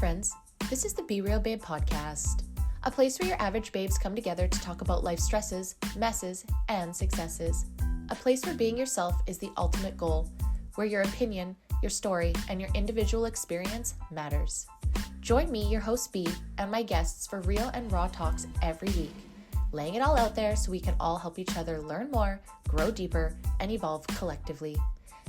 friends. This is the Be Real Babe podcast, a place where your average babes come together to talk about life stresses, messes, and successes. A place where being yourself is the ultimate goal, where your opinion, your story, and your individual experience matters. Join me, your host B, and my guests for real and raw talks every week, laying it all out there so we can all help each other learn more, grow deeper, and evolve collectively.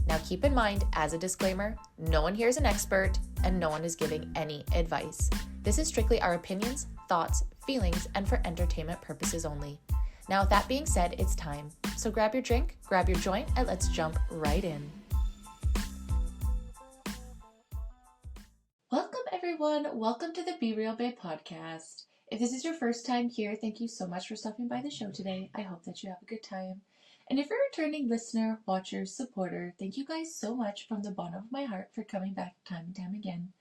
Now keep in mind, as a disclaimer, no one here is an expert and no one is giving any advice. This is strictly our opinions, thoughts, feelings, and for entertainment purposes only. Now with that being said, it's time. So grab your drink, grab your joint, and let's jump right in. Welcome everyone, welcome to the Be Real Babe podcast. If this is your first time here, thank you so much for stopping by the show today. I hope that you have a good time. And if you're a returning listener, watcher, supporter, thank you guys so much from the bottom of my heart for coming back time and time again.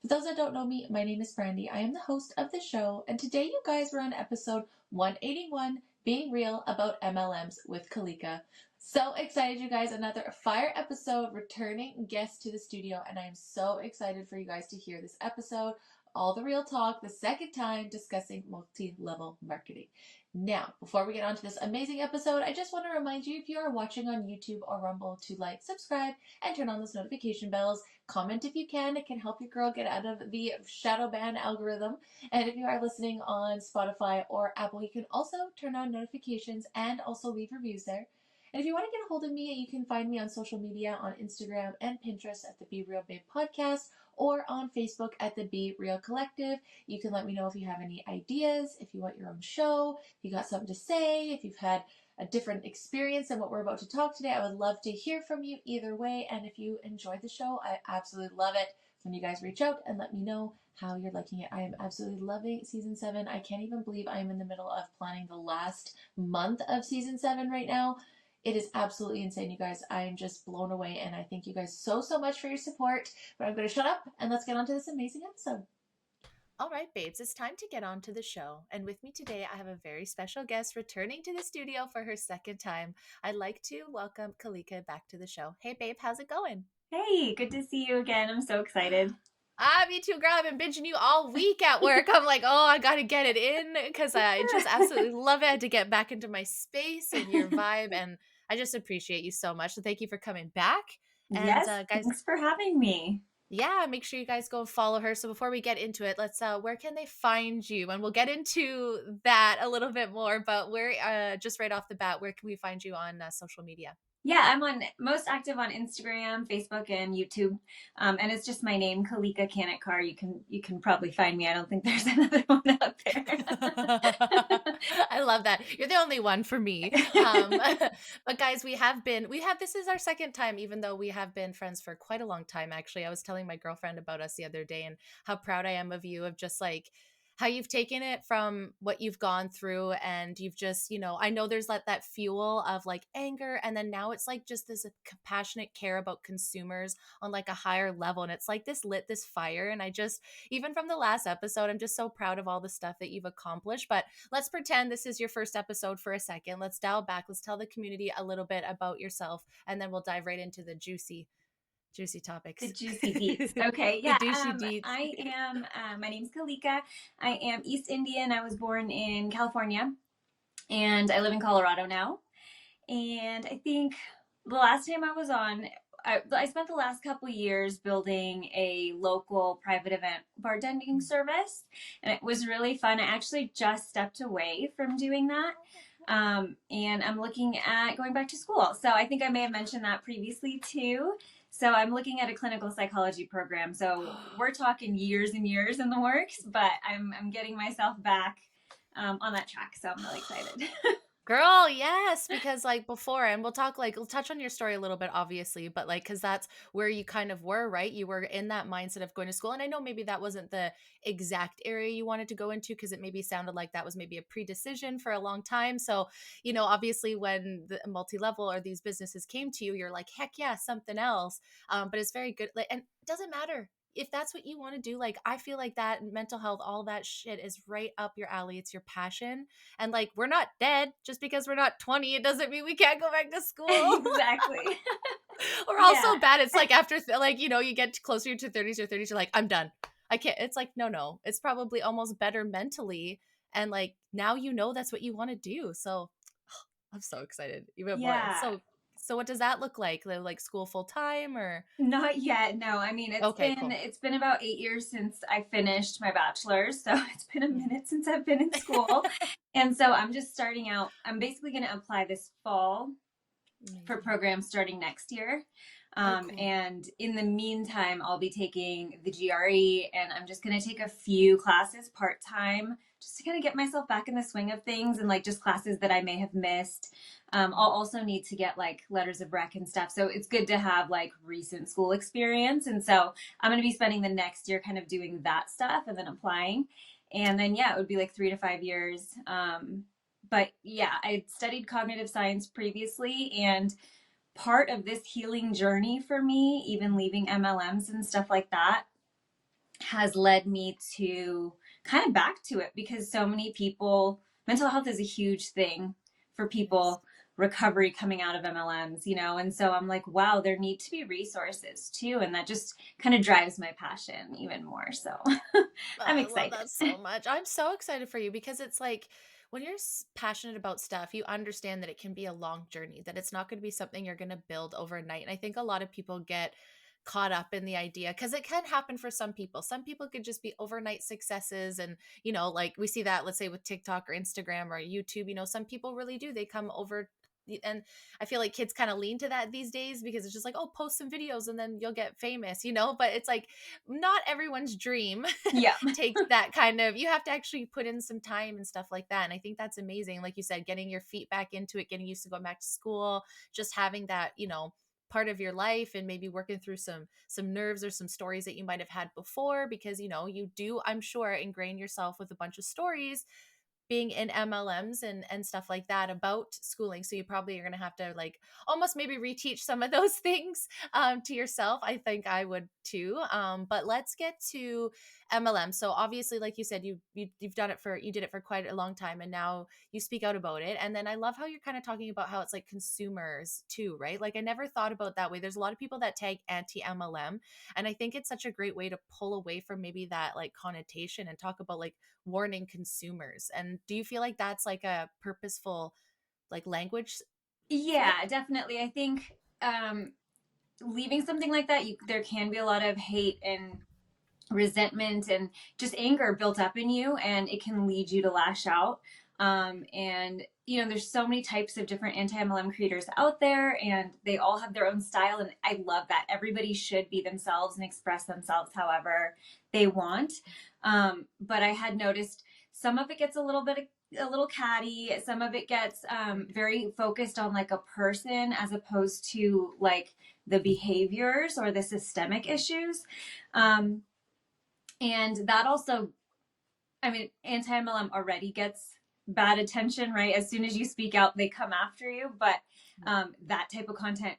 For those that don't know me, my name is Brandi. I am the host of the show, and today you guys were on episode 181, Being Real About MLMs with Kalika. So excited, you guys. Another fire episode, returning guest to the studio, and I am so excited for you guys to hear this episode. All the real talk, the second time discussing multi-level marketing. Now, before we get on to this amazing episode, I just want to remind you, if you are watching on YouTube or Rumble, to like, subscribe, and turn on those notification bells. Comment if you can. It can help your girl get out of the shadow ban algorithm. And if you are listening on Spotify or Apple, you can also turn on notifications and also leave reviews there. And if you want to get a hold of me, you can find me on social media on Instagram and Pinterest at the Be Real Babe Podcast, or on Facebook at the Be Real Collective. You can let me know if you have any ideas, if you want your own show, if you got something to say, if you've had a different experience than what we're about to talk today. I would love to hear from you either way. And if you enjoyed the show, I absolutely love it when you guys reach out and let me know how you're liking it. I am absolutely loving season 7. I can't even believe I am in the middle of planning the last month of season 7 right now. It is absolutely insane, you guys. I am just blown away, and I thank you guys so much for your support. But I'm going to shut up, and let's get on to this amazing episode. All right, babes, it's time to get on to the show. And with me today, I have a very special guest returning to the studio for her second time. I'd like to welcome Kalika back to the show. Hey, babe, how's it going? Hey, good to see you again. I'm so excited. Me too, girl. I've been binging you all week at work. I'm like, oh, I got to get it in because I just absolutely love it. I had to get back into my space and your vibe, and I just appreciate you so much. So thank you for coming back. And yes, guys, thanks for having me. Yeah, make sure you guys go follow her. So before we get into it, let's where can they find you? And we'll get into that a little bit more, but where just right off the bat, where can we find you on social media? Yeah, I'm most active on Instagram, Facebook, and YouTube. And it's just my name, Kalika Kanatcar. You can probably find me. I don't think there's another one out there. I love that. You're the only one for me. But guys, this is our second time, even though we have been friends for quite a long time, actually. I was telling my girlfriend about us the other day and how proud I am of you, of just like how you've taken it from what you've gone through, and you've just, I know there's that fuel of like anger, and then now it's like just this compassionate care about consumers on like a higher level, and it's like this fire. And I just, even from the last episode, I'm just so proud of all the stuff that you've accomplished. But let's pretend this is your first episode for a second. Let's dial back. Let's tell the community a little bit about yourself, and then we'll dive right into the juicy topics. The juicy deets. Okay, yeah. The juicy deets. I am, my name's Kalika. I am East Indian. I was born in California, and I live in Colorado now. And I think the last time I was on, I spent the last couple of years building a local private event bartending service, and it was really fun. I actually just stepped away from doing that. And I'm looking at going back to school. So I think I may have mentioned that previously too. So I'm looking at a clinical psychology program. So we're talking years and years in the works, but I'm getting myself back on that track. So I'm really excited. Girl, yes, because like before, and we'll touch on your story a little bit, obviously, but like, because that's where you kind of were, right? You were in that mindset of going to school. And I know maybe that wasn't the exact area you wanted to go into, because it maybe sounded like that was maybe a pre-decision for a long time. So, obviously when the multi-level or these businesses came to you, you're like, heck yeah, something else. But it's very good. And it doesn't matter. If that's what you want to do, like, I feel like that mental health, all that shit is right up your alley. It's your passion. And like, we're not dead just because we're not 20. It doesn't mean we can't go back to school. Exactly. We're all so bad. It's like after, you get closer to 30s or 30s, you're like, I'm done. I can't, it's like, no, it's probably almost better mentally. And like, now that's what you want to do. So I'm so excited even more. Yeah. So what does that look like? Like school full time or? Not yet. No, I mean Okay, cool. it's been about 8 years since I finished my bachelor's, so it's been a Mhm. minute since I've been in school, and so I'm just starting out. I'm basically going to apply this fall for Amazing. programs starting next year. Oh, cool. And in the meantime, I'll be taking the GRE and I'm just going to take a few classes part time just to kind of get myself back in the swing of things and like just classes that I may have missed. I'll also need to get like letters of rec and stuff. So it's good to have like recent school experience. And so I'm going to be spending the next year kind of doing that stuff and then applying. And then, yeah, it would be like 3 to 5 years. But yeah, I studied cognitive science previously, and part of this healing journey for me, even leaving MLMs and stuff like that, has led me to kind of back to it because so many people, mental health is a huge thing for Yes. people, recovery coming out of MLMs, and so I'm like, wow, there need to be resources too. And that just kind of drives my passion even more. So I'm I love excited. that so much. I'm so excited for you because it's like when you're passionate about stuff, you understand that it can be a long journey, that it's not going to be something you're going to build overnight. And I think a lot of people get caught up in the idea because it can happen for some people. Some people could just be overnight successes. And, like we see that, let's say with TikTok or Instagram or YouTube, some people really do. They come over. And I feel like kids kind of lean to that these days because it's just like, oh, post some videos and then you'll get famous, but it's like not everyone's dream Yeah. takes that kind of, you have to actually put in some time and stuff like that. And I think that's amazing. Like you said, getting your feet back into it, getting used to going back to school, just having that, part of your life and maybe working through some nerves or some stories that you might have had before because you do, I'm sure, ingrain yourself with a bunch of stories being in MLMs and stuff like that about schooling. So you probably are going to have to like almost maybe reteach some of those things to yourself. I think I would too. But let's get to MLM. So obviously, like you said, you've done it you did it for quite a long time, and now you speak out about it. And then I love how you're kind of talking about how it's like consumers too, right? Like I never thought about that way. There's a lot of people that tag anti MLM, and I think it's such a great way to pull away from maybe that like connotation and talk about like warning consumers. And do you feel like that's like a purposeful like language flip? Yeah, definitely. I think leaving something like that, there can be a lot of hate and resentment and just anger built up in you, and it can lead you to lash out. And there's so many types of different anti-MLM creators out there, and they all have their own style. And I love that everybody should be themselves and express themselves however they want. But I had noticed some of it gets a little catty. Some of it gets very focused on like a person as opposed to like the behaviors or the systemic issues. Um, and that also, I mean, anti MLM already gets bad attention, right? As soon as you speak out, they come after you. But that type of content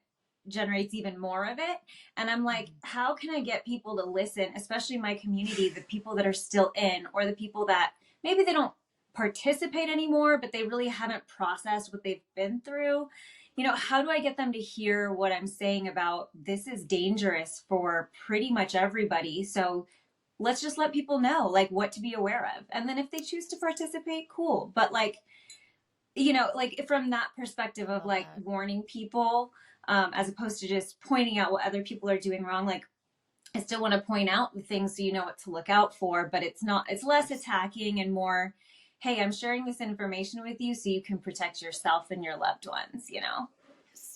generates even more of it. And I'm like, Mhm. how can I get people to listen, especially my community, the people that are still in, or the people that maybe they don't participate anymore, but they really haven't processed what they've been through? How do I get them to hear what I'm saying about this is dangerous for pretty much everybody? So let's just let people know like what to be aware of, and then if they choose to participate, cool. But like, like from that perspective I of love like that. warning people, as opposed to just pointing out what other people are doing wrong. Like I still want to point out the things so you know what to look out for, but it's Of less course. attacking and more, hey, I'm sharing this information with you so you can protect yourself and your loved ones.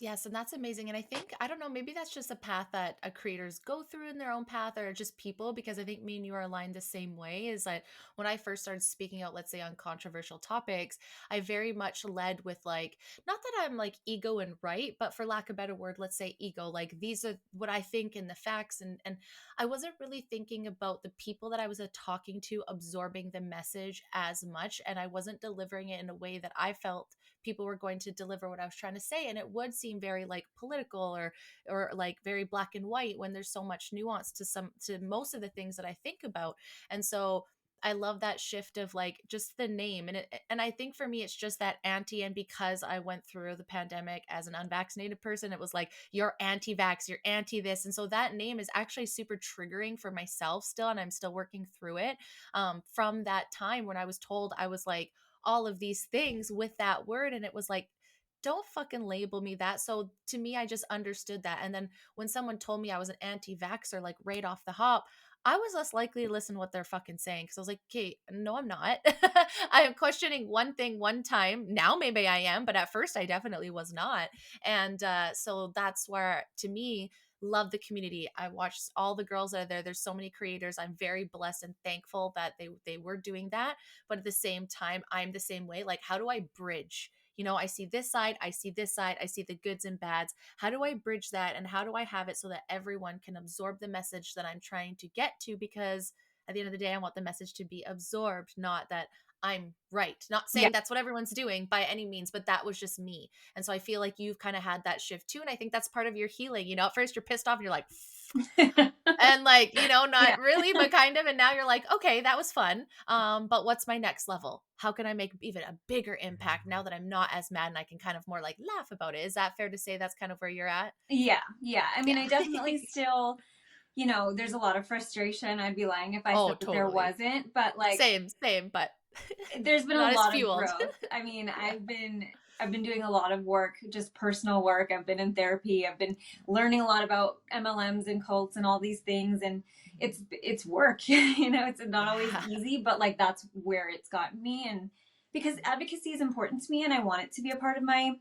Yes, and that's amazing. And I think, I don't know, maybe that's just a path that creators go through in their own path or just people, because I think me and you are aligned the same way. Is that when I first started speaking out, let's say on controversial topics, I very much led with like, not that I'm like ego and right, but for lack of a better word, let's say ego, like these are what I think and the facts. And I wasn't really thinking about the people that I was talking to absorbing the message as much. And I wasn't delivering it in a way that I felt people were going to deliver what I was trying to say. And it would seem very like political or like very black and white when there's so much nuance to most of the things that I think about. And so I love that shift of like just the name. And I think for me it's just that anti, and because I went through the pandemic as an unvaccinated person, it was like you're anti-vax, you're anti this. And so that name is actually super triggering for myself still, and I'm still working through it. From that time when I was told I was like all of these things with that word, and it was like, don't fucking label me that. So to me, I just understood that. And then when someone told me I was an anti-vaxxer, like right off the hop, I was less likely to listen to what they're fucking saying, because I was like, okay, no, I'm not. I am questioning one thing one time. Now maybe I am, but at first I definitely was not. And so that's where, to me, love the community. I watched all the girls that are there. There's so many creators. I'm very blessed and thankful that they were doing that. But at the same time, I'm the same way. Like, how do I bridge? I see this side, I see this side, I see the goods and bads. How do I bridge that? And how do I have it so that everyone can absorb the message that I'm trying to get to? Because at the end of the day, I want the message to be absorbed, not that I'm right. Not Yeah. saying that's what everyone's doing by any means, but that was just me. And so I feel like you've kind of had that shift too. And I think that's part of your healing. At first you're pissed off and you're like, and like, Yeah. not really, but kind of. And now you're like, okay, that was fun. But what's my next level? How can I make even a bigger impact now that I'm not as mad and I can kind of more like laugh about it? Is that fair to say that's kind of where you're at? Yeah. Yeah. I mean, Yeah. I definitely still, there's a lot of frustration. I'd be lying if I Oh, said that there totally. wasn't, but like Same, but there's been a not as lot of fueled. growth. I mean, Yeah. I've been doing a lot of work, just personal work. I've been in therapy. I've been learning a lot about MLMs and cults and all these things, and it's work. It's not always Yeah. easy, but like that's where it's gotten me. And because advocacy is important to me and I want it to be a part of my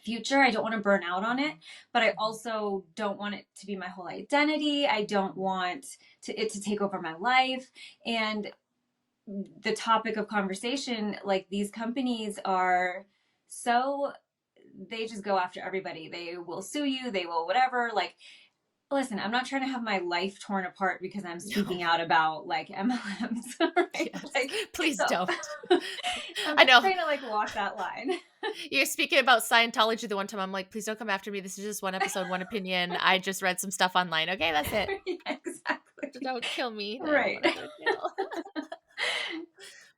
future. I don't want to burn out on it, but I also don't want it to be my whole identity. I don't want it to take over my life. And the topic of conversation, like these companies are so, they just go after everybody. They will sue you, they will whatever. Like, listen, I'm not trying to have my life torn apart because I'm speaking No. out about like MLMs, right? Yes. Like, Please so don't. I'm I just know. trying to like walk that line. You're speaking about Scientology the one time. I'm like, please don't come after me. This is just one episode, one opinion. I just read some stuff online. Okay, that's it. Yeah, exactly. Don't kill me. I don't Right. want to go to jail.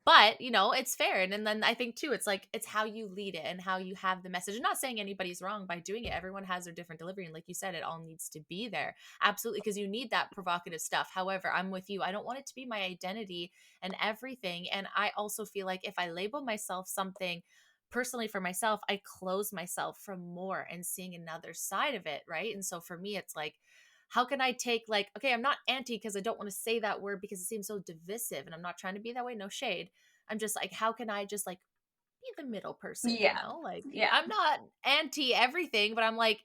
But it's fair. And then I think too, it's like, it's how you lead it and how you have the message. I'm not saying anybody's wrong by doing it. Everyone has their different delivery, and like you said, it all needs to be there. Absolutely, because you need that provocative stuff. However, I'm with you. I don't want it to be my identity and everything. And I also feel like if I label myself something personally for myself, I close myself from more and seeing another side of it, right? And so for me, it's like, how can I take, like, okay, I'm not anti because I don't want to say that word because it seems so divisive, and I'm not trying to be that way, no shade. I'm just like, how can I just like be the middle person, Yeah. Like, Yeah. I'm not anti everything, but I'm like,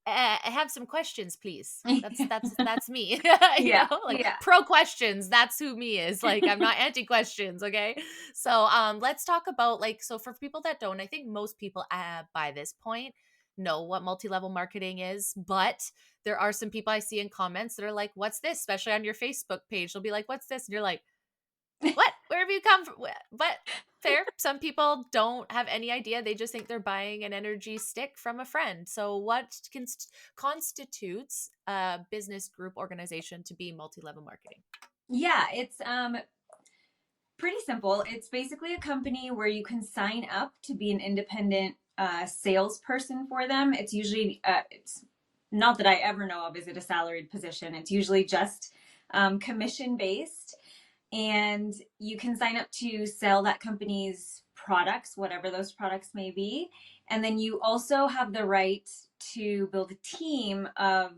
I have some questions, please. That's me. Yeah. Like Yeah. pro questions. That's who me is. Like, I'm not anti questions. Okay. So let's talk about, like, so for people that don't, I think most people by this point know what multi-level marketing is, but there are some people I see in comments that are like, what's this? Especially on your Facebook page. They'll be like, what's this? And you're like, what? Where have you come from? But fair. Some people don't have any idea. They just think they're buying an energy stick from a friend. So, what constitutes a business group organization to be multi-level marketing? Yeah, it's pretty simple. It's basically a company where you can sign up to be an independent salesperson for them. It's usually it's not that I ever know of, is it a salaried position? It's usually just commission based, and you can sign up to sell that company's products, whatever those products may be. And then you also have the right to build a team of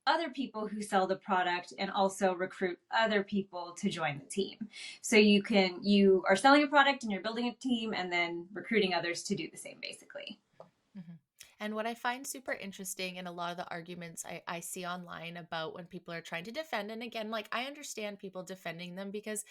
other people who sell the product and also recruit other people to join the team. So you are selling a product and you're building a team and then recruiting others to do the same, basically. Mhm. And what I find super interesting in a lot of the arguments I see online about when people are trying to defend, and again, like, I understand people defending them because,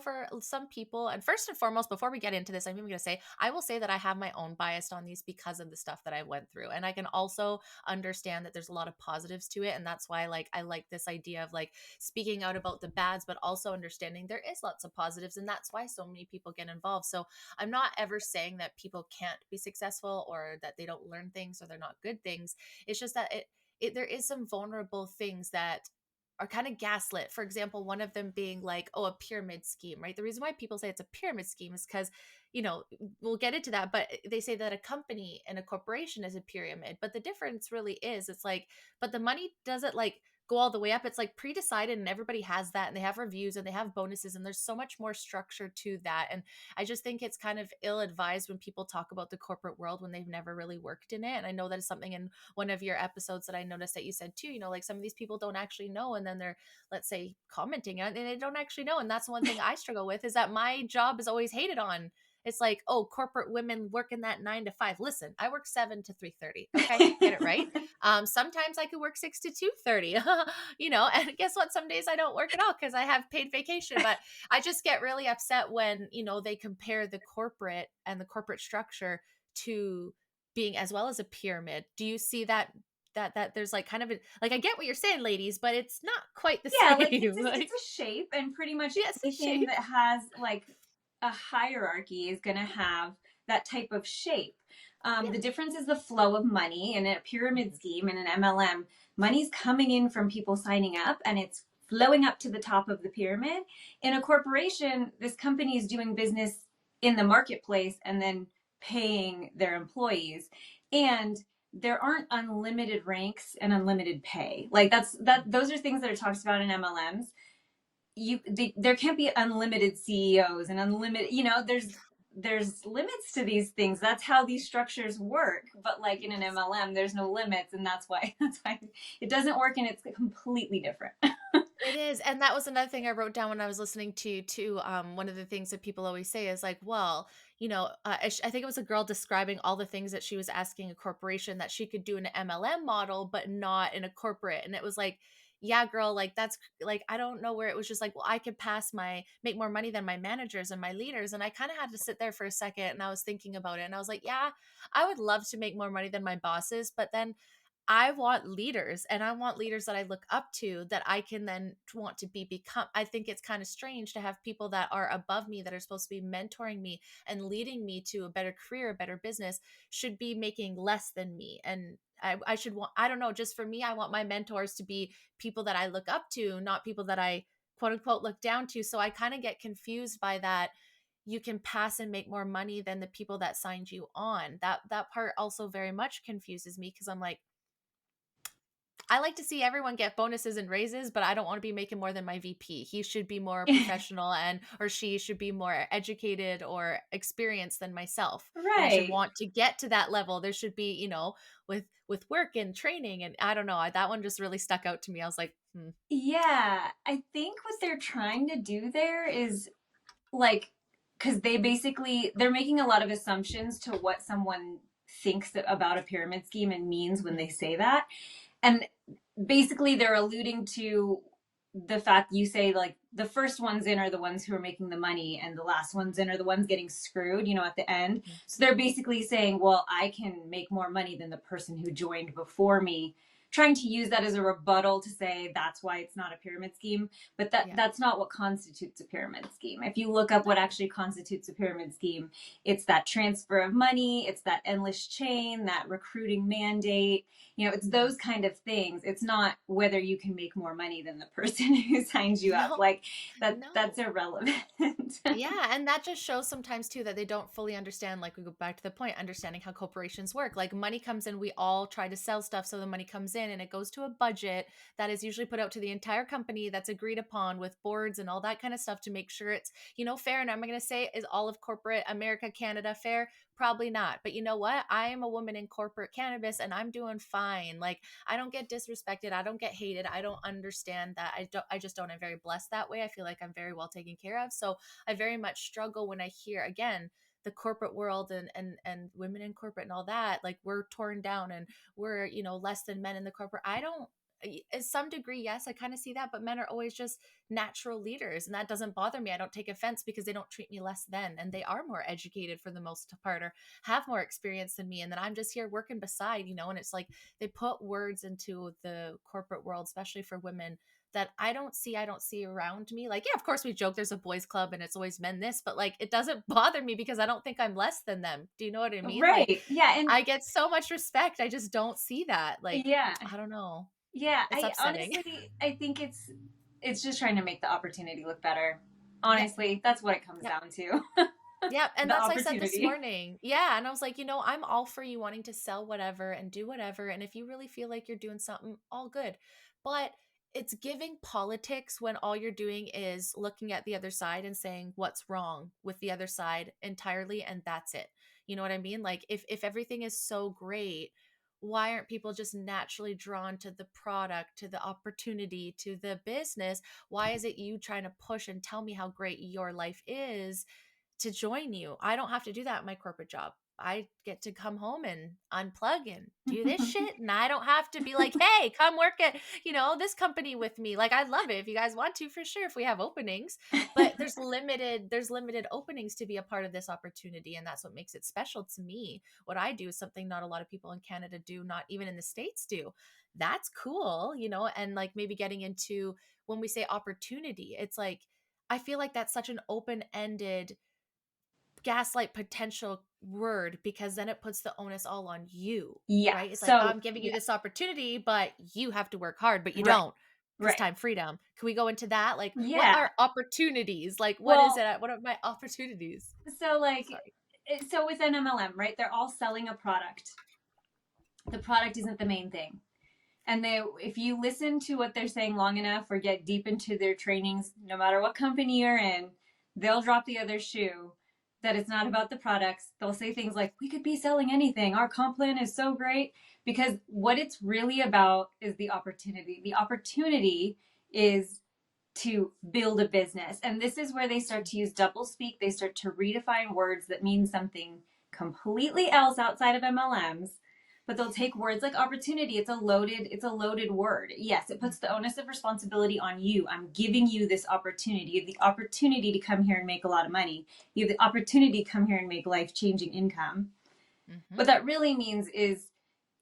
for some people, and first and foremost, before we get into this, I'm even going to say, I will say that I have my own bias on these because of the stuff that I went through. And I can also understand that there's a lot of positives to it. And that's why, like, I like this idea of like speaking out about the bads, but also understanding there is lots of positives. And that's why so many people get involved. So I'm not ever saying that people can't be successful or that they don't learn things or they're not good things. It's just that there is some vulnerable things that are kind of gaslit. For example, one of them being like, oh, a pyramid scheme, right? The reason why people say it's a pyramid scheme is because, you know, we'll get into that, but they say that a company and a corporation is a pyramid. But the difference really is it's like, but the money doesn't like go all the way up. It's like pre-decided and everybody has that and they have reviews and they have bonuses and there's so much more structure to that. And I just think it's kind of ill-advised when people talk about the corporate world when they've never really worked in it. And I know that is something in one of your episodes that I noticed that you said too, you know, like some of these people don't actually know. And then they're, let's say, commenting and they don't actually know. And that's one thing I struggle with is that my job is always hated on. It's like, oh, corporate women working that 9 to 5. Listen, I work 7 to 3:30. Okay, get it right. Sometimes I could work 6 to 2:30. You know, and guess what? Some days I don't work at all because I have paid vacation. But I just get really upset when, you know, they compare the corporate and the corporate structure to being as well as a pyramid. Do you see that there's like kind of a, like I get what you're saying, ladies, but it's not quite the Yeah, same. like Like, it's a shape, and pretty much yes, a anything shape. that has like a hierarchy is going to have that type of shape. Yeah. The difference is the flow of money in a pyramid scheme in an MLM. Money's coming in from people signing up, and it's flowing up to the top of the pyramid. In a corporation, this company is doing business in the marketplace and then paying their employees, and there aren't unlimited ranks and unlimited pay. Like those are things that are talked about in MLMs. There can't be unlimited CEOs and unlimited, you know, there's limits to these things. That's how these structures work. But like in an MLM, there's no limits, and that's why it doesn't work, and it's completely different. It is. And that was another thing I wrote down when I was listening to one of the things that people always say is like, well, you know, I think it was a girl describing all the things that she was asking a corporation that she could do in an MLM model, but not in a corporate. And it was like, yeah, girl, like that's like, I don't know where it was just like, well, I could make more money than my managers and my leaders. And I kind of had to sit there for a second and I was thinking about it. And I was like, yeah, I would love to make more money than my bosses, but then I want leaders and I want leaders that I look up to that I can then want to become. I think it's kind of strange to have people that are above me that are supposed to be mentoring me and leading me to a better career, a better business should be making less than me. And I should want, I don't know, just for me, I want my mentors to be people that I look up to, not people that I quote unquote look down to. So I kind of get confused by that. You can pass and make more money than the people that signed you on. That part also very much confuses me because I'm like, I like to see everyone get bonuses and raises, but I don't want to be making more than my VP. He should be more professional and or she should be more educated or experienced than myself. And I should Right. want to get to that level. There should be, you know, with work and training and I don't know, that one just really stuck out to me. I was like, Yeah, I think what they're trying to do there is like, because they're making a lot of assumptions to what someone thinks about a pyramid scheme and means when they say that. And basically they're alluding to the fact you say like the first ones in are the ones who are making the money and the last ones in are the ones getting screwed, you know, at the end. So they're basically saying, well, I can make more money than the person who joined before me, trying to use that as a rebuttal to say that's why it's not a pyramid scheme. But yeah. that's not what constitutes a pyramid scheme. If you look up what actually constitutes a pyramid scheme, it's that transfer of money, it's that endless chain, that recruiting mandate, you know, it's those kind of things. It's not whether you can make more money than the person who signs you up. No, Like that's no. irrelevant. Yeah, and that just shows sometimes too that they don't fully understand, like we go back to the point, understanding how corporations work. Like money comes in, we all try to sell stuff, so the money comes in and it goes to a budget that is usually put out to the entire company that's agreed upon with boards and all that kind of stuff to make sure it's, you know, fair. And I'm going to say, is all of corporate America, Canada fair? Probably not. But you know what? I am a woman in corporate cannabis and I'm doing fine. Like I don't get disrespected. I don't get hated. I don't understand that. I just don't. I'm very blessed that way. I feel like I'm very well taken care of. So I very much struggle when I hear again the corporate world and women in corporate and all that, like we're torn down and we're, you know, less than men in the corporate. I don't, in some degree, yes, I kind of see that, but men are always just natural leaders and that doesn't bother me. I don't take offense because they don't treat me less than, and they are more educated for the most part or have more experience than me. And then I'm just here working beside, you know, and it's like they put words into the corporate world, especially for women, that I don't see around me. Like, yeah, of course we joke there's a boys club and it's always men this, but like it doesn't bother me because I don't think I'm less than them. Do you know what I mean? Like Right. Yeah. And I get so much respect. I just don't see that. Like, yeah. I don't know. Yeah, It's upsetting. I think it's just trying to make the opportunity look better. Honestly, that's what it comes Yep. down to. Yeah, and The that's what I said this opportunity. morning. Yeah, and I was like, I'm all for you wanting to sell whatever and do whatever, and if you really feel like you're doing something, all good. But it's giving politics when all you're doing is looking at the other side and saying what's wrong with the other side entirely, and that's it. You know what I mean? Like if everything is so great, why aren't people just naturally drawn to the product, to the opportunity, to the business? Why is it you trying to push and tell me how great your life is to join you? I don't have to do that in my corporate job. I get to come home and unplug and do this shit. And I don't have to be like, hey, come work at, this company with me. Like, I'd love it if you guys want to, for sure, if we have openings. But there's limited openings to be a part of this opportunity. And that's what makes it special to me. What I do is something not a lot of people in Canada do, not even in the States do. That's cool, and like maybe getting into when we say opportunity, it's like I feel like that's such an open-ended gaslight potential word, because then it puts the onus all on you, Yeah. right? It's like, So, I'm giving you yeah. this opportunity, but you have to work hard, but you Right. don't, because Right. time freedom. Can we go into that? Like, what Yeah. are opportunities? Like, what is Well, it? What are my opportunities? so like Sorry. so with an MLM, right? They're all selling a product. The product isn't the main thing. And if you listen to what they're saying long enough or get deep into their trainings, no matter what company you're in, they'll drop the other shoe that it's not about the products. They'll say things like, we could be selling anything. Our comp plan is so great. Because what it's really about is the opportunity. The opportunity is to build a business. And this is where they start to use double speak. They start to redefine words that mean something completely else outside of MLMs. But they'll take words like opportunity. It's a loaded word. Yes, it puts the onus of responsibility on you. I'm giving you this opportunity. You have the opportunity to come here and make a lot of money. You have the opportunity to come here and make life-changing income. Mm-hmm. What that really means is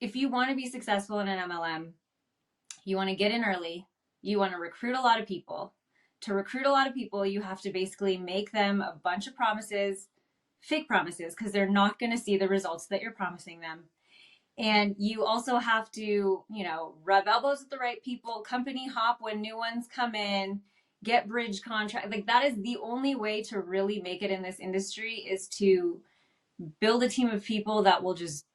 if you want to be successful in an MLM, you want to get in early, you want to recruit a lot of people. To recruit a lot of people, you have to basically make them a bunch of promises, fake promises, because they're not going to see the results that you're promising them. And you also have to, rub elbows with the right people, company hop when new ones come in, get bridge contract. Like that is the only way to really make it in this industry, is to build a team of people that will just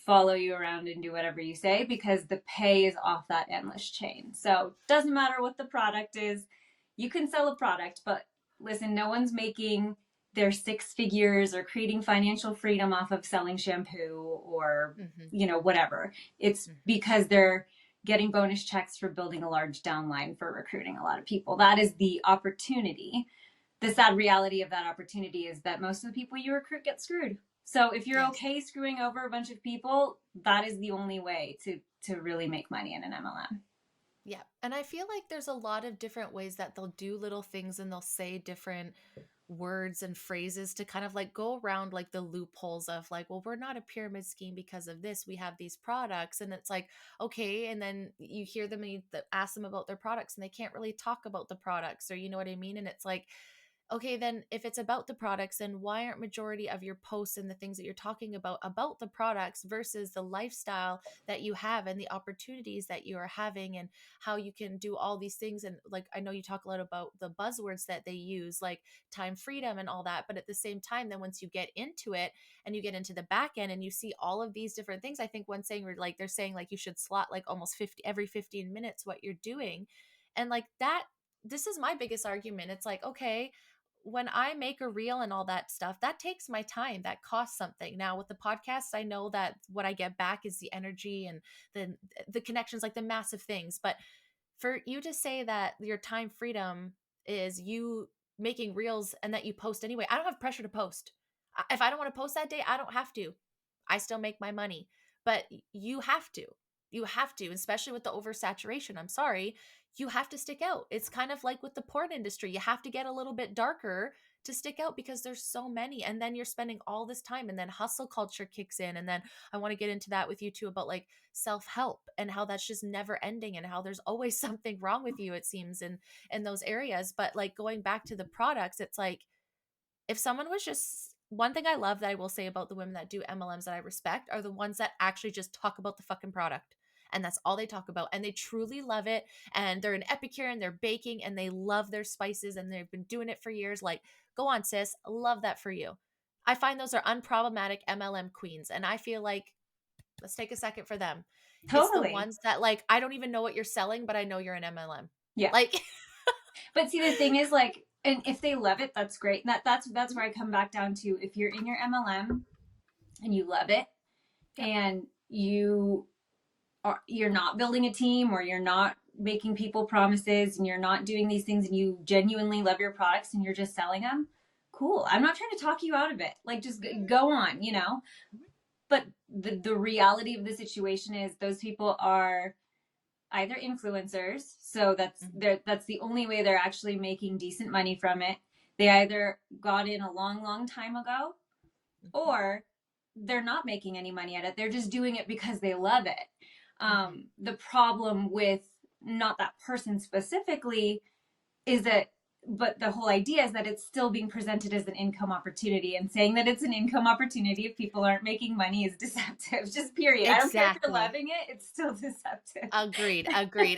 follow you around and do whatever you say, because the pay is off that endless chain. So it doesn't matter what the product is. You can sell a product, but listen, no one's making their six figures or creating financial freedom off of selling shampoo or, Mm-hmm. whatever. It's Mm-hmm. because they're getting bonus checks for building a large downline for recruiting a lot of people. That is the opportunity. The sad reality of that opportunity is that most of the people you recruit get screwed. So if you're Yes. okay screwing over a bunch of people, that is the only way to really make money in an MLM. Yeah. And I feel like there's a lot of different ways that they'll do little things and they'll say different words and phrases to kind of like go around like the loopholes of like, well, we're not a pyramid scheme because of this. We have these products. And it's like, okay. And then you hear them and you ask them about their products and they can't really talk about the products, or you know what I mean? And it's like, okay, then if it's about the products, then why aren't majority of your posts and the things that you're talking about the products versus the lifestyle that you have and the opportunities that you are having and how you can do all these things? And like, I know you talk a lot about the buzzwords that they use, like time freedom and all that, but at the same time, then once you get into it and you get into the back end and you see all of these different things, I think one saying, like they're saying like you should slot like almost 50 every 15 minutes what you're doing. And like that, this is my biggest argument. It's like, okay, when I make a reel and all that stuff, that takes my time. That costs something. Now with the podcast, I know that what I get back is the energy and the connections, like the massive things. But for you to say that your time freedom is you making reels and that you post anyway, I don't have pressure to post. If I don't want to post that day, I don't have to. I still make my money. But you have to. You have to, especially with the oversaturation. I'm sorry. You have to stick out. It's kind of like with the porn industry. You have to get a little bit darker to stick out because there's so many. And then you're spending all this time and then hustle culture kicks in. And then I want to get into that with you too about like self-help and how that's just never ending and how there's always something wrong with you, it seems, in those areas. But like going back to the products, it's like if someone was just one thing I love that I will say about the women that do MLMs that I respect are the ones that actually just talk about the fucking product and that's all they talk about, and they truly love it, and they're an epicure and they're baking and they love their spices and they've been doing it for years. Like, go on, sis, love that for you. I find those are unproblematic MLM queens, and I feel like let's take a second for them. It's the Totally. ones that, like, I don't even know what you're selling, but I know you're an MLM. Yeah. Like, But see, the thing is, like, and if they love it, that's great. That's where I come back down to, if you're in your MLM and you love it, Yep. and you're not building a team, or you're not making people promises, and you're not doing these things, and you genuinely love your products and you're just selling them, cool. I'm not trying to talk you out of it. Like, just go on, you know? But the reality of the situation is those people are either influencers, so that's the only way they're actually making decent money from it. They either got in a long time ago, or they're not making any money at it. They're just doing it because they love it. The problem with not that person specifically is that, but the whole idea is that it's still being presented as an income opportunity, and saying that it's an income opportunity if people aren't making money is deceptive. Just period. I don't care if you're Exactly. loving it, it's still deceptive. Agreed.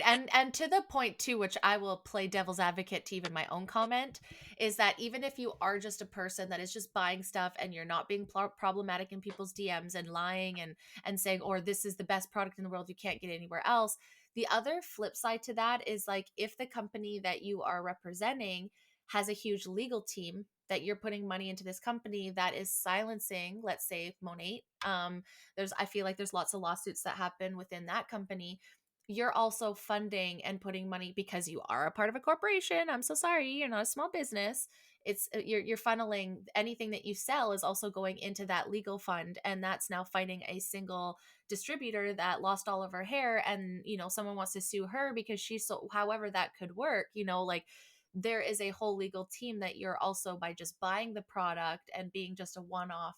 And to the point too, which I will play devil's advocate to even my own comment, is that even if you are just a person that is just buying stuff and you're not being problematic in people's DMs and lying and saying, or this is the best product in the world, you can't get anywhere else. The other flip side to that is, like, if the company that you are representing has a huge legal team, that you're putting money into this company that is silencing, let's say, Monat. I feel like there's lots of lawsuits that happen within that company. You're also funding and putting money, because you are a part of a corporation. I'm so sorry, you're not a small business. It's you're funneling anything that you sell is also going into that legal fund, and that's now fighting a single distributor that lost all of her hair, and someone wants to sue her because she's so, however that could work, like, there is a whole legal team that you're also, by just buying the product and being just a one-off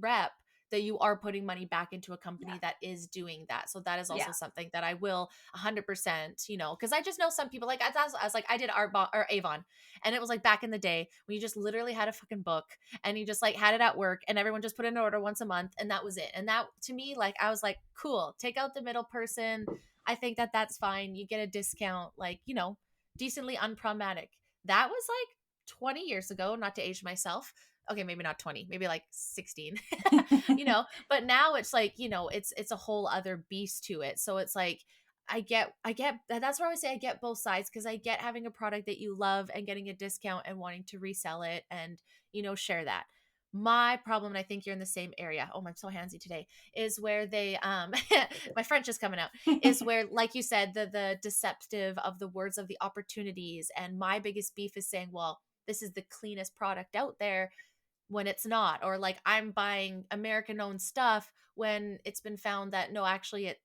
rep, that you are putting money back into a company that is doing that. So that is also something that I will 100%, because I just know some people, like, I was like, I did Arbonne or Avon, and it was like back in the day when you just literally had a fucking book and you just like had it at work and everyone just put in an order once a month and that was it. And that, to me, like, I was like, cool, take out the middle person. I think that that's fine. You get a discount, like, decently unproblematic. That was like 20 years ago, not to age myself. Okay, maybe not 20, maybe like 16. But now it's like, it's a whole other beast to it. So it's like, I get that's where I would say I get both sides, because I get having a product that you love and getting a discount and wanting to resell it and share that. My problem, and I think you're in the same area, oh, I'm so handsy today, is where they my French is coming out, is where, like you said, the deceptive of the words of the opportunities. And my biggest beef is saying, well, this is the cleanest product out there, when it's not. Or like, I'm buying American owned stuff when it's been found that no, actually it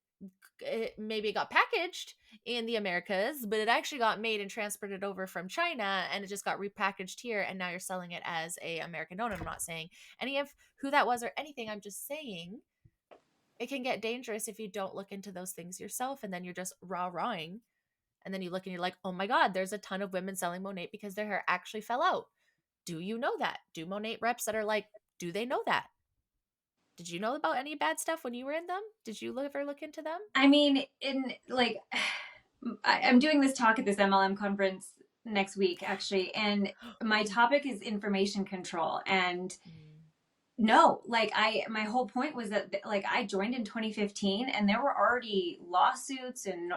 maybe got packaged in the Americas, but it actually got made and transported over from China, and it just got repackaged here, and now you're selling it as a American owned. I'm not saying any of who that was or anything. I'm just saying it can get dangerous if you don't look into those things yourself, and then you're just rah-rahing, and then you look and you're like, oh my god, there's a ton of women selling Monat because their hair actually fell out. Do you know that? Do Monat reps that are like, do they know that? Did you know about any bad stuff when you were in them? Did you ever look into them? I mean, in like, I'm doing this talk at this MLM conference next week, actually, and my topic is information control. And no, like, my whole point was that, like, I joined in 2015 and there were already lawsuits and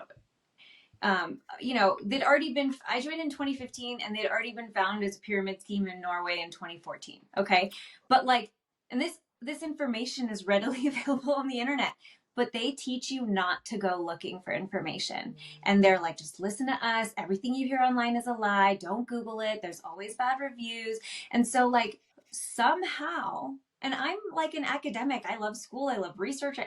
they'd already been, I joined in 2015 and they'd already been found as a pyramid scheme in Norway in 2014. Okay. But like, and this information is readily available on the internet, but they teach you not to go looking for information. And they're like, just listen to us. Everything you hear online is a lie. Don't Google it. There's always bad reviews. And so, like, somehow, and I'm like an academic, I love school, I love research.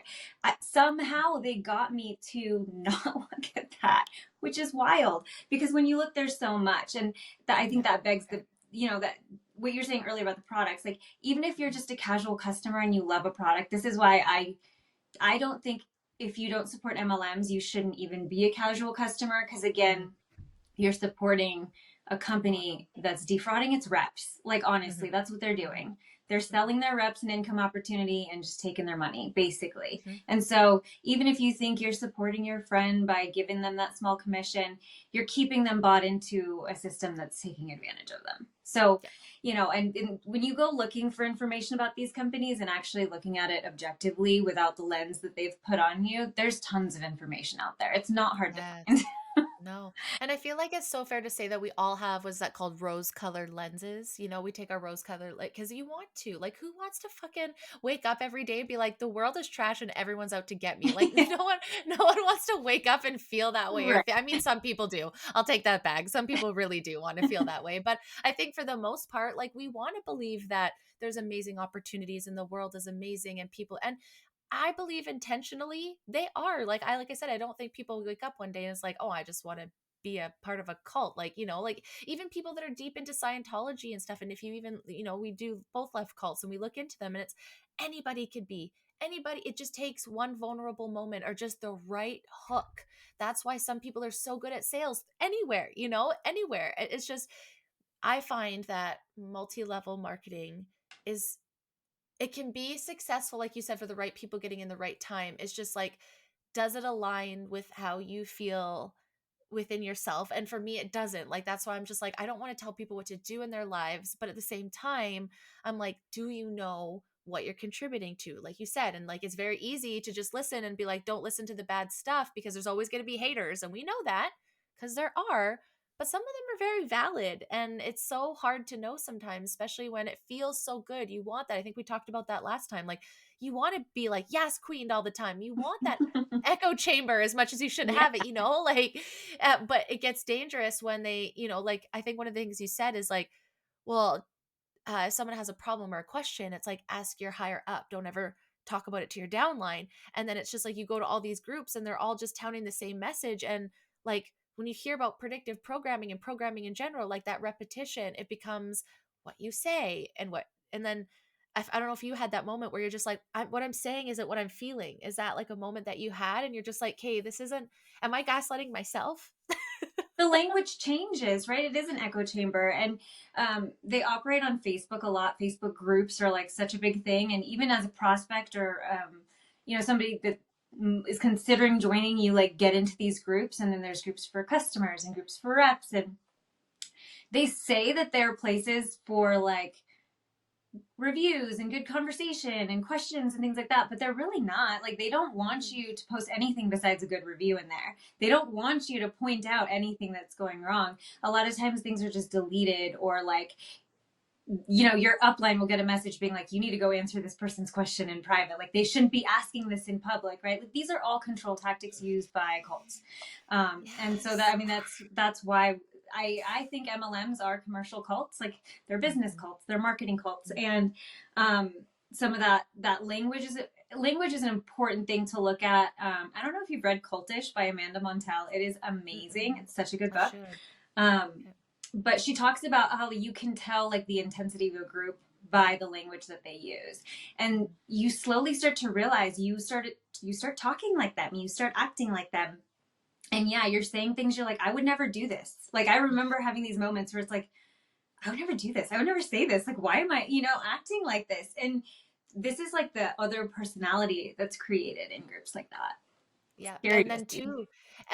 Somehow they got me to not look at that, which is wild, because when you look, there's so much. And I think that begs that what you're saying earlier about the products, like, even if you're just a casual customer and you love a product, this is why I don't think, if you don't support MLMs, you shouldn't even be a casual customer, because again, you're supporting a company that's defrauding its reps. Like, honestly, that's what they're doing. They're selling their reps an income opportunity and just taking their money, basically. Mhm. And so even if you think you're supporting your friend by giving them that small commission, you're keeping them bought into a system that's taking advantage of them. So, Yeah. and when you go looking for information about these companies and actually looking at it objectively without the lens that they've put on you, there's tons of information out there. It's not hard to Yes. find. No. And I feel like it's so fair to say that we all have, was that called rose colored lenses? You know, we take our rose colored, like, because you want to. Like, who wants to fucking wake up every day and be like, the world is trash and everyone's out to get me? Like, no one wants to wake up and feel that way. Right. I mean, some people do. I'll take that back. Some people really do want to feel that way. But I think for the most part, like, we want to believe that there's amazing opportunities and the world is amazing and people, and I believe intentionally they are. Like I said, I don't think people wake up one day and it's like, oh, I just want to be a part of a cult. Like, like even people that are deep into Scientology and stuff. And if you even, we do both left cults and we look into them, and it's anybody could be anybody. It just takes one vulnerable moment or just the right hook. That's why some people are so good at sales anywhere, anywhere. It's just, I find that multi-level marketing is, it can be successful, like you said, for the right people getting in the right time. It's just like, does it align with how you feel within yourself? And for me, it doesn't. Like, that's why I'm just like, I don't want to tell people what to do in their lives. But at the same time, I'm like, do you know what you're contributing to? Like you said, and like, it's very easy to just listen and be like, don't listen to the bad stuff because there's always going to be haters. And we know that because there are. But some of them are very valid. And it's so hard to know sometimes, especially when it feels so good. You want that. I think we talked about that last time. Like, you want to be like, yes, queen all the time. You want that echo chamber as much as you should Yeah. have it, like, but it gets dangerous when they, like, I think one of the things you said is like, well, if someone has a problem or a question, it's like, ask your higher up. Don't ever talk about it to your downline. And then it's just like, you go to all these groups and they're all just touting the same message. And like, when you hear about predictive programming and programming in general, like that repetition, it becomes what you say and then I don't know if you had that moment where you're just like, what I'm saying isn't what I'm feeling. Is that like a moment that you had and you're just like, hey, this isn't, am I gaslighting myself? The language changes, right? It is an echo chamber. And they operate on Facebook a lot. Facebook groups are like such a big thing. And even as a prospect or, somebody that is considering joining, you like get into these groups. And then there's groups for customers and groups for reps. And they say that they're places for like reviews and good conversation and questions and things like that, but they're really not. Like, they don't want you to post anything besides a good review in there. They don't want you to point out anything that's going wrong. A lot of times things are just deleted, or like, your upline will get a message being like, you need to go answer this person's question in private. Like, they shouldn't be asking this in public, right? Like, these are all control tactics used by cults. And so that, I mean, that's why I think MLMs are commercial cults. Like, they're business cults, they're marketing cults. And some of that language is an important thing to look at. I don't know if you've read Cultish by Amanda Montell. It is amazing. It's such a good book. But she talks about how you can tell like the intensity of a group by the language that they use, and you slowly start to realize you start talking like them, you start acting like them. And yeah, you're saying things you're like, I would never do this. Like, I remember having these moments where it's like, I would never do this, I would never say this. Like, why am I acting like this? And this is like the other personality that's created in groups like that. Yeah. Scary And to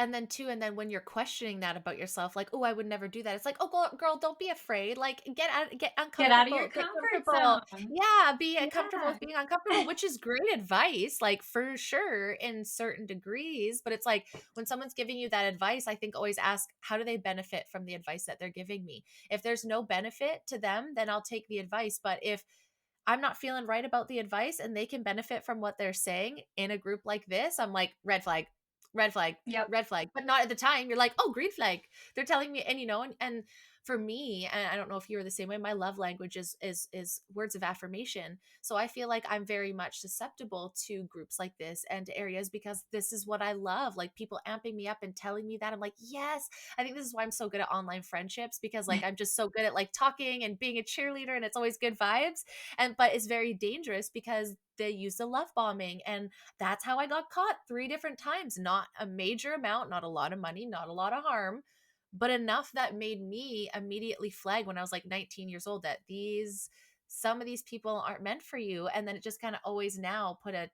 then see. and then when you're questioning that about yourself, like, oh, I would never do that. It's like, oh, girl, don't be afraid. Like, get Get out of your uncomfortable, get comfort comfortable. zone. Yeah. Be comfortable Yeah. with being uncomfortable, which is great advice, like for sure in certain degrees. But it's like, when someone's giving you that advice, I think always ask, how do they benefit from the advice that they're giving me? If there's no benefit to them, then I'll take the advice. But if I'm not feeling right about the advice and they can benefit from what they're saying in a group like this, I'm like, red flag, red flag, Yep. red flag. But not at the time. You're like, oh, green flag. They're telling me, and and for me, and I don't know if you were the same way, my love language is words of affirmation. So I feel like I'm very much susceptible to groups like this and to areas because this is what I love. Like, people amping me up and telling me that. I'm like, yes. I think this is why I'm so good at online friendships, because like I'm just so good at like talking and being a cheerleader, and it's always good vibes. But it's very dangerous because they use the love bombing, and that's how I got caught 3 different times. Not a major amount, not a lot of money, not a lot of harm, but enough that made me immediately flag when I was like 19 years old that some of these people aren't meant for you. And then it just kind of always now put a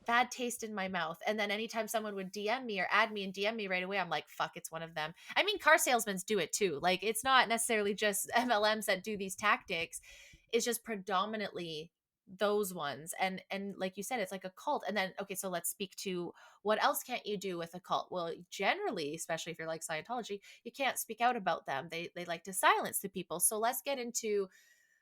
bad taste in my mouth. And then anytime someone would DM me or add me and DM me right away, I'm like, fuck, it's one of them. I mean, car salesmen do it too. Like, it's not necessarily just MLMs that do these tactics. It's just predominantly those ones. And like you said, it's like a cult. And then, okay, so let's speak to what else can't you do with a cult? Well, generally, especially if you're like Scientology, you can't speak out about them. They like to silence the people. So let's get into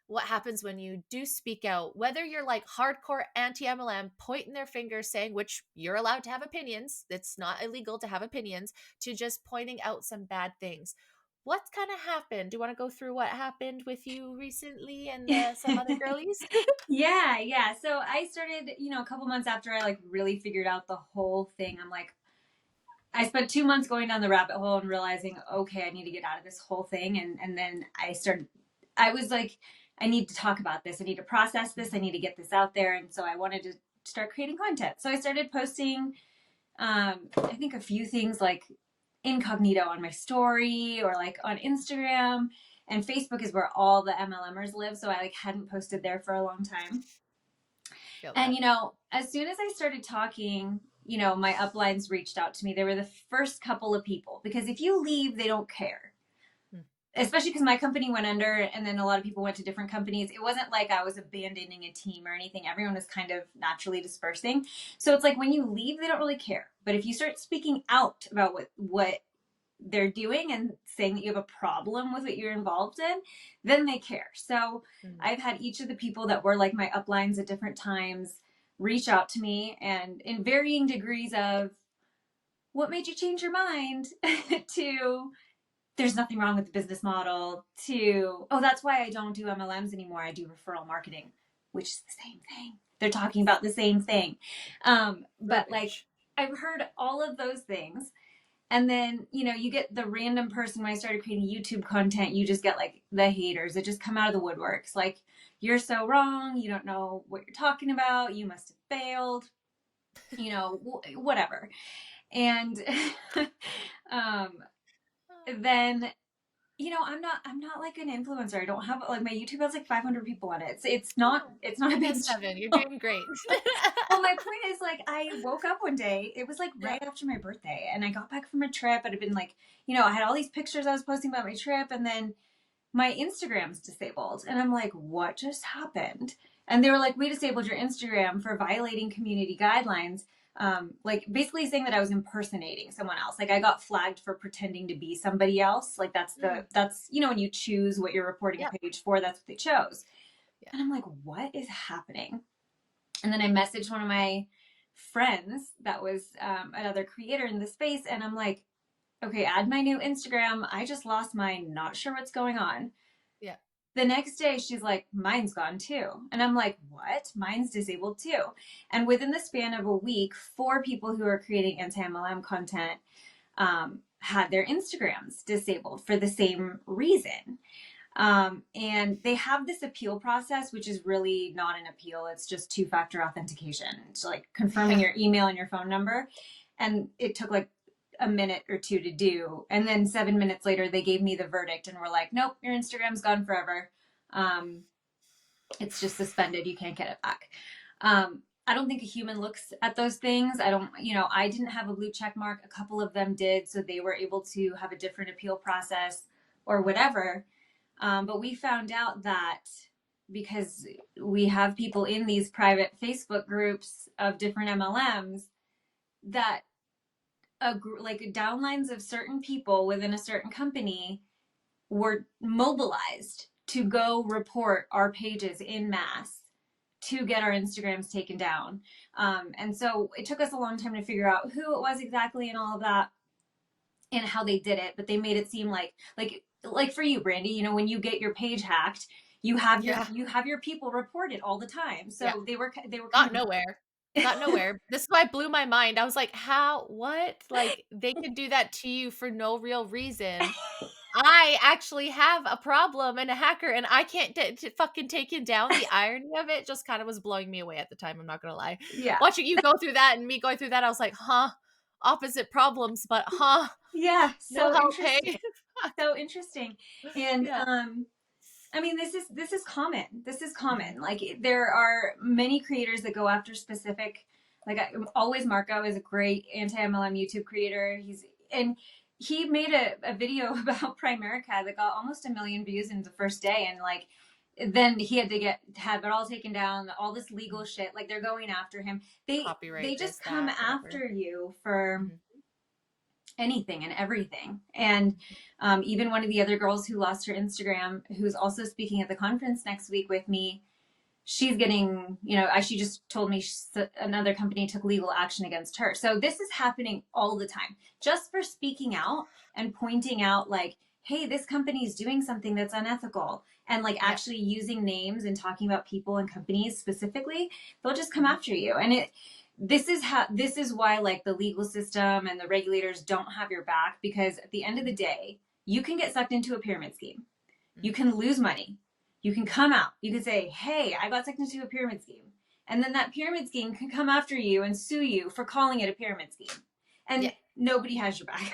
what happens when you do speak out, whether you're like hardcore anti MLM, pointing their fingers, saying, which you're allowed to have opinions, it's not illegal to have opinions, to just pointing out some bad things. What's kind of happened? Do you want to go through what happened with you recently and some other girlies? Yeah. So I started, a couple months after I like really figured out the whole thing. I'm like, I spent 2 months going down the rabbit hole and realizing, okay, I need to get out of this whole thing. And then I was like, I need to talk about this. I need to process this. I need to get this out there. And so I wanted to start creating content. So I started posting, I think a few things like incognito on my story or like on Instagram. And Facebook is where all the MLMers live. So I like hadn't posted there for a long time. And, as soon as I started talking, my uplines reached out to me. They were the first couple of people, because if you leave, they don't care. Especially because my company went under and then a lot of people went to different companies. It wasn't like I was abandoning a team or anything. Everyone was kind of naturally dispersing. So it's like when you leave, they don't really care. But if you start speaking out about what they're doing and saying that you have a problem with what you're involved in, then they care. So I've had each of the people that were like my uplines at different times reach out to me, and in varying degrees of what made you change your mind to there's nothing wrong with the business model to, oh, that's why I don't do MLMs anymore. I do referral marketing, which is the same thing. They're talking about the same thing. But like, I've heard all of those things. And then, you get the random person. When I started creating YouTube content, you just get like the haters that just come out of the woodworks. Like, you're so wrong. You don't know what you're talking about. You must have failed, whatever. And then, I'm not like an influencer. I don't have like, my YouTube has like 500 people on it. It's not a big 7. You're doing great. Well, my point is, like, I woke up one day, it was like right after my birthday, and I got back from a trip. It had been like, I had all these pictures I was posting about my trip, and then my Instagram's disabled. And I'm like, what just happened? And they were like, we disabled your Instagram for violating community guidelines. Like basically saying that I was impersonating someone else. Like I got flagged for pretending to be somebody else. Like that's when you choose what you're reporting a page for, that's what they chose. And I'm like, what is happening? And then I messaged one of my friends that was another creator in the space. And I'm like, okay, add my new Instagram. I just lost mine. Not sure what's going on. Yeah. The next day, she's like, mine's gone too. And I'm like, what? Mine's disabled too. And within the span of a week, 4 people who are creating anti-MLM content had their Instagrams disabled for the same reason. And they have this appeal process, which is really not an appeal. It's just 2-factor authentication. It's like confirming your email and your phone number. And it took like a minute or 2 to do. And then 7 minutes later, they gave me the verdict and were like, nope, your Instagram's gone forever. It's just suspended. You can't get it back. I don't think a human looks at those things. I didn't have a blue check mark. A couple of them did. So they were able to have a different appeal process or whatever. But we found out that because we have people in these private Facebook groups of different MLMs, that like downlines of certain people within a certain company were mobilized to go report our pages in mass to get our Instagrams taken down. And so it took us a long time to figure out who it was exactly and all of that and how they did it. But they made it seem like for you, Brandi, when you get your page hacked, you have your people report it all the time. So they were got nowhere. This is why it blew my mind. I was like, how, what? Like they could do that to you for no real reason. I actually have a problem and a hacker and I can't fucking take him down. The irony of it just kind of was blowing me away at the time. I'm not going to lie. Yeah. Watching you go through that and me going through that, I was like, opposite problems, but yeah. So no help, interesting. hey? So interesting. And I mean, this is common. This is common. Like there are many creators that go after specific. Like always, Marco is a great anti-MLM YouTube creator. He made a video about Primerica that got almost 1 million views in the first day, and like then he had to have it all taken down. All this legal shit. Like they're going after him. They Copyright just this, come that, whatever. after you for Mhm. anything and everything. And even one of the other girls who lost her Instagram, who's also speaking at the conference next week with me, she's getting, she just told me another company took legal action against her. So this is happening all the time, just for speaking out and pointing out like, hey, this company is doing something that's unethical, and like actually using names and talking about people and companies specifically, they'll just come after you. And this is why like the legal system and the regulators don't have your back, because at the end of the day, you can get sucked into a pyramid scheme. You can lose money. You can come out. You can say, hey, I got sucked into a pyramid scheme. And then that pyramid scheme can come after you and sue you for calling it a pyramid scheme. And nobody has your back.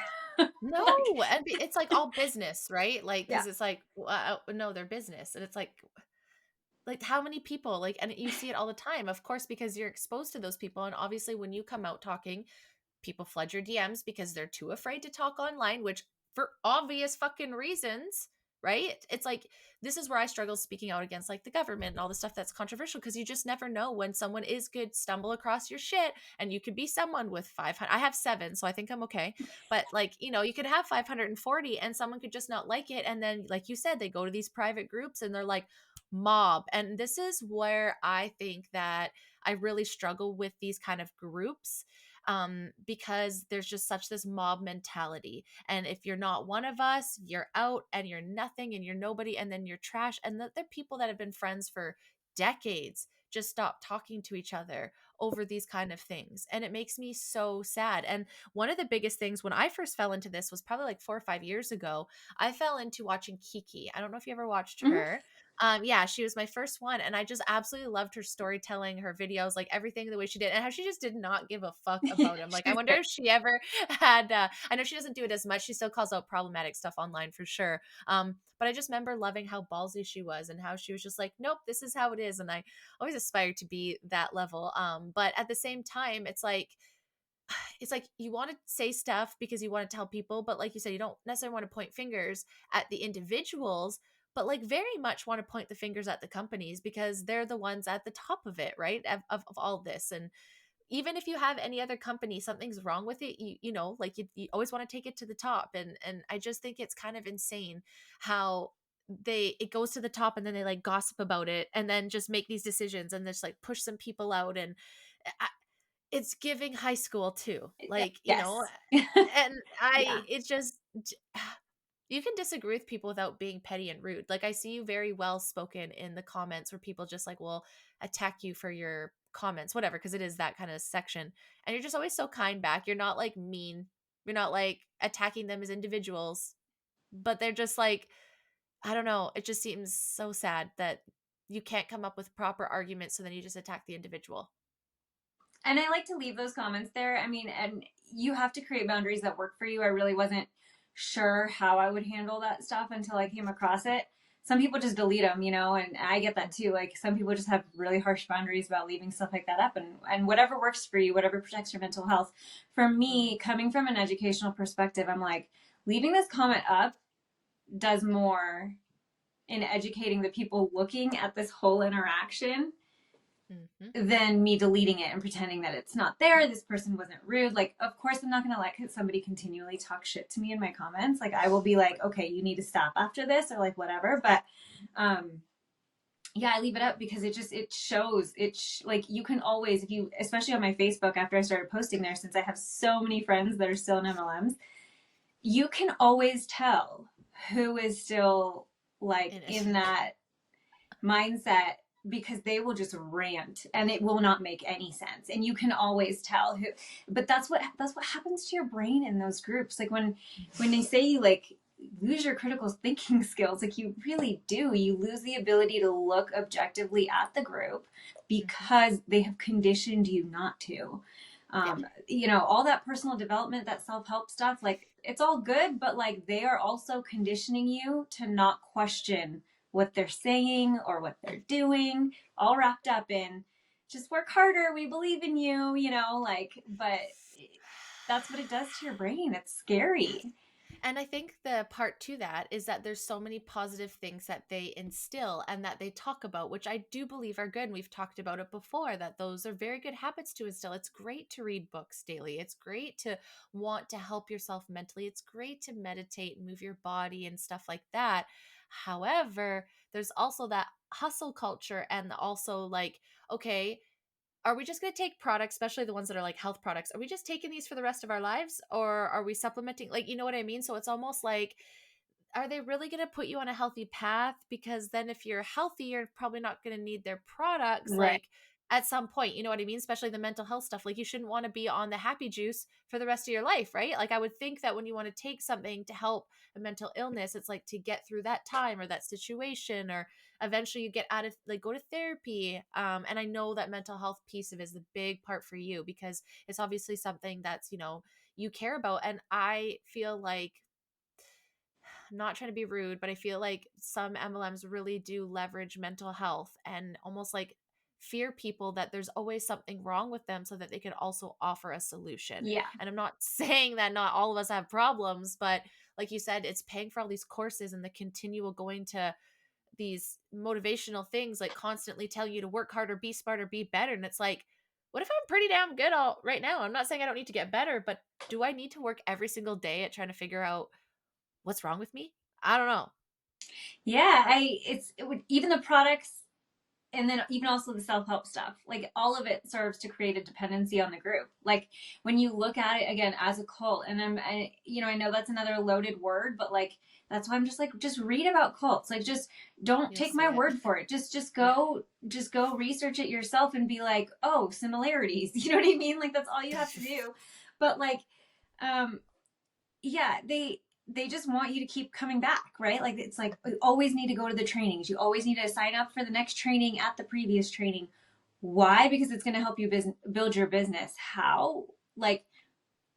No, and it's like all business, right? Like, because it's like, no, they're business. And it's like how many people, like, and you see it all the time, of course, because you're exposed to those people. And obviously when you come out talking, people flood your DMs because they're too afraid to talk online, which for obvious fucking reasons, right? It's like, this is where I struggle speaking out against like the government and all the stuff that's controversial, because you just never know when someone could stumble across your shit, and you could be someone with 500. I have 7, so I think I'm okay. But like, you could have 540 and someone could just not like it. And then, like you said, they go to these private groups and they're like mob. And this is where I think that I really struggle with these kind of groups, because there's just such this mob mentality. And if you're not one of us, you're out and you're nothing and you're nobody, and then you're trash. And they're people that have been friends for decades just stop talking to each other over these kind of things. And it makes me so sad. And one of the biggest things when I first fell into this was probably like 4 or 5 years ago. I fell into watching Kiki. I don't know if you ever watched her. Yeah, she was my first one, and I just absolutely loved her storytelling, her videos, like everything the way she did, and how she just did not give a fuck about him. Like, I wonder if she ever had. I know she doesn't do it as much. She still calls out problematic stuff online for sure. But I just remember loving how ballsy she was and how she was just like, nope, this is how it is, and I always aspired to be that level. But at the same time, it's like you want to say stuff because you want to tell people, but like you said, you don't necessarily want to point fingers at the individuals, but like very much want to point the fingers at the companies because they're the ones at the top of it, right? Of all this. And even if you have any other company, something's wrong with it, like you always want to take it to the top. And I just think it's kind of insane how it goes to the top and then they like gossip about it and then just make these decisions and just like push some people out. And it's giving high school too, like, Yes. and Yeah. it's just, you can disagree with people without being petty and rude. Like, I see you very well spoken in the comments where people just like will attack you for your comments, whatever, because it is that kind of section. And you're just always so kind back. You're not like mean. You're not like attacking them as individuals, but they're just like, I don't know. It just seems so sad that you can't come up with proper arguments. So then you just attack the individual. And I like to leave those comments there. I mean, and you have to create boundaries that work for you. I really wasn't sure how I would handle that stuff until I came across it. Some people just delete them, and I get that too. Like some people just have really harsh boundaries about leaving stuff like that up, and whatever works for you, whatever protects your mental health. For me, coming from an educational perspective, I'm like, leaving this comment up does more in educating the people looking at this whole interaction than me deleting it and pretending that it's not there. This person wasn't rude. Like, of course, I'm not going to let somebody continually talk shit to me in my comments. Like, I will be like, okay, you need to stop after this or like whatever. But, yeah, I leave it up because it shows like you can always, if you, especially on my Facebook, after I started posting there, since I have so many friends that are still in MLMs, you can always tell who is still like in that mindset, because they will just rant and it will not make any sense, and you can always tell who. But that's what happens to your brain in those groups. Like when they say you like lose your critical thinking skills, like you really do. You lose the ability to look objectively at the group because they have conditioned you not to. All that personal development, that self-help stuff, like it's all good, but like they are also conditioning you to not question what they're saying or what they're doing, all wrapped up in just work harder, we believe in you, like, but that's what it does to your brain. It's scary. And I think the part to that is that there's so many positive things that they instill and that they talk about, which I do believe are good. And we've talked about it before, that those are very good habits to instill. It's great to read books daily. It's great to want to help yourself mentally. It's great to meditate and move your body and stuff like that. However, there's also that hustle culture and also like, okay, are we just going to take products, especially the ones that are like health products? Are we just taking these for the rest of our lives, or are we supplementing? Like, you know what I mean? So it's almost like, are they really going to put you on a healthy path? Because then if you're healthy, you're probably not going to need their products. Right. Like at some point, you know what I mean? Especially the mental health stuff. Like you shouldn't want to be on the happy juice for the rest of your life, right? Like I would think that when you want to take something to help a mental illness, it's like to get through that time or that situation, or eventually you get out of like go to therapy. And I know that mental health piece of it is the big part for you because it's obviously something that's, you care about. And I feel like, not trying to be rude, but I feel like some MLMs really do leverage mental health and almost like fear people that there's always something wrong with them so that they can also offer a solution. Yeah. And I'm not saying that not all of us have problems, but like you said, it's paying for all these courses and the continual going to these motivational things, like constantly telling you to work harder, be smarter, be better. And it's like, what if I'm pretty damn good all right now? I'm not saying I don't need to get better, but do I need to work every single day at trying to figure out what's wrong with me? I don't know. Yeah. It would, even the products, and then even also the self-help stuff, like all of it serves to create a dependency on the group. Like when you look at it again as a cult, and I know that's another loaded word, but like that's why I'm just like, just read about cults. Like just don't You'll take see my it. word for it. Just Yeah. go research it yourself and be like, oh, similarities. You know what I mean? Like that's all you have to do. But like, um yeah, they just want you to keep coming back, right? Like it's like you always need to go to the trainings. You always need to sign up for the next training at the previous training. Why? Because it's going to help you build your business. How? Like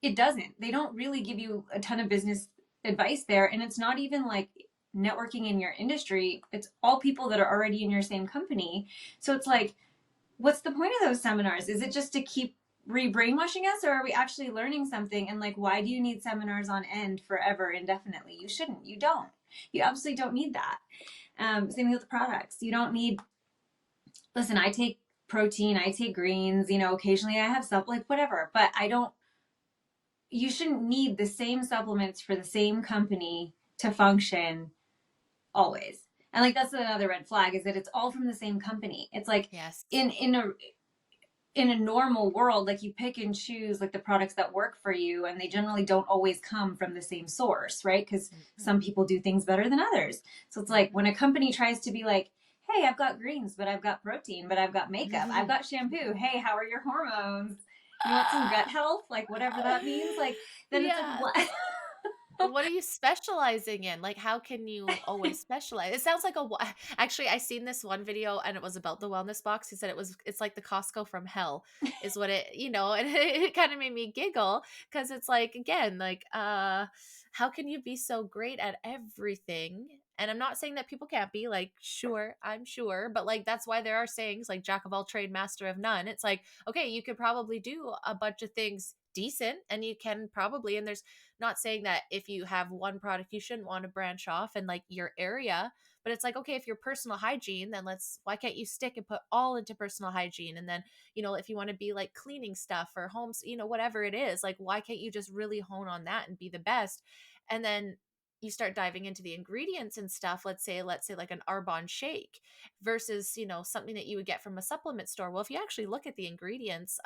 it doesn't. They don't really give you a ton of business advice there, and it's not even like networking in your industry. It's all people that are already in your same company. So it's like, what's the point of those seminars? Is it just to keep re-brainwashing us, or are we actually learning something? And like, why do you need seminars on end forever indefinitely? You shouldn't. You don't. You absolutely don't need that. Same with the products. You don't need. Listen, I take protein, I take greens, occasionally I have stuff like whatever, but I don't. You shouldn't need the same supplements for the same company to function always. And like that's another red flag, is that it's all from the same company. It's like Yes. in a normal world, like you pick and choose like the products that work for you, and they generally don't always come from the same source, right? Because some people do things better than others. So it's like when a company tries to be like, hey, I've got greens, but I've got protein, but I've got makeup, I've got shampoo, hey, how are your hormones, you want some gut health, like whatever that means, like then it's like Yeah. what. What are you specializing in? Like, how can you always specialize? It sounds like actually, I seen this one video and it was about the wellness box. He said it's like the Costco from hell, is what it, and it kind of made me giggle because it's like, again, like, how can you be so great at everything? And I'm not saying that people can't be like, sure, I'm sure, but like, that's why there are sayings like jack of all trade, master of none. It's like, okay, you could probably do a bunch of things decent and you can probably, and there's not saying that if you have one product you shouldn't want to branch off in like your area, but it's like, okay, if you're personal hygiene, then why can't you stick and put all into personal hygiene? And then, if you want to be like cleaning stuff or homes, whatever it is, like why can't you just really hone on that and be the best? And then you start diving into the ingredients and stuff. Let's say like an Arbonne shake versus, something that you would get from a supplement store. Well, if you actually look at the ingredients,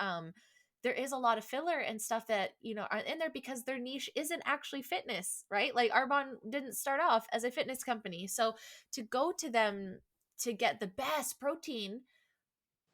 there is a lot of filler and stuff that aren't in there because their niche isn't actually fitness, right? Like Arbonne didn't start off as a fitness company, so to go to them to get the best protein,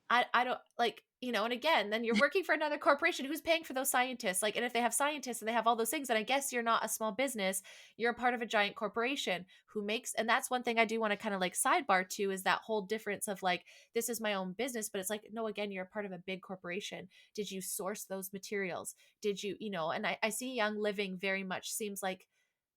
I don't like, and again, then you're working for another corporation who's paying for those scientists. Like, and if they have scientists and they have all those things, then I guess you're not a small business. You're a part of a giant corporation who makes, and that's one thing I do want to kind of like sidebar to, is that whole difference of like, this is my own business, but it's like, no, again, you're a part of a big corporation. Did you source those materials? Did you, and I see Young Living very much seems like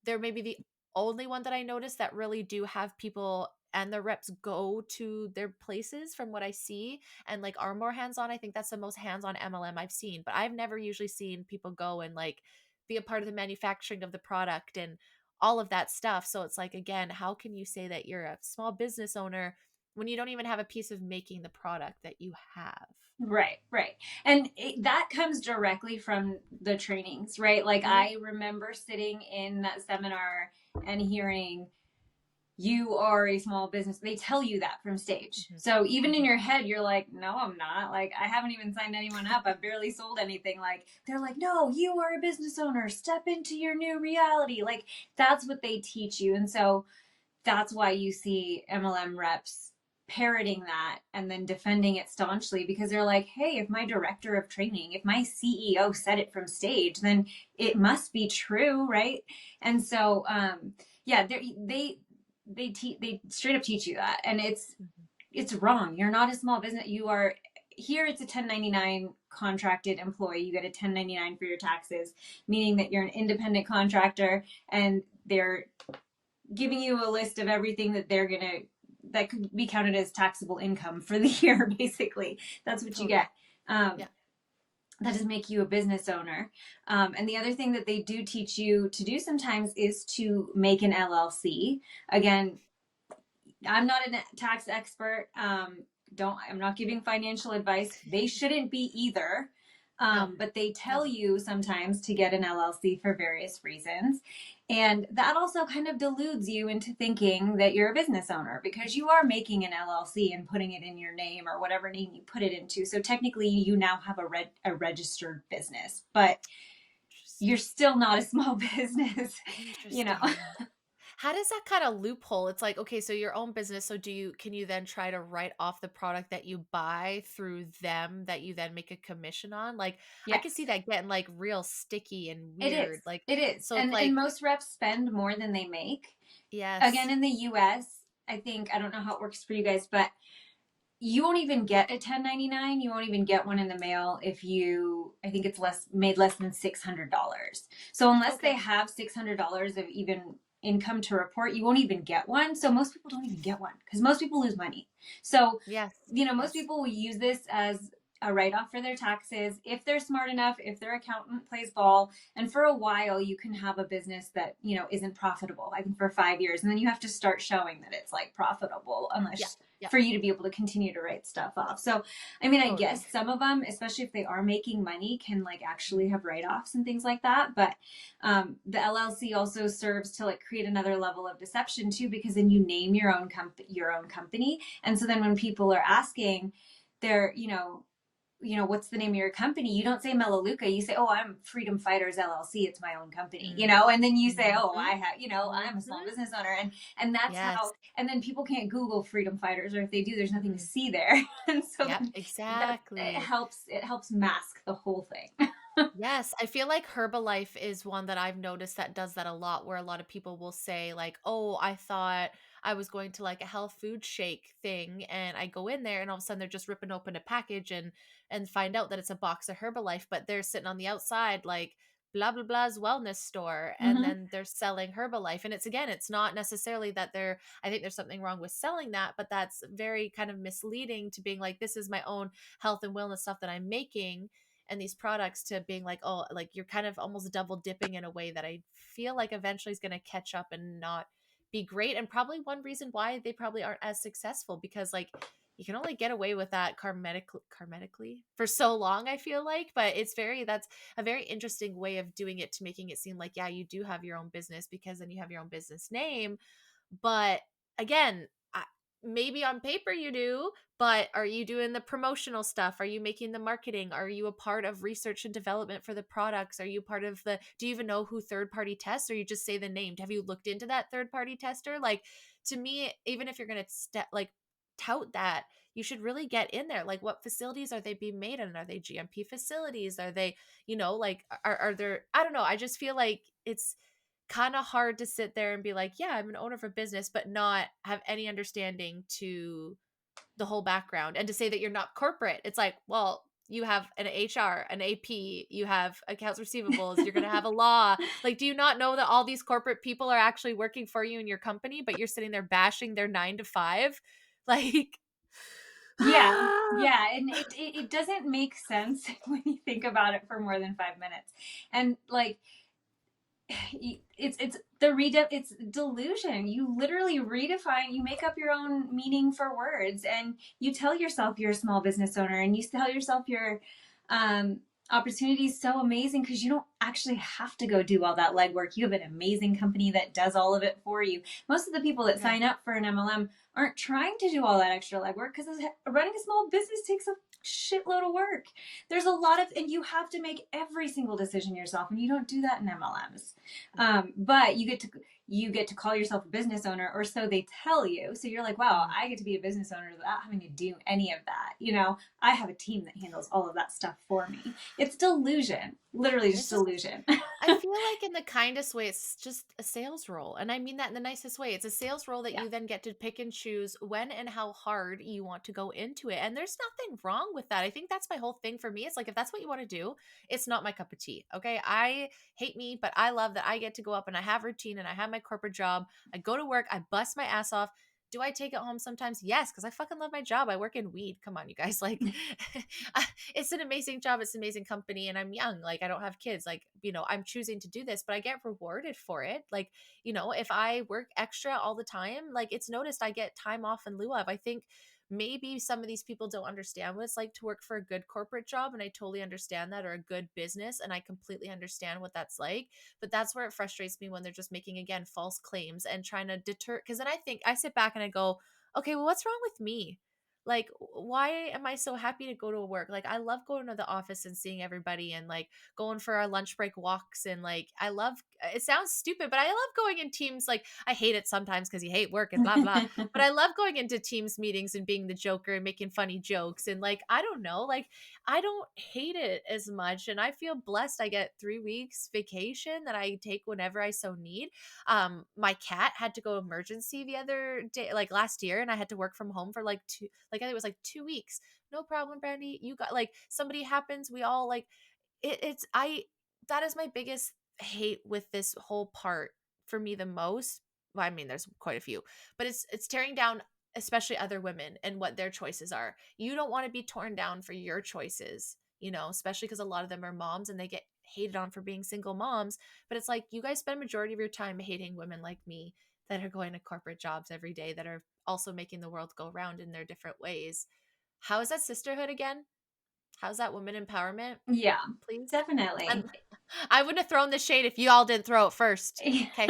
they're maybe the only one that I noticed that really do have people and the reps go to their places from what I see and like are more hands-on. I think that's the most hands-on MLM I've seen, but I've never usually seen people go and like be a part of the manufacturing of the product and all of that stuff. So it's like, again, how can you say that you're a small business owner when you don't even have a piece of making the product that you have? Right, right. And that comes directly from the trainings, right? Like Mhm. I remember sitting in that seminar and hearing, you are a small business. They tell you that from stage. Mhm. So even in Mhm. your head, you're like, no, I'm not. Like, I haven't even signed anyone up. I've barely sold anything. Like, they're like, no, you are a business owner. Step into your new reality. Like, that's what they teach you. And so that's why you see MLM reps parroting that and then defending it staunchly, because they're like, hey, if my director of training, if my CEO said it from stage, then it must be true, right? And so yeah, they straight up teach you that, and Mhm. it's wrong. You're not a small business. You are here. It's a 1099 contracted employee. You get a 1099 for your taxes, meaning that you're an independent contractor, and they're giving you a list of everything that they're gonna that could be counted as taxable income for the year. Basically, that's what you Totally. get. Um, Yeah. that does make you a business owner. And the other thing that they do teach you to do sometimes is to make an LLC. Again, I'm not a tax expert. Don't I'm not giving financial advice. They shouldn't be either. No. But they No. tell you sometimes to get an LLC for various reasons. And that also kind of deludes you into thinking that you're a business owner, because you are making an LLC and putting it in your name or whatever name you put it into. So technically, you now have a registered business, but you're Interesting. still not a small business, you know. Interesting. How does that kind of loophole? It's like, okay, so your own business. So can you then try to write off the product that you buy through them that you then make a commission on? Like, I can Yes. see that getting like real sticky and It is. weird. Like, It is. so it's And like, most reps spend more than they make. Again, yes. in the US, I think, I don't know how it works for you guys, but you won't even get a 1099. You won't even get one in the mail if you, I think it's less than $600. So unless they Okay. have $600 of even income to report, you won't even get one. So most people don't even get one because most people lose money. So, Yes. most Yes. people will use this as a write off for their taxes if they're smart enough, if their accountant plays ball. And for a while, you can have a business that, isn't profitable, I think for 5 years. And then you have to start showing that it's like profitable, Yeah. unless Yeah. for you to be able to continue to write stuff off. So, I mean, I Totally. guess some of them, especially if they are making money, can like actually have write offs and things like that. But the LLC also serves to like create another level of deception too, because then you name your own company. And so then when people are asking, they're, what's the name of your company? You don't say Melaleuca. You say, oh, I'm Freedom Fighters LLC. It's my own company, and then you say, oh, Mm-hmm. I'm a small Mm-hmm. business owner. And that's Yes. how, and then people can't Google Freedom Fighters, or if they do, there's nothing to see there. And so Yep. then that Exactly. it helps mask the whole thing. Yes, I feel like Herbalife is one that I've noticed that does that a lot, where a lot of people will say like, "Oh, I thought I was going to like a health food shake thing," and I go in there and all of a sudden they're just ripping open a package and find out that it's a box of Herbalife, but they're sitting on the outside like blah blah blah's wellness store, and Mm-hmm. then they're selling Herbalife. And it's not necessarily that they're, I think there's something wrong with selling that, but that's very kind of misleading to being like, this is my own health and wellness stuff that I'm making and these products, to being like, oh, like you're kind of almost double dipping in a way that I feel like eventually is going to catch up and not be great. And probably one reason why they probably aren't as successful, because like you can only get away with that karmatically for so long, I feel like. But that's a very interesting way of doing it, to making it seem like, yeah, you do have your own business because then you have your own business name. But again, maybe on paper you do, but are you doing the promotional stuff? Are you making the marketing? Are you a part of research and development for the products? Are you part of do you even know who third party tests, or you just say the name? Have you looked into that third party tester? Like, to me, even if you're going to tout that, you should really get in there. Like, what facilities are they being made in? Are they GMP facilities? Are they, like, are there, I don't know. I just feel like it's kind of hard to sit there and be like, yeah, I'm an owner of a business, but not have any understanding to the whole background, and to say that you're not corporate. It's like, well, you have an HR, an AP, you have accounts receivables, you're going to have a law. Like, do you not know that all these corporate people are actually working for you in your company, but you're sitting there bashing their 9 to 5? Like, Yeah, yeah, and it doesn't make sense when you think about it for more than 5 minutes, and like it's delusion. You literally redefine, you make up your own meaning for words, and you tell yourself you're a small business owner, and you tell yourself your um opportunity is so amazing because you don't actually have to go do all that legwork. You have an amazing company that does all of it for you. Most of the people that okay. sign up for an MLM aren't trying to do all that extra legwork because running a small business takes a shitload of work. There's a lot of, and you have to make every single decision yourself, and you don't do that in MLMs. But you get to call yourself a business owner, or so they tell you. So you're like, wow, I get to be a business owner without having to do any of that. I have a team that handles all of that stuff for me. It's delusion, literally just It's just, delusion. I feel like in the kindest way, it's just a sales role. And I mean that in the nicest way. It's a sales role that Yeah. you then get to pick and choose when and how hard you want to go into it. And there's nothing wrong with that. I think that's my whole thing for me. It's like, if that's what you want to do, it's not my cup of tea. Okay. I hate me, but I love that I get to go up and I have routine and I have my corporate job. I go to work, I bust my ass off. Do I take it home sometimes? Yes, because I fucking love my job. I work in weed. Come on, you guys. Like, it's an amazing job. It's an amazing company. And I'm young. Like, I don't have kids. Like, I'm choosing to do this, but I get rewarded for it. Like, if I work extra all the time, like, it's noticed I get time off in lieu of. I think maybe some of these people don't understand what it's like to work for a good corporate job. And I totally understand that, or a good business. And I completely understand what that's like. But that's where it frustrates me when they're just making, again, false claims and trying to deter. Because then I think I sit back and I go, okay, well, what's wrong with me? Like, why am I so happy to go to work? Like, I love going to the office and seeing everybody, and like going for our lunch break walks, and like, I love, it sounds stupid, but I love going in teams. Like, I hate it sometimes because you hate work and blah blah, but I love going into teams meetings and being the joker and making funny jokes, and like, I don't know, like, I don't hate it as much, and I feel blessed. I get 3 weeks vacation that I take whenever I so need. My cat had to go emergency the other day, like last year, and I had to work from home for like I think it was like 2 weeks. No problem, Brandy. You got, like, somebody happens, we all like it's I that is my biggest hate with this whole part for me the most. Well, I mean, there's quite a few, but it's tearing down, especially other women and what their choices are. You don't want to be torn down for your choices, especially because a lot of them are moms and they get hated on for being single moms. But it's like, you guys spend majority of your time hating women like me that are going to corporate jobs every day, that are also making the world go round in their different ways. How is that sisterhood again? How's that woman empowerment? Yeah, Please. definitely. And I wouldn't have thrown the shade if you all didn't throw it first. Okay.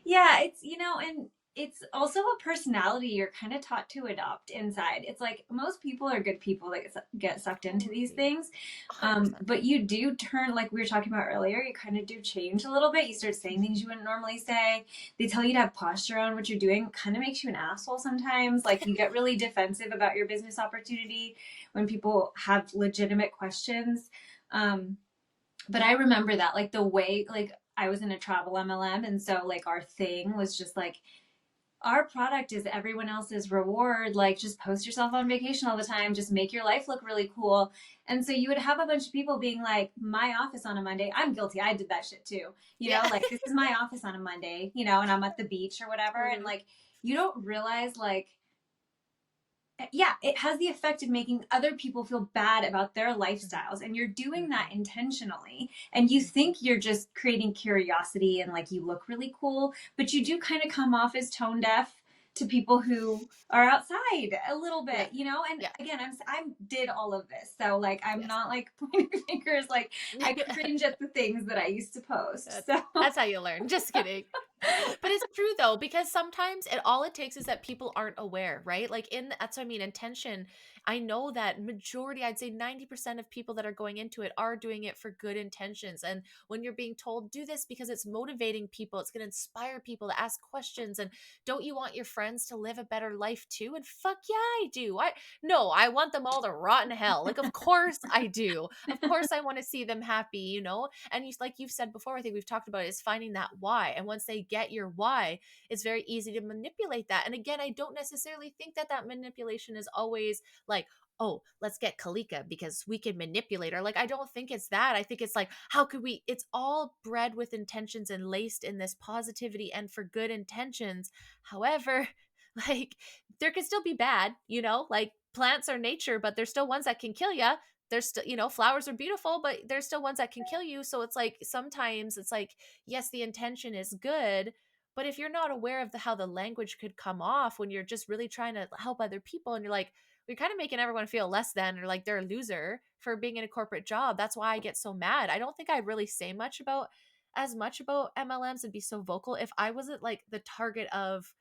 Yeah, and it's also a personality you're kind of taught to adopt inside. It's like most people are good people that get sucked into these Totally. things. 100%. But you do turn, like we were talking about earlier, you kind of do change a little bit. You start saying things you wouldn't normally say. They tell you to have posture on what you're doing. Kind of makes you an asshole sometimes. Like, you get really defensive about your business opportunity when people have legitimate questions. Um, but I remember that, like, the way, like, I was in a travel MLM, and so like our thing was just like, our product is everyone else's reward. Like, just post yourself on vacation all the time, just make your life look really cool. And so you would have a bunch of people being like, my office on a Monday, I'm guilty, I did that shit too, Yeah. like, this is my office on a Monday, and I'm at the beach or whatever. And like, you don't realize, like, yeah, it has the effect of making other people feel bad about their lifestyles. And you're doing that intentionally. And you think you're just creating curiosity and like you look really cool, but you do kind of come off as tone deaf to people who are outside a little Yeah. bit, and Yeah. again, I did all of this. So like, I'm Yes. not like pointing fingers, like I cringe at the things that I used to post. So That's how you learn. Just kidding. But it's true though, because sometimes it takes is that people aren't aware, right? Like, that's what I mean, intention. I know that majority, I'd say 90% of people that are going into it are doing it for good intentions. And when you're being told, do this because it's motivating people, it's going to inspire people to ask questions. And don't you want your friends to live a better life too? And fuck yeah, I do. No, I want them all to rot in hell. Like, of course I do. Of course I want to see them happy, And like you've said before, I think we've talked about it, is finding that why. And once they get your why, it's very easy to manipulate that. And again, I don't necessarily think that manipulation is always like oh, let's get Kalika because we can manipulate her. Like, I don't think it's that. I think it's like, how could we? It's all bred with intentions and laced in this positivity and for good intentions. However, like, there can still be bad, like plants are nature, but there's still ones that can kill you. There's still, flowers are beautiful, but there's still ones that can kill you. So it's like, sometimes it's like, yes, the intention is good, but if you're not aware of how the language could come off when you're just really trying to help other people, and you're like, you're kind of making everyone feel less than, or like they're a loser for being in a corporate job. That's why I get so mad. I don't think I'd really say as much about MLMs and be so vocal if I wasn't like the target of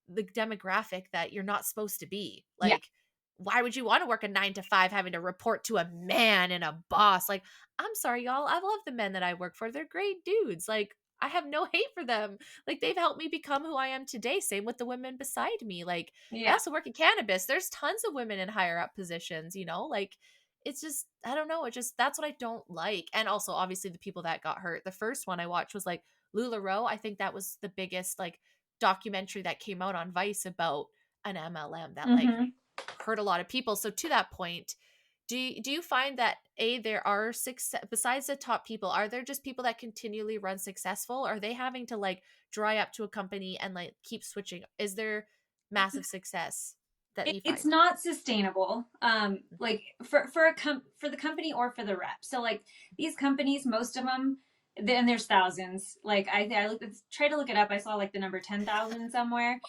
the demographic that you're not supposed to be. Yeah. Like, why would you want to work a 9 to 5 having to report to a man and a boss? Like, I'm sorry, y'all. I love the men that I work for. They're great dudes. Like, I have no hate for them. Like, they've helped me become who I am today. Same with the women beside me. Like, I Yeah. also work in cannabis. There's tons of women in higher up positions, like, it's just, I don't know. It just, that's what I don't like. And also, obviously, the people that got hurt. The first one I watched was like LuLaRoe. I think that was the biggest like documentary that came out on Vice about an MLM that like Mm-hmm. hurt a lot of people. So to that point, do you find that there are besides the top people, are there just people that continually run successful? Are they having to like dry up to a company and like keep switching? Is there massive success that you It's find? not sustainable. Like for the company or for the rep. So like these companies, most of them, then there's thousands. Like I tried to look it up. I saw like the number 10,000 somewhere.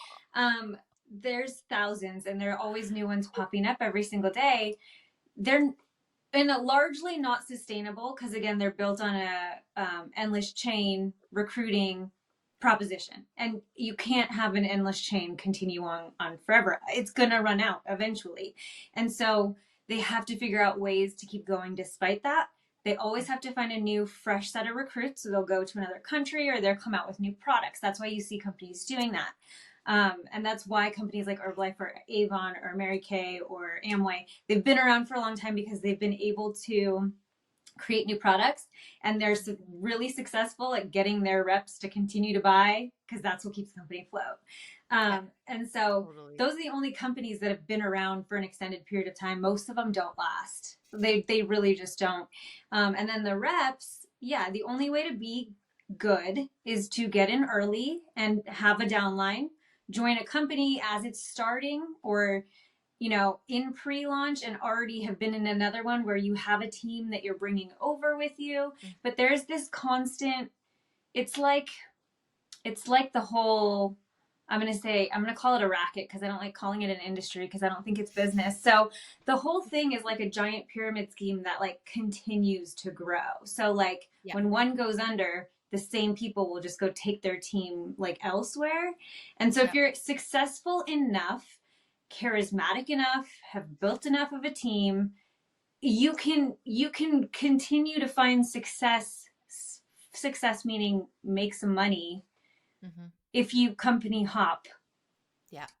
There's thousands, and there are always new ones popping up every single day. They're and largely not sustainable because again they're built on a endless chain recruiting proposition, and you can't have an endless chain continue on forever. It's gonna run out eventually, and so they have to figure out ways to keep going despite that. They always have to find a new fresh set of recruits, so they'll go to another country or they'll come out with new products. That's why you see companies doing that. And that's why companies like Herbalife or Avon or Mary Kay or Amway, they've been around for a long time because they've been able to create new products, and they're really successful at getting their reps to continue to buy because that's what keeps the company afloat. And so Totally. those are the only companies that have been around for an extended period of time. Most of them don't last. They really just don't. And then the reps, yeah, the only way to be good is to get in early and have a downline, join a company as it's starting, or in pre-launch, and already have been in another one where you have a team that you're bringing over with you. But there's this constant, it's like the whole, I'm going to call it a racket because I don't like calling it an industry because I don't think it's business. So the whole thing is like a giant pyramid scheme that like continues to grow. So like when one goes under, the same people will just go take their team like elsewhere. And so if you're successful enough, charismatic enough, have built enough of a team, you can continue to find success meaning make some money if you company hop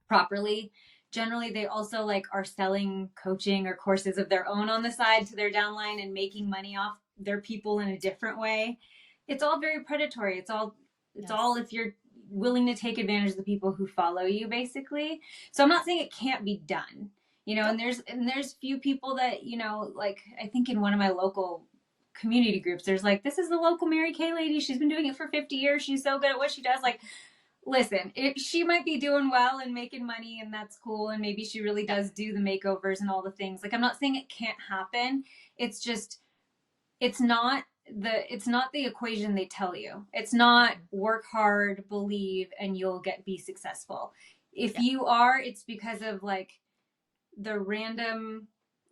properly. Generally they also like are selling coaching or courses of their own on the side to their downline and making money off their people in a different way. It's all very predatory. It's all if you're willing to take advantage of the people who follow you, basically. So I'm not saying it can't be done, and there's few people that, like I think in one of my local community groups, there's like, this is the local Mary Kay lady. She's been doing it for 50 years. She's so good at what she does. Like, listen, she might be doing well and making money, and that's cool. And maybe she really does do the makeovers and all the things. Like, I'm not saying it can't happen. It's just, it's not the equation they tell you. It's not work hard, believe, and you'll be successful. If you are, it's because of like the random,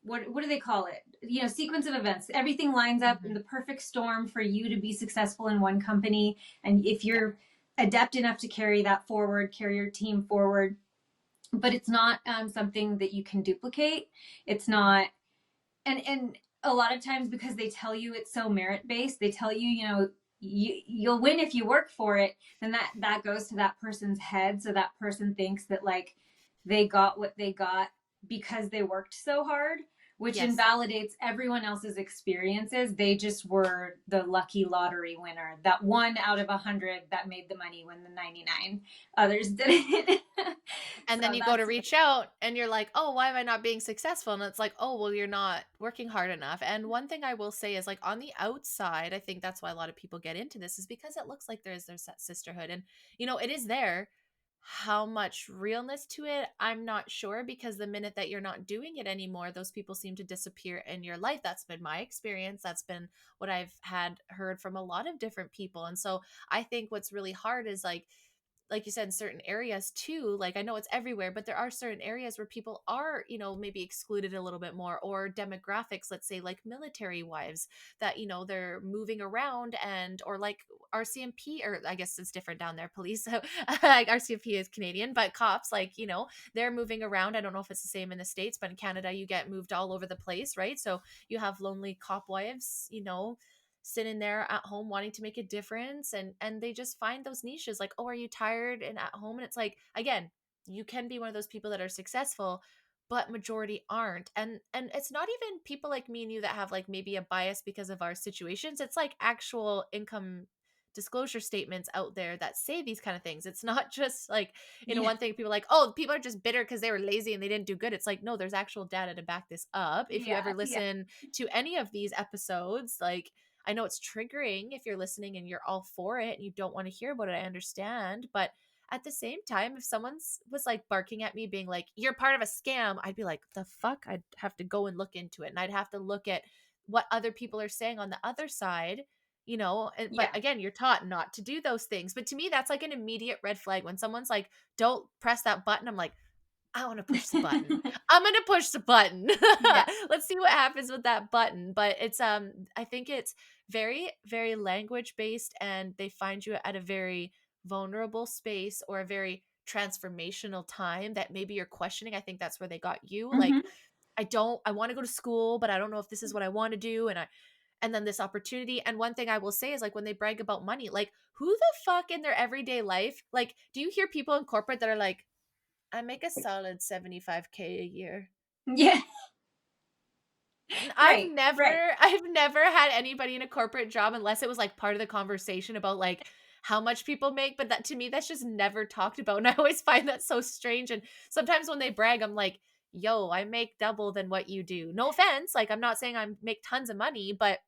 what do they call it? Sequence of events. Everything lines up in the perfect storm for you to be successful in one company. And if you're adept enough to carry that forward, carry your team forward, but it's not something that you can duplicate. It's not, and a lot of times because they tell you it's so merit-based, they tell you, you'll win if you work for it, then that goes to that person's head. So that person thinks that like they got what they got because they worked so hard, which Yes. invalidates everyone else's experiences. They just were the lucky lottery winner, that 1 out of 100 that made the money when the 99 others didn't. And So then you go to reach out and you're like, oh, why am I not being successful? And it's like, oh, well, you're not working hard enough. And one thing I will say is, like, on the outside, I think that's why a lot of people get into this, is because it looks like there's that sisterhood. And, it is there. How much realness to it, I'm not sure, because the minute that you're not doing it anymore, those people seem to disappear in your life. That's been my experience. That's been what I've heard from a lot of different people. And so I think what's really hard is, like you said, in certain areas too, like, I know it's everywhere, but there are certain areas where people are, maybe excluded a little bit more, or demographics, let's say like military wives that, they're moving around, and, or like RCMP, or I guess it's different down there, police. So like RCMP is Canadian, but cops, like, they're moving around. I don't know if it's the same in the States, but in Canada, you get moved all over the place, right? So you have lonely cop wives, sitting there at home wanting to make a difference, and they just find those niches, like, oh, are you tired and at home? And it's like, again, you can be one of those people that are successful, but majority aren't. And it's not even people like me and you that have like maybe a bias because of our situations. It's like actual income disclosure statements out there that say these kind of things. It's not just like, yeah, one thing, people are like, oh, people are just bitter because they were lazy and they didn't do good. It's like, no, there's actual data to back this up. If you ever yeah, listen to any of these episodes, like, I know it's triggering if you're listening and you're all for it and you don't want to hear about it. I understand. But at the same time, if someone's was like barking at me being like, you're part of a scam, I'd be like, the fuck? I'd have to go and look into it. And I'd have to look at what other people are saying on the other side, but yeah, again, you're taught not to do those things. But to me, that's like an immediate red flag. When someone's like, don't press that button, I'm like, I want to push the button. I'm going to push the button. yeah, Let's see what happens with that button. But it's I think it's very, very language based, and they find you at a very vulnerable space, or a very transformational time that maybe you're questioning. I think that's where they got you. hmm, Like, I want to go to school, but I don't know if this is what I want to do. And then this opportunity. And one thing I will say is, like, when they brag about money, like, who the fuck in their everyday life, like, do you hear people in corporate that are like, I make a solid 75K a year? yeah, I've right, never right. I've never had anybody in a corporate job, unless it was like part of the conversation about like how much people make, but that, to me, that's just never talked about. And I always find that so strange. And sometimes when they brag, I'm like, yo, I make double than what you do. No offense. Like, I'm not saying I make tons of money, but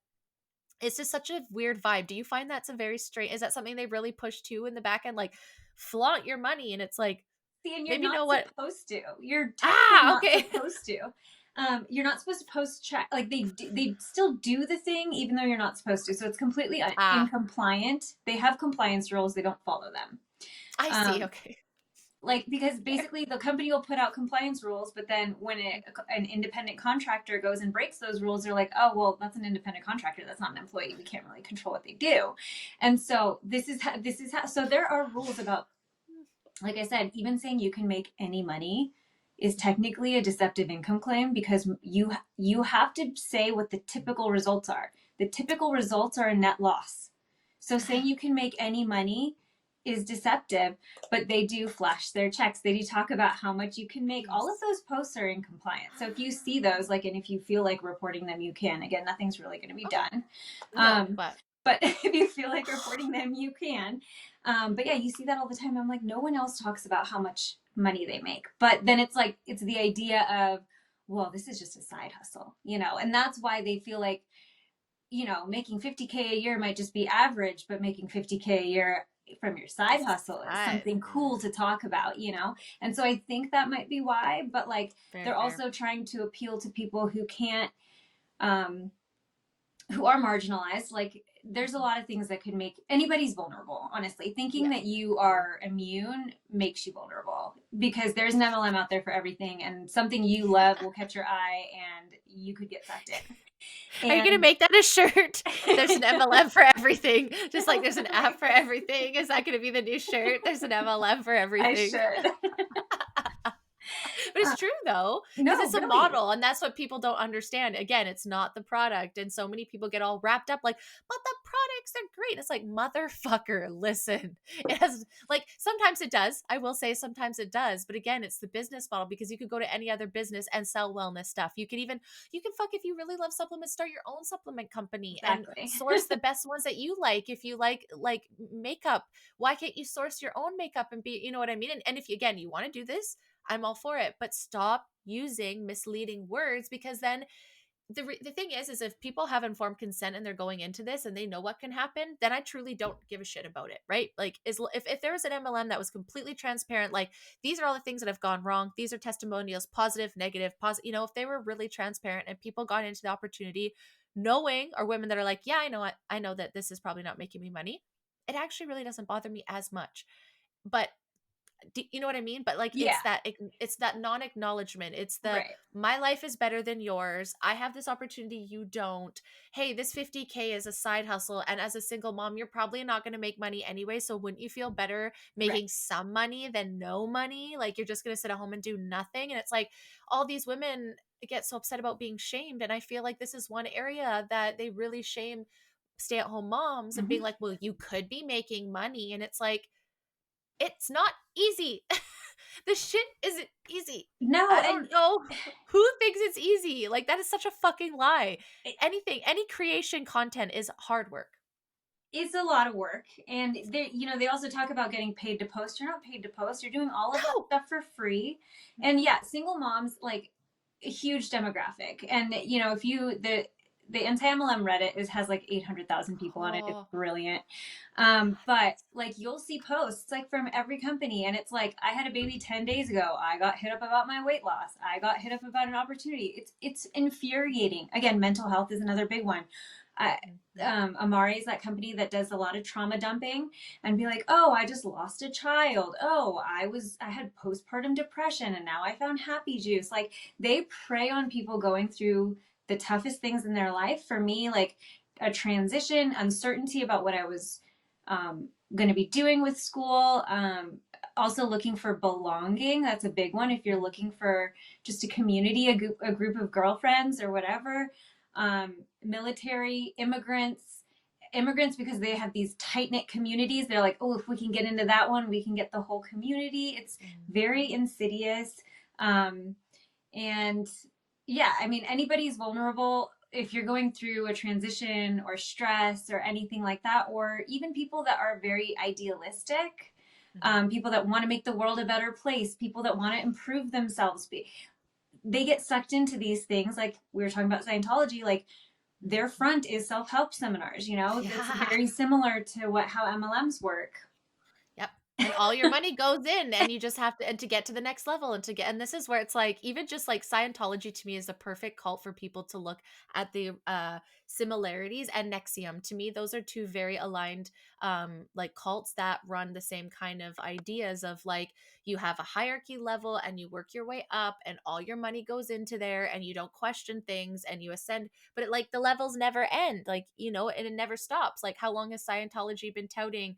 it's just such a weird vibe. Do you find that's a very strange, is that something they really push to in the back end? Like, flaunt your money. And it's like, See, and you're maybe not know what, supposed to. You're technically not okay. supposed to. You're not supposed to post check. Like they still do the thing even though you're not supposed to. So it's completely incompliant. They have compliance rules. They don't follow them. I see. Um, Okay. like because basically the company will put out compliance rules, but then when an independent contractor goes and breaks those rules, they're like, oh well, that's an independent contractor. That's not an employee. We can't really control what they do. And so this is how. So there are rules about, like I said, even saying you can make any money is technically a deceptive income claim, because you have to say what the typical results are. The typical results are a net loss. So saying you can make any money is deceptive, but they do flash their checks. They do talk about how much you can make. All of those posts are in compliance. So if you see those, like, and if you feel like reporting them, you can. Again, nothing's really going to be done. No, but But if you feel like reporting them, you can. But yeah, you see that all the time. I'm like, no one else talks about how much money they make. But then it's like, it's the idea of, well, this is just a side hustle, and that's why they feel like, making 50K a year might just be average, but making 50K a year from your side hustle is something cool to talk about, And so I think that might be why, but like, Very they're fair. also trying to appeal to people who can't, who are marginalized. Like, there's a lot of things that could make anybody's vulnerable, honestly. Thinking that you are immune makes you vulnerable, because there's an MLM out there for everything, and something you love will catch your eye and you could get sucked in. Are you going to make that a shirt? There's an MLM for everything. Just like there's an app for everything. Is that going to be the new shirt? There's an MLM for everything. I should. But it's true though, because No, it's a really. model, and that's what people don't understand. Again, it's not the product, and so many people get all wrapped up like, but the products are great. It's like, motherfucker, listen. It has, like, sometimes it does. I will say sometimes it does, but again, it's the business model, because you could go to any other business and sell wellness stuff. You can fuck, if you really love supplements, start your own supplement company and Exactly. source the best ones that you like. If you like makeup, why can't you source your own makeup and be, you know what I mean? And if you, again, you want to do this, I'm all for it, but stop using misleading words, because then the thing is if people have informed consent and they're going into this and they know what can happen, then I truly don't give a shit about it, right? Like, if there was an MLM that was completely transparent, like, these are all the things that have gone wrong, these are testimonials, positive, negative, positive, if they were really transparent and people got into the opportunity knowing, or women that are like, yeah, I know that this is probably not making me money, it actually really doesn't bother me as much. But you know what I mean? But like, Yeah, it's that non-acknowledgement. It's the, right. my life is better than yours. I have this opportunity, you don't. Hey, this 50K is a side hustle, and as a single mom, you're probably not going to make money anyway. So wouldn't you feel better Right. making some money than no money? Like, you're just going to sit at home and do nothing. And it's like, all these women get so upset about being shamed, and I feel like this is one area that they really shame stay-at-home moms, and being Mhm. like, well, you could be making money, and it's like, it's not easy. The shit isn't easy. No, I and don't know who thinks it's easy. Like, that is such a fucking lie. it, Anything, any creation content is hard work. it's a lot of work. And they also talk about getting paid to post. You're not paid to post. You're doing all of that No. stuff for free. And yeah, single moms, like, a huge demographic. And if the anti-MLM Reddit has like 800,000 people on it. It's Oh, brilliant. But like, you'll see posts like from every company, and it's like, I had a baby 10 days ago. I got hit up about my weight loss. I got hit up about an opportunity. It's infuriating. Again, mental health is another big one. I, Amari is that company that does a lot of trauma dumping, and be like, oh, I just lost a child. Oh, I had postpartum depression and now I found happy juice. Like, they prey on people going through the toughest things in their life. For me, like, a transition, uncertainty about what I was going to be doing with school. Also looking for belonging. That's a big one. If you're looking for just a community, a group of girlfriends or whatever. Military, immigrants, because they have these tight knit communities. They're like, oh, if we can get into that one, we can get the whole community. It's very insidious. And yeah, I mean, anybody's vulnerable if you're going through a transition or stress or anything like that, or even people that are very idealistic, people that want to make the world a better place, people that want to improve themselves. They get sucked into these things. Like, we were talking about Scientology, like, their front is self-help seminars. It's yeah. very similar to how MLMs work. Yep. And all your money goes in, and you just have to, and to get to the next level, and this is where it's like, even just like Scientology to me is the perfect cult for people to look at the similarities, and Nexium. To me, those are two very aligned like cults that run the same kind of ideas of, like, you have a hierarchy level and you work your way up, and all your money goes into there, and you don't question things, and you ascend, but like, the levels never end, like, and it never stops. Like, how long has Scientology been touting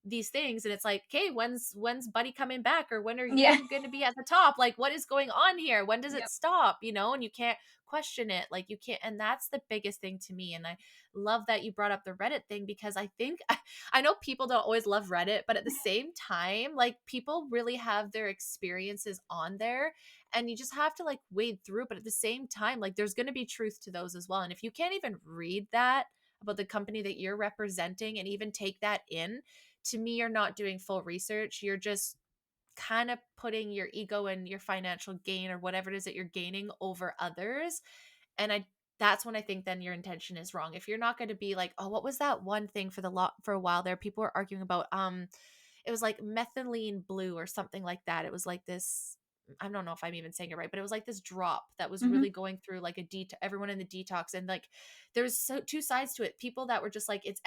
these things? And it's like, okay, when's Buddy coming back, or when are Yeah. you going to be at the top? Like, what is going on here? When does it Yep. stop? And you can't question it. Like, you can't. And that's the biggest thing to me. And I love that you brought up the Reddit thing, because I think I know people don't always love Reddit, but at the same time, like, people really have their experiences on there, and you just have to like wade through. But at the same time, like, there's going to be truth to those as well. And if you can't even read that about the company that you're representing and even take that in, to me, you're not doing full research. You're just kind of putting your ego and your financial gain, or whatever it is that you're gaining, over others. And that's when I think then your intention is wrong. If you're not going to be like, oh, what was that one thing for a while there? People were arguing about it was like methylene blue or something like that. It was like this, I don't know if I'm even saying it right, but it was like this drop that was Mm-hmm. really going through like everyone in the detox. And like, there's two sides to it. People that were just like, it's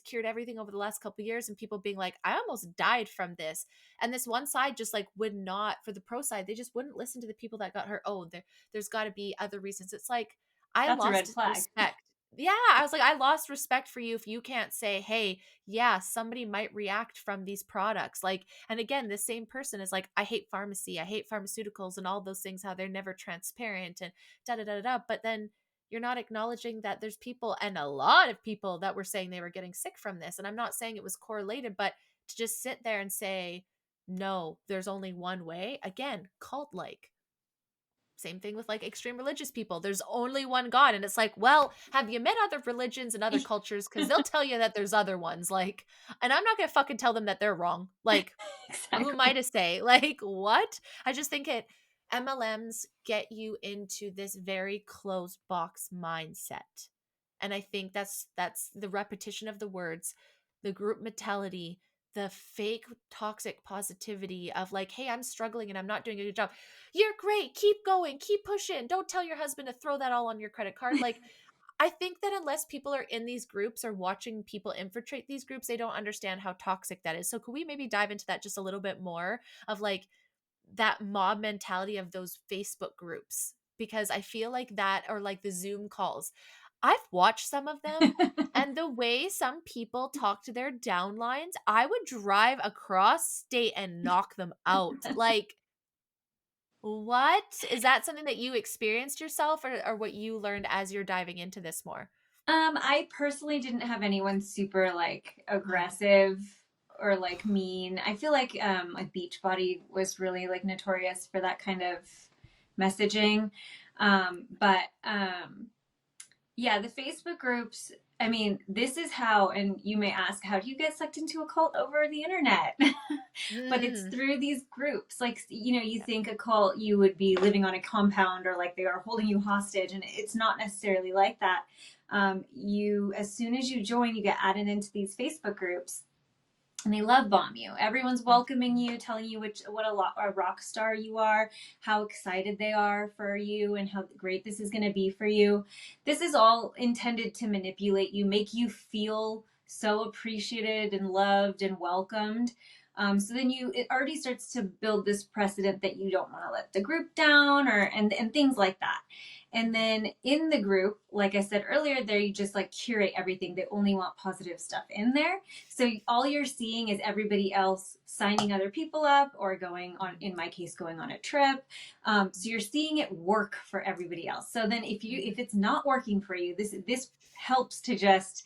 cured everything over the last couple of years, and people being like, I almost died from this. And this one side just like would not, for the pro side, they just wouldn't listen to the people that got hurt. Oh, there's got to be other reasons. It's like, I That's a red lost flag. respect. yeah, I was like, I lost respect for you if you can't say, hey, yeah, somebody might react from these products. Like, and again, the same person is like, I hate pharmacy, I hate pharmaceuticals and all those things, how they're never transparent and da da da da. But then you're not acknowledging that there's people, and a lot of people, that were saying they were getting sick from this. And I'm not saying it was correlated, but to just sit there and say, no, there's only one way, again, cult like. Same thing with like extreme religious people. There's only one God. And it's like, well, have you met other religions and other cultures? Because they'll tell you that there's other ones. Like, and I'm not going to fucking tell them that they're wrong. Like, who am I Exactly. to say? Like, what? I just think MLMs get you into this very closed box mindset. And I think that's the repetition of the words, the group mentality, the fake toxic positivity of like, hey, I'm struggling and I'm not doing a good job. You're great. Keep going. Keep pushing. Don't tell your husband to throw that all on your credit card. Like, I think that unless people are in these groups or watching people infiltrate these groups, they don't understand how toxic that is. So could we maybe dive into that just a little bit more of like that mob mentality of those Facebook groups? Because I feel like that, or like the Zoom calls, I've watched some of them, and the way some people talk to their downlines, I would drive across state and knock them out. Like, what? Is that something that you experienced yourself, or what you learned as you're diving into this more? I personally didn't have anyone super like Oh. aggressive or like mean. I feel like Beachbody was really like notorious for that kind of messaging. But yeah, the Facebook groups, I mean, this is how, and you may ask, how do you get sucked into a cult over the internet? But it's Mm. through these groups. Like, you know, you Yeah. think a cult, you would be living on a compound or like they are holding you hostage, and it's not necessarily like that. As soon as you join, you get added into these Facebook groups, and they love bomb you. Everyone's welcoming Mhm. you, telling you what a rock star you are, how excited they are for you, and how great this is going to be for you. This is all intended to manipulate you, make you feel so appreciated and loved and welcomed. So then it already starts to build this precedent that you don't want to let the group down, and things like that. And then in the group, like I said earlier, they just like curate everything. They only want positive stuff in there. So all you're seeing is everybody else signing other people up or going on, in my case, going on a trip. So you're seeing it work for everybody else. So then if it's not working for you, this helps to just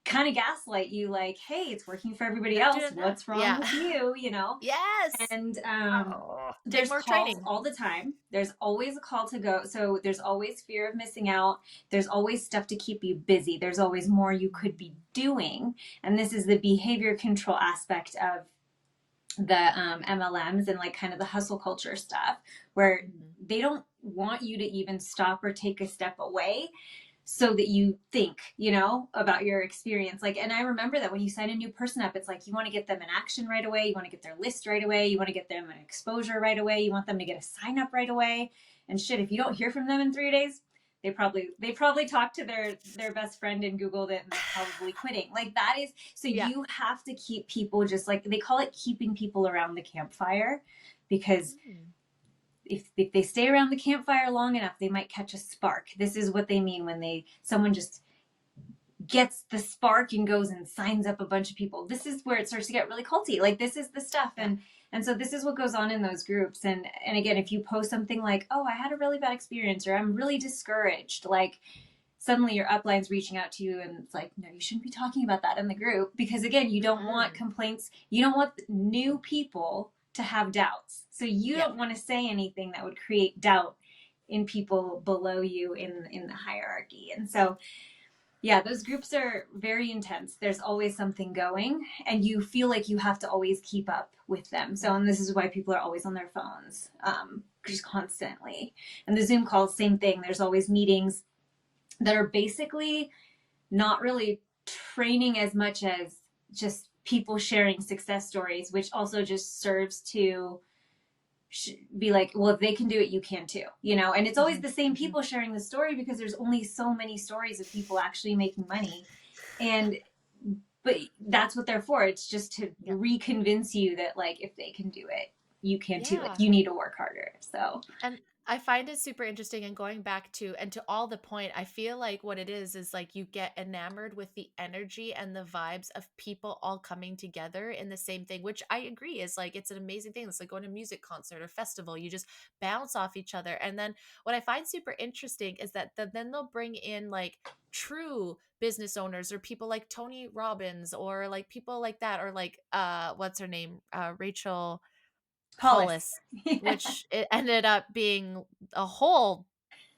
kind of gaslight you, like, hey, it's working for everybody Not else. doing enough. What's wrong Yeah. with you? Yes. And Oh, take there's more calls training. all the time. There's always a call to go. So there's always fear of missing out. There's always stuff to keep you busy. There's always more you could be doing. And this is the behavior control aspect of the MLMs and like kind of the hustle culture stuff, where Mhm. they don't want you to even stop or take a step away so that you think, about your experience. Like, and I remember that when you sign a new person up, it's like you want to get them an action right away. You want to get their list right away. You want to get them an exposure right away. You want them to get a sign up right away. And shit, if you don't hear from them in 3 days, they probably talked to their best friend and Googled it, and they're probably quitting. Like that is, so Yeah. you have to keep people, just like they call it, keeping people around the campfire, because Mm. if they stay around the campfire long enough, they might catch a spark. This is what they mean when someone just gets the spark and goes and signs up a bunch of people. This is where it starts to get really culty. Like this is the stuff. Yeah. And so this is what goes on in those groups. And again, if you post something like, oh, I had a really bad experience, or I'm really discouraged, like suddenly your upline's reaching out to you, and it's like, no, you shouldn't be talking about that in the group, because again, you don't want Mm-mm. complaints. You don't want new people to have doubts. So you Yep. don't want to say anything that would create doubt in people below you in the hierarchy. And so yeah, those groups are very intense. There's always something going, and you feel like you have to always keep up with them. So, and this is why people are always on their phones, just constantly. And the Zoom calls, same thing. There's always meetings that are basically not really training as much as just people sharing success stories, which also just serves to be like, well, if they can do it, you can too, and it's always Mhm. the same Mhm. people sharing the story, because there's only so many stories of people actually making money. And but that's what they're for. It's just to Yep. reconvince you that, like, if they can do it, you can too. Like, Yeah. you need to work harder. So And I find it super interesting, and going back to and to all the point, I feel like what it is like you get enamored with the energy and the vibes of people all coming together in the same thing, which I agree is like it's an amazing thing. It's like going to a music concert or festival. You just bounce off each other. And then what I find super interesting is that then they'll bring in like true business owners or people like Tony Robbins or like people like that, or like what's her name? Rachel Hollis. Hollis, Yeah. which it ended up being a whole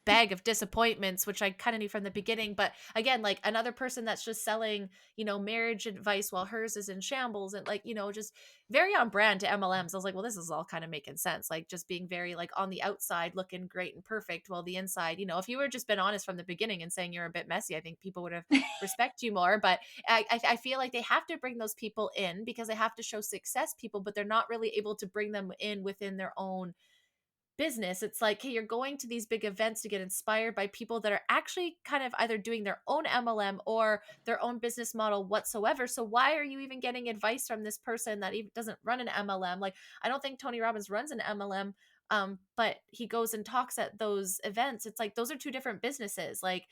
bag of disappointments, which I kind of knew from the beginning. But again, like another person that's just selling, marriage advice while hers is in shambles, and like, just very on brand to MLMs. I was like, well, this is all kind of making sense. Like just being very like on the outside looking great and perfect, while the inside, if you were just been honest from the beginning and saying you're a bit messy, I think people would have respect you more. But I feel like they have to bring those people in because they have to show success people, but they're not really able to bring them in within their own business. It's like, hey, you're going to these big events to get inspired by people that are actually kind of either doing their own MLM or their own business model whatsoever. So why are you even getting advice from this person that even doesn't run an MLM? Like, I don't think Tony Robbins runs an MLM. But he goes and talks at those events. It's like those are two different businesses. Like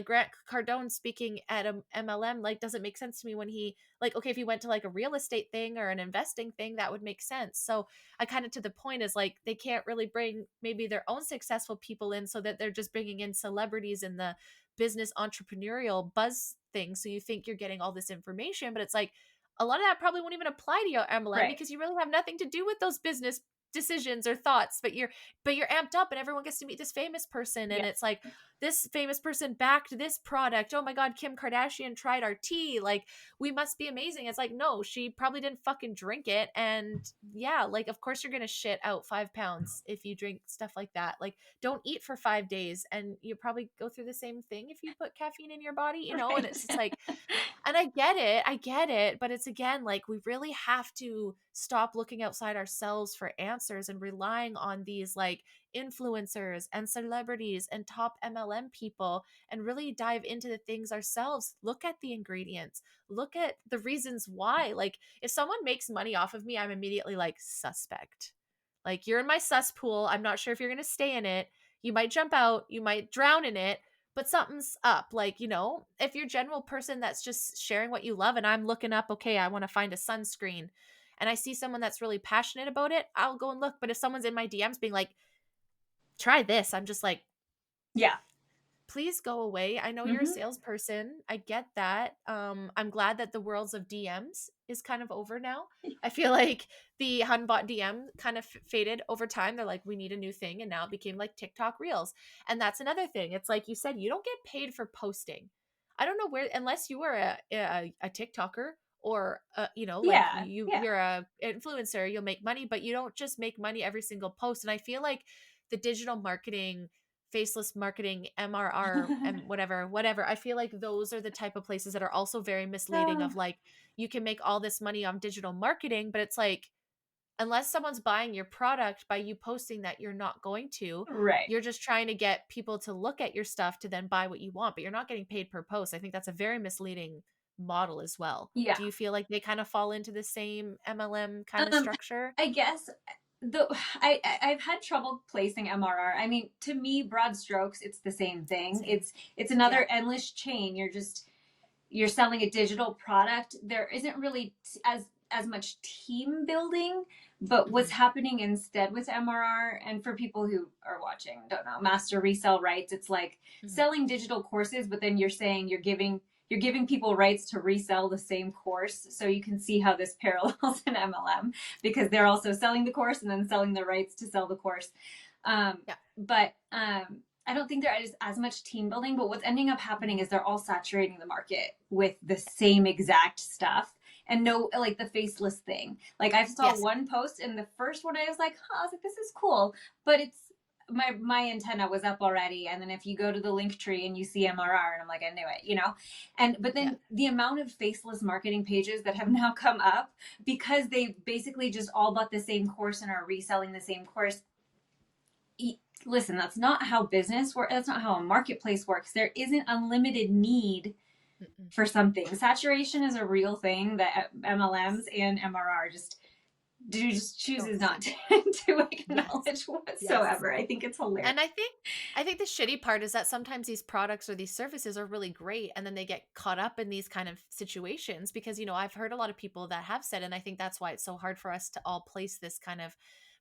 Grant Cardone speaking at a MLM like doesn't make sense to me when he like, okay, if he went to like a real estate thing or an investing thing, that would make sense. So I kind of to the point is like they can't really bring maybe their own successful people in, so that they're just bringing in celebrities in the business entrepreneurial buzz thing. So you think you're getting all this information, but it's like a lot of that probably won't even apply to your MLM Right. because you really have nothing to do with those business decisions or thoughts, but you're amped up and everyone gets to meet this famous person, Yeah. and it's like this famous person backed this product. Oh my god, Kim Kardashian tried our tea, like we must be amazing. It's like, no, she probably didn't fucking drink it. And yeah, like of course you're gonna shit out 5 pounds if you drink stuff like that. Like don't eat for 5 days and you probably go through the same thing if you put caffeine in your body, and Right. it's just like, and I get it, but it's again like we really have to stop looking outside ourselves for answers and relying on these like influencers and celebrities and top MLM people, and really dive into the things ourselves. Look at the ingredients, look at the reasons why. Like if someone makes money off of me, I'm immediately like suspect. Like you're in my cesspool. I'm not sure if you're going to stay in it. You might jump out, you might drown in it, but something's up. Like, if you're a general person that's just sharing what you love, and I'm looking up, okay, I want to find a sunscreen, and I see someone that's really passionate about it, I'll go and look. But if someone's in my DMs being like, try this, I'm just like, Yeah. please go away. I know you're a salesperson. I get that. I'm glad that the worlds of DMs is kind of over now. I feel like the Hunbot DM kind of faded over time. They're like, we need a new thing. And now it became like TikTok Reels. And that's another thing. It's like you said, you don't get paid for posting. I don't know where, unless you are a TikToker or, like Yeah. Yeah. you're a influencer, you'll make money, but you don't just make money every single post. And I feel like the digital marketing, faceless marketing, MRR, and whatever, I feel like those are the type of places that are also very misleading of like you can make all this money on digital marketing, but it's like unless someone's buying your product by you posting that, you're not going to. Right. You're just trying to get people to look at your stuff to then buy what you want, but you're not getting paid per post. I think that's a very misleading model as well. Yeah. Do you feel like they kind of fall into the same MLM kind of structure? I guess the I've had trouble placing MRR. I mean, to me, broad strokes, it's the same thing. Same. It's another endless chain. You're selling a digital product. There isn't really as much team building, but what's happening instead with MRR, and for people who are watching, don't know, master resell rights, it's like selling digital courses, but then you're saying you're giving people rights to resell the same course. So you can see how this parallels an MLM, because they're also selling the course and then selling the rights to sell the course. But I don't think there is as much team building, but what's ending up happening is they're all saturating the market with the same exact stuff. And no, like the faceless thing. Like I saw one post, and the first one I was like, this is cool. But it's my antenna was up already. And then if you go to the link tree and you see MRR, and I'm like, I knew it, but then the amount of faceless marketing pages that have now come up because they basically just all bought the same course and are reselling the same course. Listen, that's not how business works. That's not how a marketplace works. There isn't unlimited need for something. Saturation is a real thing that MLMs and MRR just just chooses Don't not see. to Yes. acknowledge Yes. whatsoever. I think it's hilarious. And I think the shitty part is that sometimes these products or these services are really great and then they get caught up in these kind of situations because I've heard a lot of people that have said, and I think that's why it's so hard for us to all place this kind of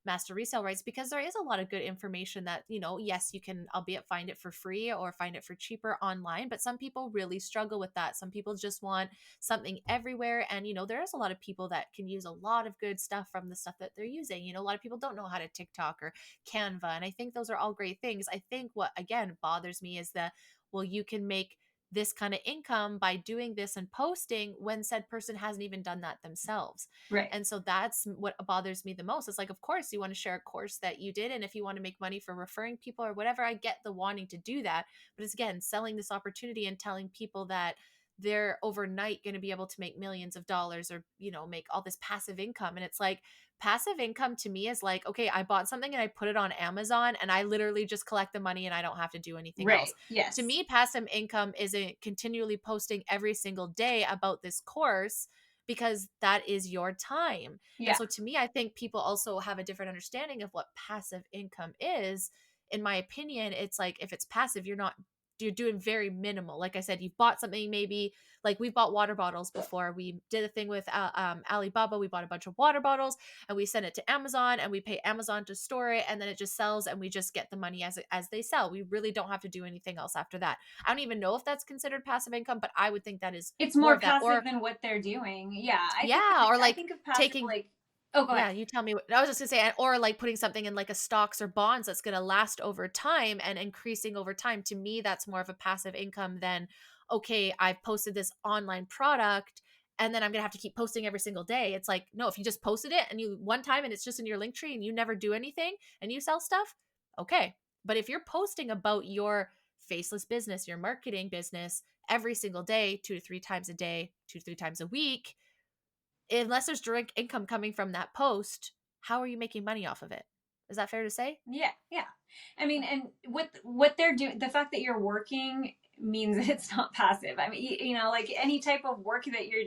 master resale rights, because there is a lot of good information that yes, you can albeit find it for free or find it for cheaper online, but some people really struggle with that. Some people just want something everywhere, and there's a lot of people that can use a lot of good stuff from the stuff that they're using. A lot of people don't know how to TikTok or Canva. And I think those are all great things. I think what again bothers me is that, well, you can make this kind of income by doing this and posting when said person hasn't even done that themselves. Right. And so that's what bothers me the most. It's like, of course, you want to share a course that you did. And if you want to make money for referring people or whatever, I get the wanting to do that. But it's again, selling this opportunity and telling people that they're overnight going to be able to make millions of dollars or, make all this passive income. And it's like, passive income to me is like, okay, I bought something and I put it on Amazon and I literally just collect the money and I don't have to do anything else. Right. Yes. To me, passive income isn't continually posting every single day about this course, because that is your time. And Yeah. so to me, I think people also have a different understanding of what passive income is. In my opinion, it's like, if it's passive, you're doing very minimal. Like I said, you've bought something, maybe like we've bought water bottles before. We did a thing with Alibaba. We bought a bunch of water bottles and we send it to Amazon and we pay Amazon to store it, and then it just sells and we just get the money as they sell. We really don't have to do anything else after that. I don't even know if that's considered passive income, but I would think that is It's more more of that. passive Or than what they're doing. Yeah. yeah, or I like think of passive taking like, oh, go ahead. yeah, you tell me. I was just gonna say, or like putting something in like a stocks or bonds that's gonna last over time and increasing over time. To me, that's more of a passive income than, okay, I've posted this online product and then I'm gonna have to keep posting every single day. It's like, no, if you just posted it and you one time and it's just in your link tree and you never do anything and you sell stuff, okay. But if you're posting about your faceless business, your marketing business every single day, 2 to 3 times a day, 2 to 3 times a week, unless there's direct income coming from that post, how are you making money off of it? Is that fair to say? Yeah. Yeah. I mean, and what they're doing, the fact that you're working means it's not passive. I mean, like any type of work that you're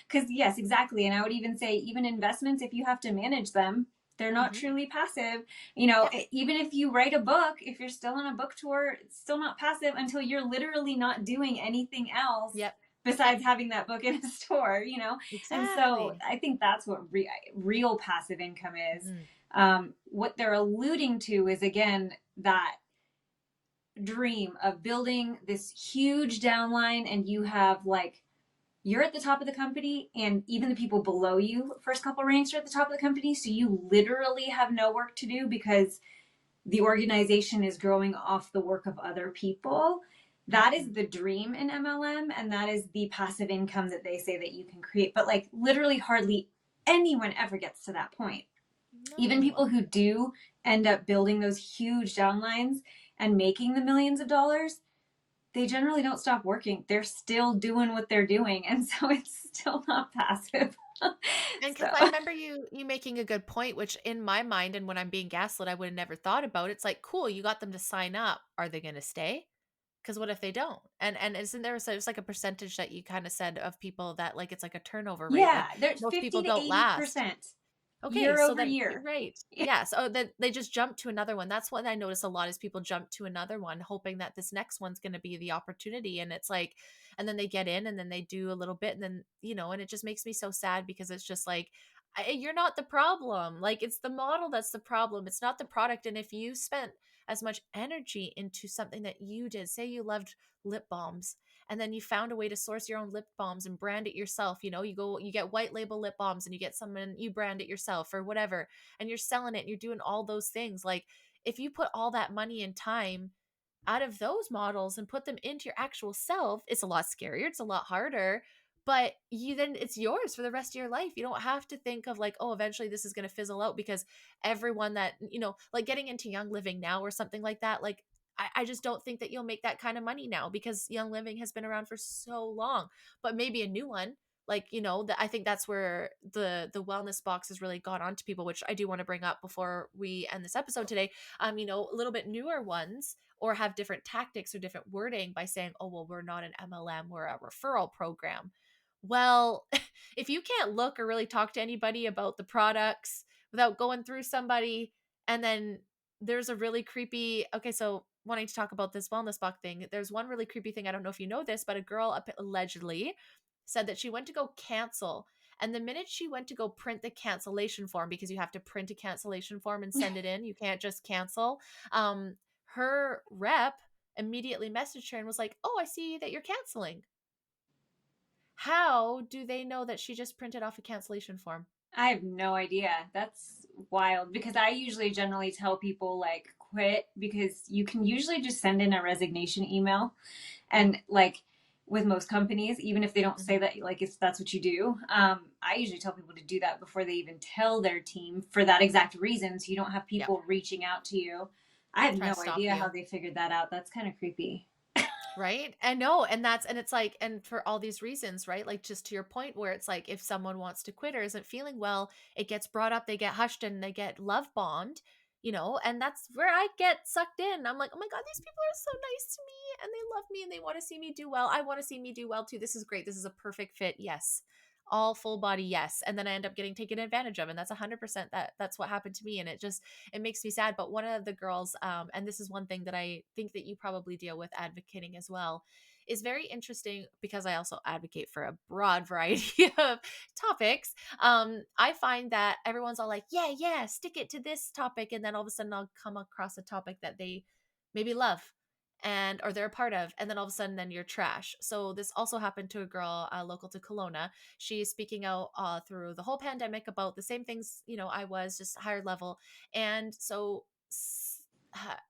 because yes, exactly. And I would even say, even investments, if you have to manage them, they're not Mm-hmm. truly passive. Yep. Even if you write a book, if you're still on a book tour, it's still not passive until you're literally not doing anything else Yep. besides having that book in a store, And so Exactly. I think that's what real passive income is. Mm-hmm. What they're alluding to is, again, that dream of building this huge downline, and you have like, you're at the top of the company, and even the people below you, first couple ranks, are at the top of the company. So you literally have no work to do because the organization is growing off the work of other people. That is the dream in MLM, and that is the passive income that they say that you can create. But like, literally hardly anyone ever gets to that point. Even No. people who do end up building those huge downlines and making the millions of dollars, they generally don't stop working. They're still doing what they're doing. And so it's still not passive. And because So, I remember you making a good point, which in my mind and when I'm being gaslit, I would have never thought about. It's like, cool, you got them to sign up. Are they going to stay? Because what if they don't? And isn't there it's like a percentage that you kind of said of people that, like, it's like a turnover rate? yeah, Like there's most 50 people to don't last. 80% Okay, year so over then year. right. Yeah. Yeah, so then they just jump to another one. That's what I notice a lot, is people jump to another one hoping that this next one's going to be the opportunity, and it's like, and then they get in and then they do a little bit and then, and it just makes me so sad, because it's just like, you're not the problem. Like, it's the model that's the problem. It's not the product. And if you spent as much energy into something that you did, say you loved lip balms, and then you found a way to source your own lip balms and brand it yourself. You get white label lip balms and you get some and you brand it yourself or whatever, and you're selling it and you're doing all those things. Like, if you put all that money and time out of those models and put them into your actual self, it's a lot scarier, it's a lot harder, but then it's yours for the rest of your life. You don't have to think of like, oh, eventually this is going to fizzle out, because everyone that, like getting into Young Living now or something like that, like, I just don't think that you'll make that kind of money now, because Young Living has been around for so long. But maybe a new one, like, that, I think that's where the wellness box has really got onto people, which I do want to bring up before we end this episode today. A little bit newer ones, or have different tactics or different wording by saying, oh, well, we're not an MLM, we're a referral program. Well, if you can't look or really talk to anybody about the products without going through somebody, and then there's a really creepy, okay, so wanting to talk about this wellness box thing, there's one really creepy thing. I don't know if you know this, but a girl allegedly said that she went to go cancel. And the minute she went to go print the cancellation form, because you have to print a cancellation form and send it in, you can't just cancel. Her rep immediately messaged her and was like, "Oh, I see that you're canceling." How do they know that she just printed off a cancellation form? I have no idea. That's wild because I usually generally tell people like quit because you can usually just send in a resignation email and like with most companies, even if they don't say Mhm. that, like if that's what you do, I usually tell people to do that before they even tell their team for that exact reason. So you don't have Yep. people reaching out to you. I have Trying no to stop idea how you. they figured that out. That's kind of creepy. Right? And no, and that's, and it's like, and for all these reasons, right? Like just to your point where it's like if someone wants to quit or isn't feeling well, it gets brought up, they get hushed and they get love bombed, and that's where I get sucked in. I'm like, oh my God, these people are so nice to me and they love me and they want to see me do well. I want to see me do well too. This is great. This is a perfect fit. Yes. All full body, yes. And then I end up getting taken advantage of. And that's 100% that's what happened to me. And it makes me sad. But one of the girls, and this is one thing that I think that you probably deal with advocating as well, is very interesting because I also advocate for a broad variety of topics. I find that everyone's all like, yeah, yeah, stick it to this topic. And then all of a sudden I'll come across a topic that they maybe love and or they're a part of, and then all of a sudden then you're trash. So this also happened to a girl local to Kelowna. She's speaking out through the whole pandemic about the same things I was, just higher level. And so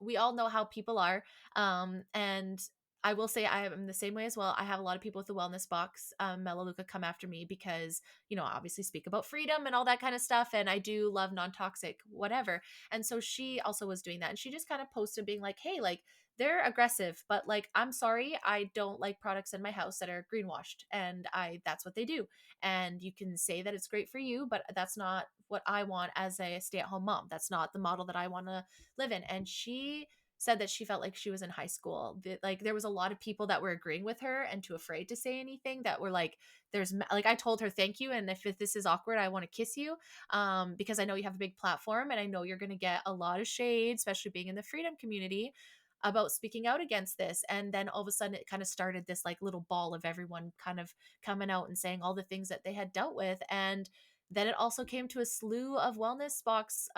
we all know how people are. And I will say I am the same way as well. I have a lot of people with the wellness box, Melaleuca, come after me because, obviously speak about freedom and all that kind of stuff. And I do love non-toxic, whatever. And so she also was doing that. And she just kind of posted being like, hey, like, they're aggressive, but like, I'm sorry, I don't like products in my house that are greenwashed. And that's what they do. And you can say that it's great for you, but that's not what I want as a stay-at-home mom. That's not the model that I want to live in. And she said that she felt like she was in high school. Like there was a lot of people that were agreeing with her and too afraid to say anything, that were like, there's like, I told her thank you, and if this is awkward, I want to kiss you, because I know you have a big platform and I know you're going to get a lot of shade, especially being in the freedom community, about speaking out against this. And then all of a sudden it kind of started this like little ball of everyone kind of coming out and saying all the things that they had dealt with. And then it also came to a slew of wellness box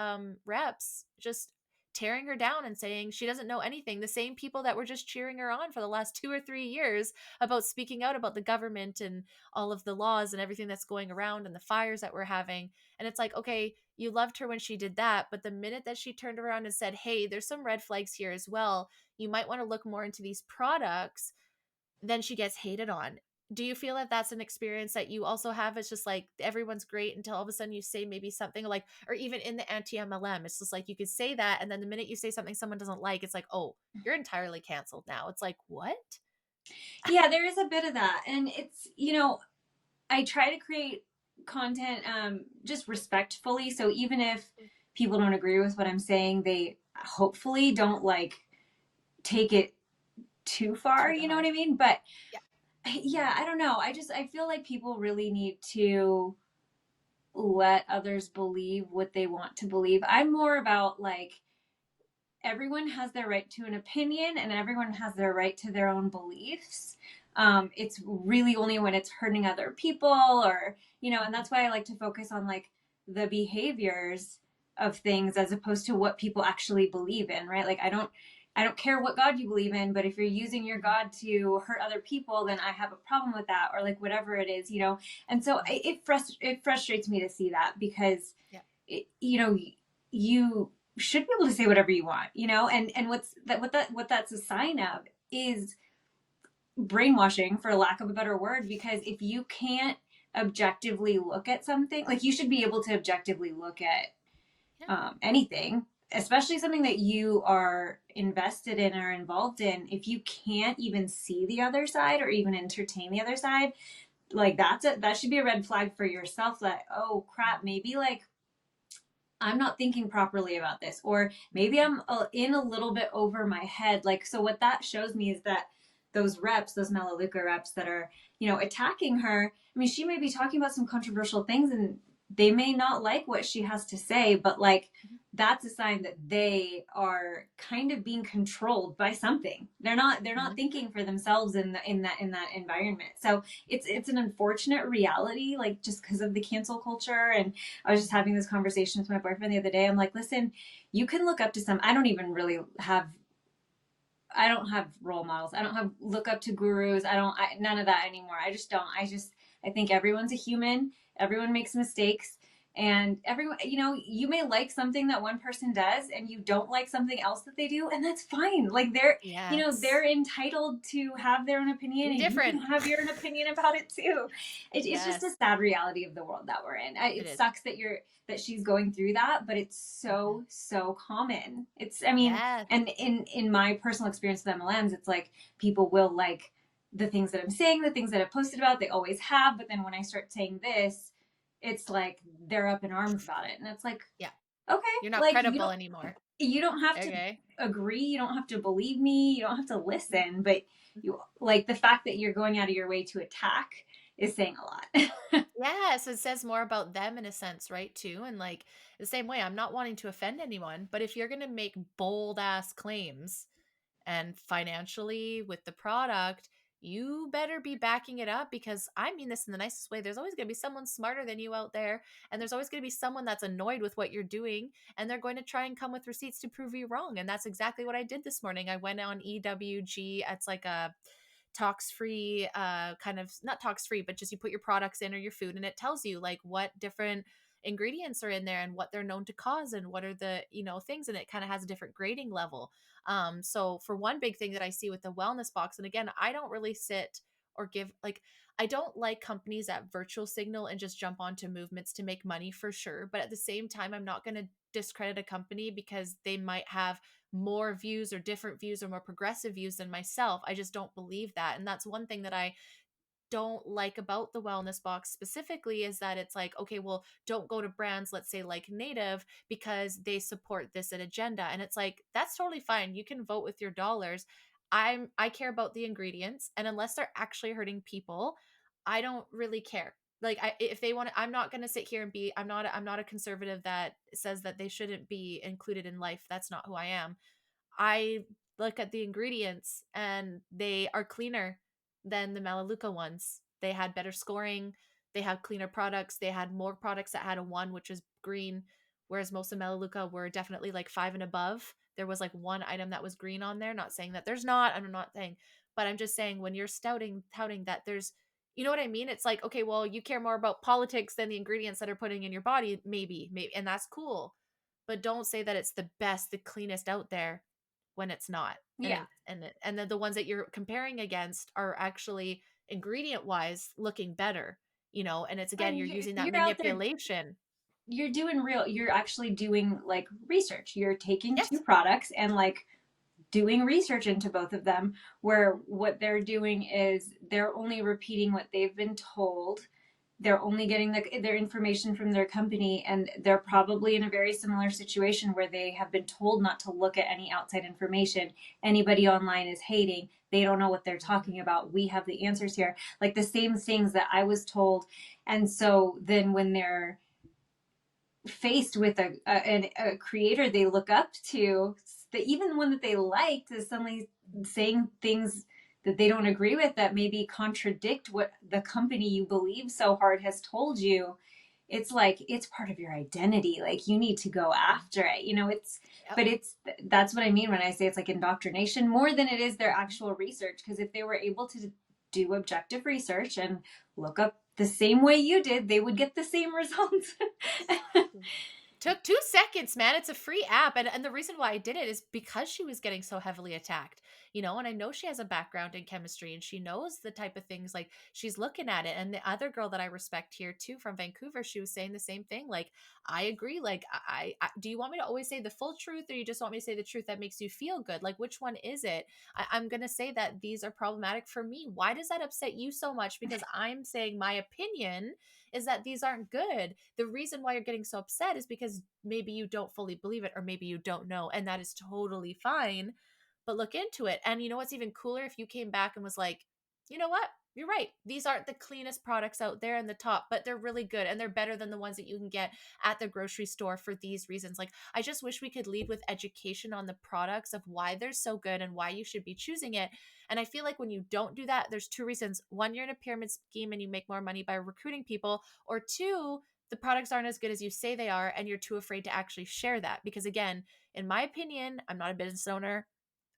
reps just tearing her down and saying she doesn't know anything. The same people that were just cheering her on for the last 2 or 3 years about speaking out about the government and all of the laws and everything that's going around and the fires that we're having. And it's like, okay, you loved her when she did that, but the minute that she turned around and said, hey, there's some red flags here as well, you might want to look more into these products, then she gets hated on. Do you feel that that's an experience that you also have? It's just like everyone's great until all of a sudden you say maybe something like, or even in the anti MLM, it's just like you could say that. And then the minute you say something someone doesn't like, it's like, oh, you're entirely canceled now. It's like, what? Yeah, there is a bit of that. And it's, I try to create content just respectfully. So even if people don't agree with what I'm saying, they hopefully don't like take it too far. Too to You know what heart. I mean? But Yeah. yeah, I don't know. I feel like people really need to let others believe what they want to believe. I'm more about like everyone has their right to an opinion and everyone has their right to their own beliefs. It's really only when it's hurting other people or, and that's why I like to focus on like the behaviors of things as opposed to what people actually believe in, right? Like I don't care what God you believe in, but if you're using your God to hurt other people, then I have a problem with that, or like whatever it is. And so it frustrates me to see that because, Yeah. you should be able to say whatever you want, and what that's a sign of is brainwashing, for lack of a better word, because if you can't objectively look at something, like you should be able to objectively look at Yeah. anything, especially something that you are invested in or involved in. If you can't even see the other side or even entertain the other side, like that should be a red flag for yourself that, oh crap, maybe like I'm not thinking properly about this, or maybe I'm in a little bit over my head. Like, so what that shows me is that those reps, those Melaleuca reps that are, you know, attacking her, I mean, she may be talking about some controversial things and they may not like what she has to say, but like that's a sign that they are kind of being controlled by something. They're not thinking for themselves in that environment. So it's an unfortunate reality, like just because of the cancel culture. And I was just having this conversation with my boyfriend the other day. I'm like, listen, you can look up to some, I don't even really have, I don't have role models. I don't have look up to gurus. None of that anymore. I just don't. I think everyone's a human. Everyone makes mistakes. And everyone, you know, you may like something that one person does and you don't like something else that they do. And that's fine. Like you know, Yes. they're entitled to have their own opinion Be and you can different. have your own opinion about it too. It's just a Yes, sad reality of the world that we're in. it It is. sucks that she's going through that, but it's Mhm. so common. I mean, Yes. and in my personal experience with MLMs, it's like people will like the things that I'm saying, the things that I've posted about, they always have. But then when I start saying this, it's like they're up in arms about it. And it's like, Yeah. okay, You're not like credible anymore. you don't have to Okay. agree, you don't have to believe me, you don't have to listen, but you like the fact that you're going out of your way to attack is saying a lot. Yes, it says more about them in a sense, right? Too. And like the same way, I'm not wanting to offend anyone, but if you're going to make bold ass claims and financially with the product, you better be backing it up because I mean this in the nicest way. There's always going to be someone smarter than you out there. And there's always going to be someone that's annoyed with what you're doing. And they're going to try and come with receipts to prove you wrong. And that's exactly what I did this morning. I went on EWG. It's like a tox free kind of, not tox free, but just you put your products in or your food and it tells you like what different ingredients are in there and what they're known to cause and what are the things, and it kind of has a different grading level. So for one big thing that I see with the wellness box, and again, I don't really sit or give like, I don't like companies that virtual signal and just jump onto movements to make money for sure, but at the same time I'm not going to discredit a company because they might have more views or different views or more progressive views than myself. I just don't believe that. And that's one thing that I don't like about the wellness box specifically is that it's like, okay, well, don't go to brands, let's say like Native, because they support this an agenda. And it's like, that's totally fine. You can vote with your dollars. I care about the ingredients. And unless they're actually hurting people, I don't really care. Like if they want to, I'm not going to sit here and be, I'm not a conservative that says that they shouldn't be included in life. That's not who I am. I look at the ingredients and they are cleaner than the Melaleuca ones. They had better scoring. They had cleaner products. They had more products that had a 1, which is green, whereas most of Melaleuca were definitely like 5 and above. There was like one item that was green on there. Not saying that there's not. I'm not saying, but I'm just saying when you're touting that there's, you know what I mean? It's like, okay, well, you care more about politics than the ingredients that are putting in your body, maybe, and that's cool. But don't say that it's the best, the cleanest out there when it's not. And Yeah. and then the ones that you're comparing against are actually ingredient wise looking better, and it's again, And you're you're, using that you're out there, manipulation. you're actually doing like research. You're taking two Yes. products and like doing research into both of them, where what they're doing is they're only repeating what they've been told. They're only getting their information from their company, and they're probably in a very similar situation where they have been told not to look at any outside information. Anybody online is hating. They don't know what they're talking about. We have the answers here. Like the same things that I was told. And so then when they're faced with a creator they look up to, even one that they liked is suddenly saying things that they don't agree with that maybe contradict what the company you believe so hard has told you. It's like it's part of your identity, like you need to go after it, you know. Yep. But it's that's what I mean when I say it's like indoctrination more than it is their actual research, because if they were able to do objective research and look up the same way you did, they would get the same results. Took 2 seconds, man. It's a free app. And the reason why I did it is because she was getting so heavily attacked, and I know she has a background in chemistry and she knows the type of things, like she's looking at it. And the other girl that I respect here too from Vancouver, she was saying the same thing. Like, I agree. Like, I do you want me to always say the full truth or you just want me to say the truth that makes you feel good? Like, which one is it? I'm going to say that these are problematic for me. Why does that upset you so much? Because I'm saying my opinion is that these aren't good. The reason why you're getting so upset is because maybe you don't fully believe it or maybe you don't know, and that is totally fine. but look into it. And you know what's even cooler? If you came back and was like, you know what? You're right. These aren't the cleanest products out there in the top, but they're really good and they're better than the ones that you can get at the grocery store for these reasons. Like, I just wish we could lead with education on the products of why they're so good and why you should be choosing it. And I feel like when you don't do that, there's two reasons. One, you're in a pyramid scheme and you make more money by recruiting people, or two, the products aren't as good as you say they are and you're too afraid to actually share that. Because again, in my opinion, I'm not a business owner,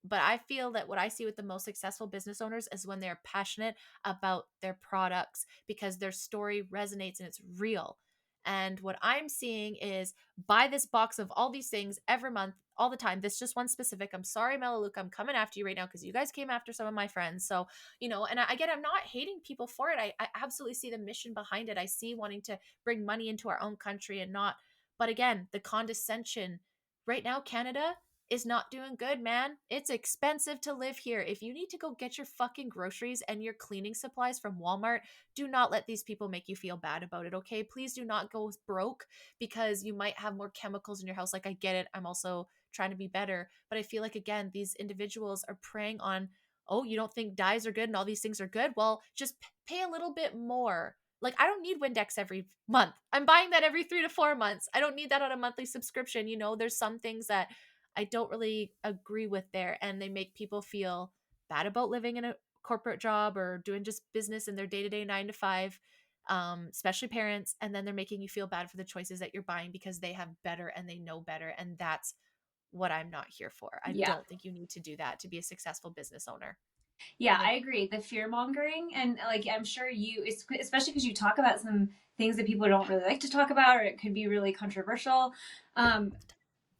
but I feel that what I see with the most successful business owners is when they're passionate about their products because their story resonates and it's real. And what I'm seeing is buy this box of all these things every month, all the time. This just one specific. I'm sorry, Melaleuca, I'm coming after you right now because you guys came after some of my friends. So, and again, I'm not hating people for it. I absolutely see the mission behind it. I see wanting to bring money into our own country and not, but again, the condescension. Right now, Canada is not doing good, man. It's expensive to live here. If you need to go get your fucking groceries and your cleaning supplies from Walmart, do not let these people make you feel bad about it, okay? Please do not go broke because you might have more chemicals in your house. Like, I get it. I'm also trying to be better. But I feel like, again, these individuals are preying on, oh, you don't think dyes are good and all these things are good? Well, just pay a little bit more. Like, I don't need Windex every month. I'm buying that every 3 to 4 months. I don't need that on a monthly subscription. There's some things that I don't really agree with there, and they make people feel bad about living in a corporate job or doing just business in their day-to-day 9 to 5, especially parents, and then they're making you feel bad for the choices that you're buying because they have better and they know better, and that's what I'm not here for. I Yeah. don't think you need to do that to be a successful business owner. Yeah, I agree. The fear mongering, and like I'm sure especially because you talk about some things that people don't really like to talk about, or it could be really controversial. Um,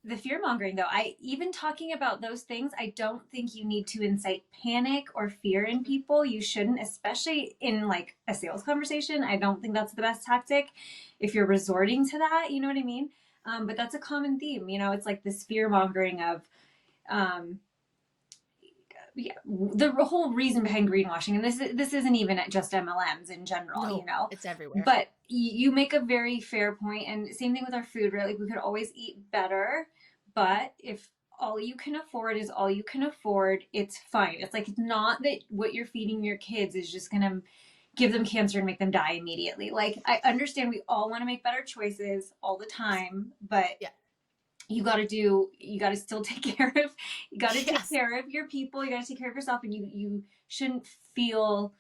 the fear mongering, though, I even talking about those things, I don't think you need to incite panic or fear in people. You shouldn't, especially in like a sales conversation. I don't think that's the best tactic if you're resorting to that. You know what I mean? But that's a common theme. It's like this fear mongering of. Um, yeah, the whole reason behind greenwashing, and this isn't even just MLMs in general, No, it's everywhere. but you make a very fair point, and same thing with our food, right? Like we could always eat better, but if all you can afford is all you can afford, it's fine. It's like it's not that what you're feeding your kids is just gonna give them cancer and make them die immediately. Like I understand we all want to make better choices all the time, but Yeah. you got to still take care of you got to take Yes. care of your people, you got to take care of yourself, and you shouldn't feel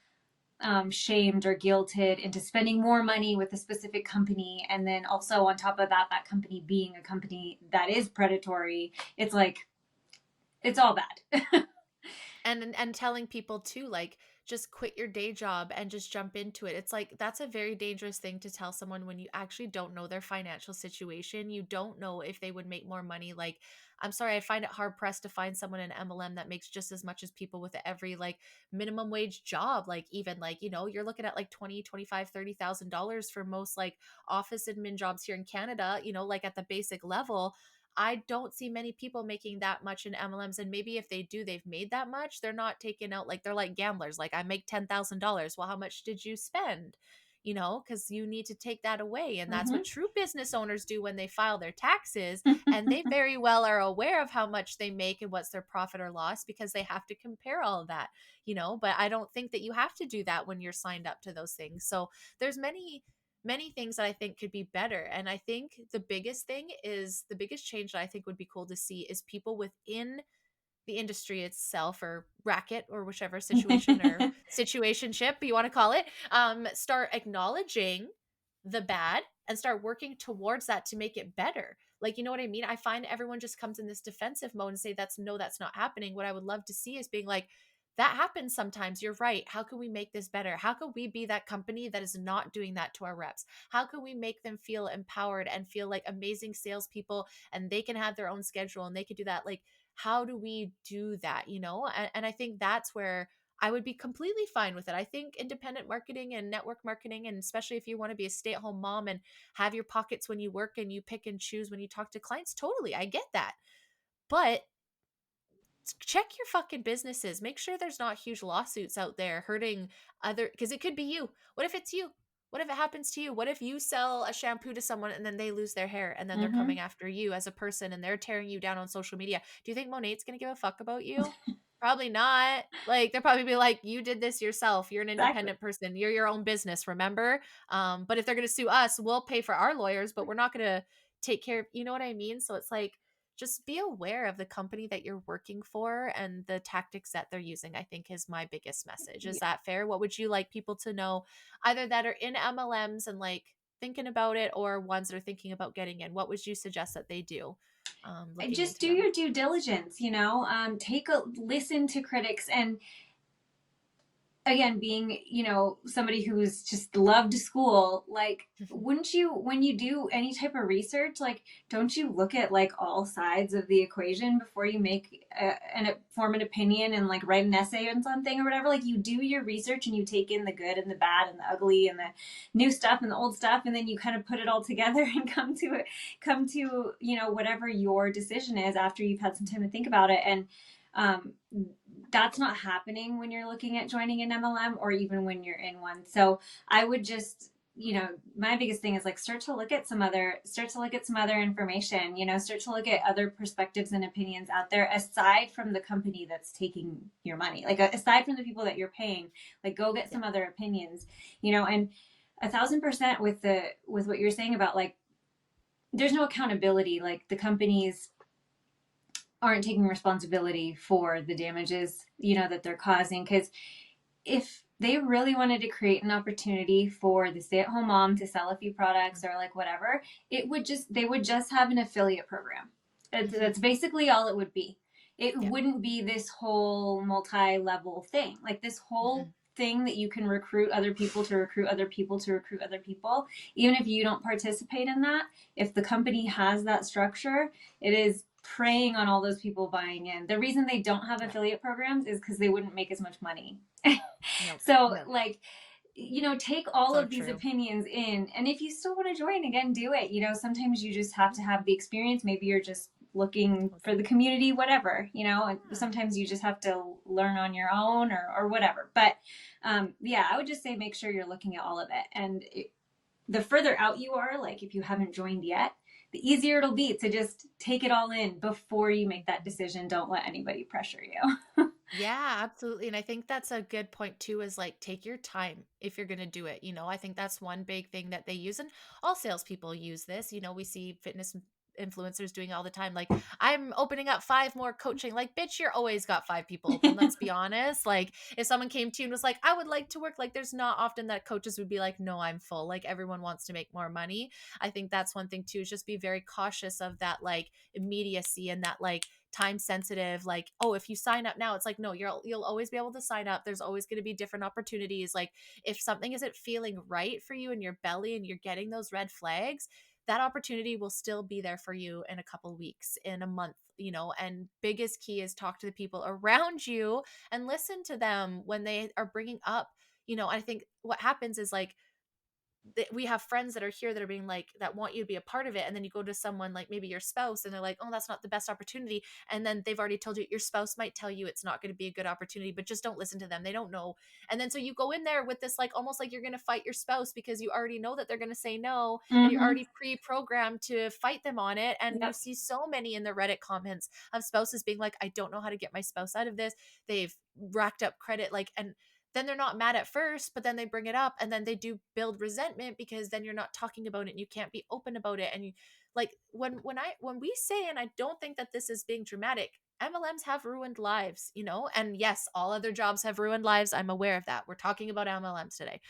shamed or guilted into spending more money with a specific company, and then also on top of that company being a company that is predatory. It's like it's all bad. And telling people too, like, just quit your day job and just jump into it. It's like that's a very dangerous thing to tell someone when you actually don't know their financial situation. You don't know if they would make more money. Like, I'm sorry, I find it hard pressed to find someone in MLM that makes just as much as people with every like minimum wage job. Like, even like, you're looking at like 20, 25, $30,000 for most like office admin jobs here in Canada, like at the basic level. I don't see many people making that much in MLMs. And maybe if they do, they've made that much. They're not taking out, like, they're like gamblers. Like, I make $10,000. Well, how much did you spend? Because you need to take that away. And that's what true business owners do when they file their taxes. And they very well are aware of how much they make and what's their profit or loss because they have to compare all of that. But I don't think that you have to do that when you're signed up to those things. So there's many things that I think could be better. And I think the biggest change that I think would be cool to see is people within the industry itself, or racket, or whichever situation or situationship you want to call it, start acknowledging the bad and start working towards that to make it better. Like, you know what I mean? I find everyone just comes in this defensive mode and say that's not happening. What I would love to see is being like, that happens sometimes. You're right. How can we make this better? How can we be that company that is not doing that to our reps? How can we make them feel empowered and feel like amazing salespeople and they can have their own schedule and they can do that? Like, how do we do that? And I think that's where I would be completely fine with it. I think independent marketing and network marketing, and especially if you want to be a stay-at-home mom and have your pockets when you work and you pick and choose when you talk to clients, totally, I get that. But check your fucking businesses. Make sure there's not huge lawsuits out there hurting other, because it could be you. What if it's you? What if it happens to you? What if you sell a shampoo to someone and then they lose their hair and then they're Mm-hmm. coming after you as a person and they're tearing you down on social media? Do you think Monat's going to give a fuck about you? Probably not. Like they'll probably be like, you did this yourself. You're an Exactly. independent person. You're your own business, remember? But if they're going to sue us, we'll pay for our lawyers, but we're not going to take care of, you know what I mean? So it's like, just be aware of the company that you're working for and the tactics that they're using, I think is my biggest message. Is Yeah. that fair? What would you like people to know, either that are in MLMs and like thinking about it, or ones that are thinking about getting in? What would you suggest that they do, looking Just into do them? your due diligence, take a listen to critics. And again, being, somebody who's just loved school, like, wouldn't you, when you do any type of research, like, don't you look at like all sides of the equation before you make and form an opinion and like write an essay on something or whatever? Like, you do your research and you take in the good and the bad and the ugly and the new stuff and the old stuff, and then you kind of put it all together and come to whatever your decision is after you've had some time to think about it. And um, that's not happening when you're looking at joining an MLM or even when you're in one. So I would just, my biggest thing is like start to look at some other information, start to look at other perspectives and opinions out there aside from the company that's taking your money. Like aside from the people that you're paying, like go get Yeah. some other opinions, and 1,000% with what you're saying about like there's no accountability. Like the companies aren't taking responsibility for the damages, that they're causing. Because if they really wanted to create an opportunity for the stay-at-home mom to sell a few products or like whatever, they would just have an affiliate program. That's basically all it would be. It Yeah. wouldn't be this whole multi-level thing. Like this whole thing that you can recruit other people to recruit other people to recruit other people. Even if you don't participate in that, if the company has that structure, it is preying on all those people buying in. The reason they don't have affiliate programs is because they wouldn't make as much money. Nope. So, Nope. like, take all So of these true. opinions in. And if you still want to join, again, do it. Sometimes you just have to have the experience. Maybe you're just looking for the community, whatever, and Yeah. sometimes you just have to learn on your own or whatever. But yeah, I would just say make sure you're looking at all of it. And the further out you are, like if you haven't joined yet, the easier it'll be to just take it all in before you make that decision. Don't let anybody pressure you. Yeah, absolutely. And I think that's a good point too, is like take your time if you're going to do it. I think that's one big thing that they use, and all salespeople use this. We see fitness influencers doing it all the time. Like, I'm opening up 5 more coaching. Like, bitch, you're always got 5 people open. Let's be honest. Like, if someone came to you and was like, I would like to work, like, there's not often that coaches would be like, no, I'm full. Like, everyone wants to make more money. I think that's one thing too, is just be very cautious of that, like, immediacy and that, like, time sensitive, like, oh, if you sign up now, it's like, no, you'll always be able to sign up. There's always going to be different opportunities. Like, if something isn't feeling right for you in your belly and you're getting those red flags, that opportunity will still be there for you in a couple weeks, in a month. And biggest key is talk to the people around you and listen to them when they are bringing up, I think what happens is like, we have friends that are here that are being like, that want you to be a part of it, and then you go to someone like maybe your spouse and they're like, oh, that's not the best opportunity, and then they've already told you, your spouse might tell you it's not going to be a good opportunity, but just don't listen to them, they don't know. And then so you go in there with this, like, almost like you're going to fight your spouse because you already know that they're going to say no, and you're Mm-hmm. already pre-programmed to fight them on it. And you Yep. see so many in the Reddit comments of spouses being like, I don't know how to get my spouse out of this, they've racked up credit, like, and then they're not mad at first, but then they bring it up and then they do build resentment because then you're not talking about it and you can't be open about it. And you, like, when we say, and I don't think that this is being dramatic, MLMs have ruined lives, and yes, all other jobs have ruined lives. I'm aware of that. We're talking about MLMs today.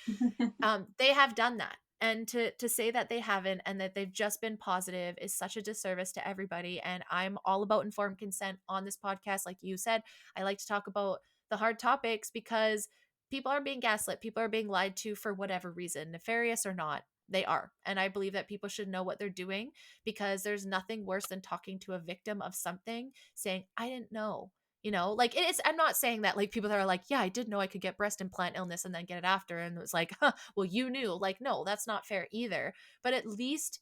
They have done that. And to say that they haven't and that they've just been positive is such a disservice to everybody. And I'm all about informed consent on this podcast. Like you said, I like to talk about the hard topics because people are being gaslit. People are being lied to for whatever reason, nefarious or not. They are. And I believe that people should know what they're doing, because there's nothing worse than talking to a victim of something saying, I didn't know. Like, it's, I'm not saying that, like, people that are like, yeah, I did know I could get breast implant illness and then get it after. And it was like, huh, well, you knew. Like, no, that's not fair either. But at least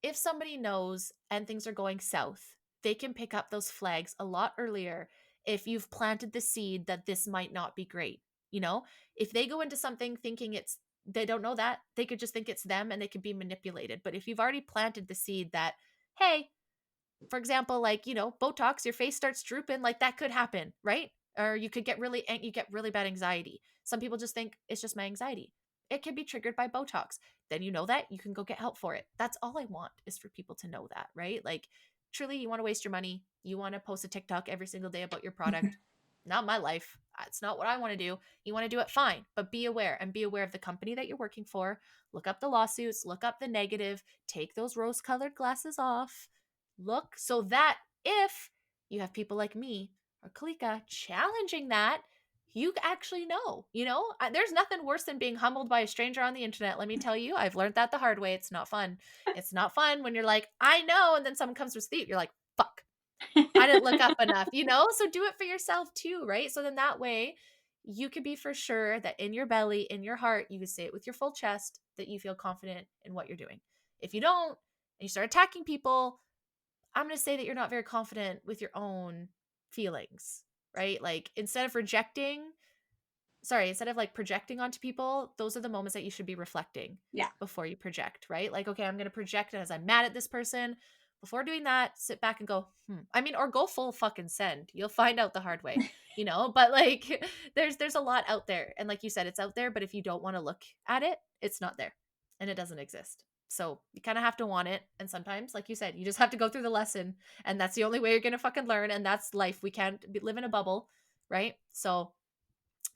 if somebody knows and things are going south, they can pick up those flags a lot earlier if you've planted the seed that this might not be great. You know, if they go into something thinking it's they don't know that. They could just think it's them and they could be manipulated. But if you've already planted the seed that, hey, for example, like, Botox, your face starts drooping, like that could happen, right? Or you get really bad anxiety. Some people just think it's just my anxiety. It can be triggered by Botox. Then you know that, you can go get help for it. That's all I want, is for people to know that, right? Like, truly, you want to waste your money, you want to post a TikTok every single day about your product. Not my life. It's not what I want to do. You want to do it, fine, but be aware, and be aware of the company that you're working for. Look up the lawsuits, look up the negative, take those rose-colored glasses off. Look, so that if you have people like me or Kalika challenging that, you actually know. There's nothing worse than being humbled by a stranger on the internet. Let me tell you, I've learned that the hard way. It's not fun. It's not fun when you're like, I know, and then someone comes with it. You're like, fuck, I didn't look up enough, So do it for yourself too, right? So then that way you can be for sure that in your belly, in your heart, you can say it with your full chest that you feel confident in what you're doing. If you don't, and you start attacking people, I'm going to say that you're not very confident with your own feelings, right? Like, instead of like projecting onto people, those are the moments that you should be reflecting before you project, right? Like, okay, I'm going to project as I'm mad at this person. Before doing that, sit back and go, or go full fucking send. You'll find out the hard way, but like, there's a lot out there. And like you said, it's out there, but if you don't want to look at it, it's not there and it doesn't exist. So you kind of have to want it. And sometimes, like you said, you just have to go through the lesson, and that's the only way you're going to fucking learn. And that's life. We can't live in a bubble, right? So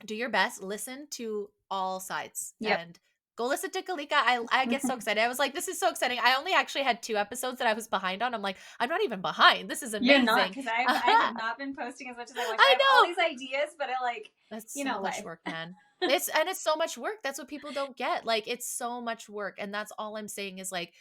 do your best, listen to all sides, and go listen to Kalika. I get so excited. I was like, this is so exciting. I only actually had 2 episodes that I was behind on. I'm like, I'm not even behind. This is amazing. You're not, because I have not been posting as much as I want. I have all these ideas, but that's so much work, man. It's so much work. That's what people don't get. Like, it's so much work. And that's all I'm saying is, like,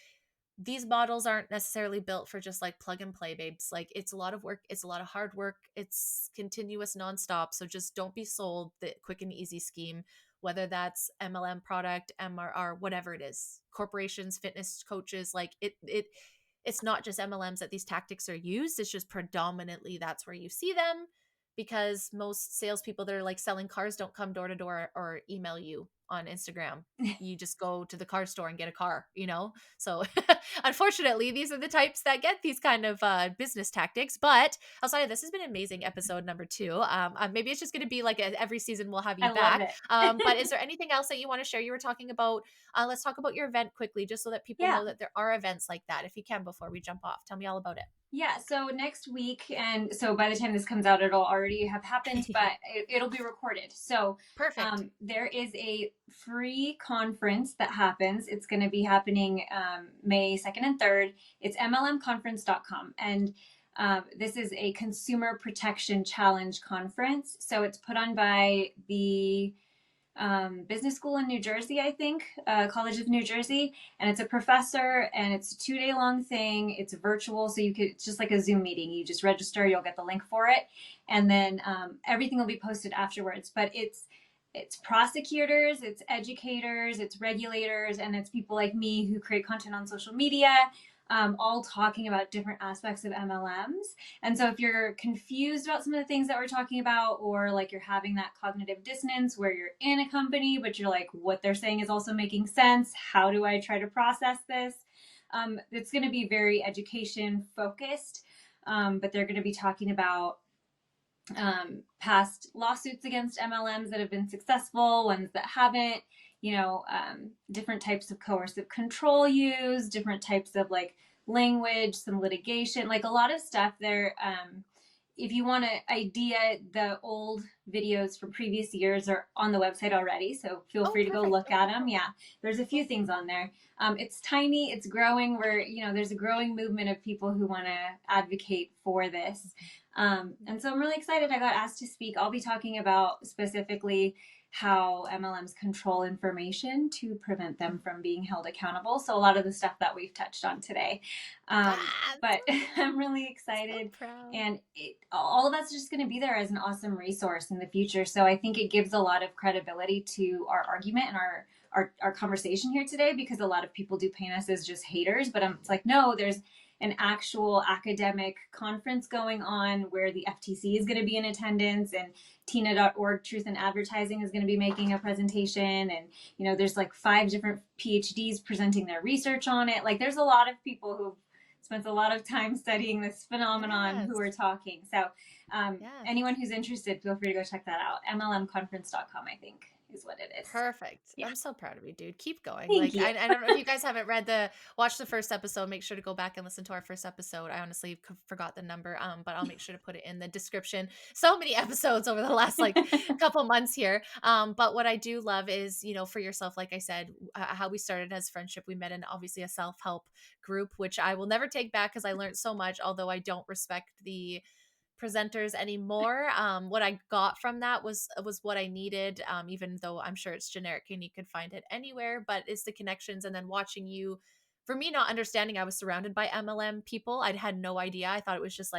these models aren't necessarily built for just like plug and play, babes. Like, it's a lot of work. It's a lot of hard work. It's continuous, nonstop. So just don't be sold the quick and easy scheme, whether that's MLM product, MRR, whatever it is, corporations, fitness coaches. Like, it's not just MLMs that these tactics are used. It's just predominantly that's where you see them, because most salespeople that are like selling cars don't come door to door or email you on Instagram. You just go to the car store and get a car, So unfortunately, these are the types that get these kind of business tactics. But outside of this, has been an amazing episode number 2. Maybe it's just going to be like every season we'll have you back. But is there anything else that you want to share? You were talking about, let's talk about your event quickly, just so that people know that there are events like that. If you can, before we jump off, tell me all about it. Yeah, so next week, and so by the time this comes out, it'll already have happened, but it'll be recorded. So perfect. There is a free conference that happens. It's going to be happening May 2nd and 3rd. It's mlmconference.com. And this is a consumer protection challenge conference. So it's put on by the business school in New Jersey, I think, College of New Jersey, and it's a professor, and it's a 2-day long thing. It's virtual, so it's just like a Zoom meeting. You just register, you'll get the link for it, and then everything will be posted afterwards. But it's prosecutors, it's educators, it's regulators, and it's people like me who create content on social media, all talking about different aspects of MLMs. And so if you're confused about some of the things that we're talking about, or like you're having that cognitive dissonance where you're in a company, but you're like, what they're saying is also making sense, how do I try to process this? It's going to be very education focused, but they're going to be talking about past lawsuits against MLMs that have been successful, ones that haven't, different types of coercive control used, different types of like language, some litigation, like a lot of stuff there. If you want an idea, the old videos from previous years are on the website already, so feel free to go look at them. Yeah, there's a few things on there. It's tiny, it's growing. There's a growing movement of people who want to advocate for this. And so I'm really excited I got asked to speak. I'll be talking about specifically how MLMs control information to prevent them from being held accountable. So a lot of the stuff that we've touched on today. But I'm really excited. So proud. And all of that's just going to be there as an awesome resource in the future. So I think it gives a lot of credibility to our argument and our conversation here today, because a lot of people do paint us as just haters, but it's like, no, there's an actual academic conference going on where the FTC is going to be in attendance, and Tina.org Truth in Advertising is going to be making a presentation. And, there's like 5 different PhDs presenting their research on it. Like, there's a lot of people who've spent a lot of time studying this phenomenon who are talking. So anyone who's interested, feel free to go check that out. MLMconference.com, I think, is what it is. Perfect. Yeah. I'm so proud of you, dude. Keep going. Thank you. I don't know if you guys haven't watched the first episode, make sure to go back and listen to our first episode. I honestly forgot the number, but I'll make sure to put it in the description. So many episodes over the last couple months here. But what I do love is, for yourself, like I said, how we started as friendship. We met in obviously a self-help group, which I will never take back because I learned so much, although I don't respect the presenters anymore. What I got from that was what I needed, even though I'm sure it's generic and you could find it anywhere, but it's the connections. And then watching you, for me, not understanding, I was surrounded by MLM people. I had no idea. I thought it was just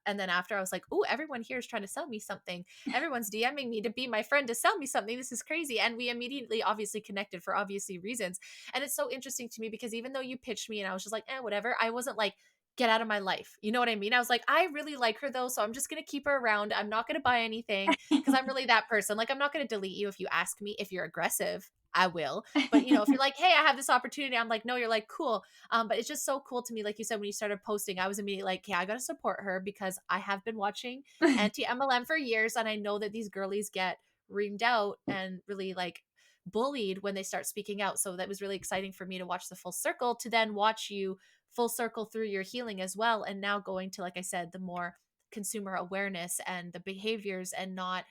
and then after I was like, oh, everyone here is trying to sell me something. Everyone's DMing me to be my friend, to sell me something. This is crazy. And we immediately obviously connected for obviously reasons. And it's so interesting to me because even though you pitched me and I was just like, whatever, I wasn't like, get out of my life. You know what I mean? I was like, I really like her though, so I'm just going to keep her around. I'm not going to buy anything because I'm really that person. Like, I'm not going to delete you if you ask me. If you're aggressive, I will. But, if you're like, hey, I have this opportunity, I'm like, no, you're like, cool. But it's just so cool to me. Like you said, when you started posting, I was immediately like, yeah, I got to support her because I have been watching anti-MLM for years. And I know that these girlies get reamed out and really bullied when they start speaking out. So that was really exciting for me to watch the full circle, to then watch you full circle through your healing as well. And now going to, like I said, the more consumer awareness and the behaviors and not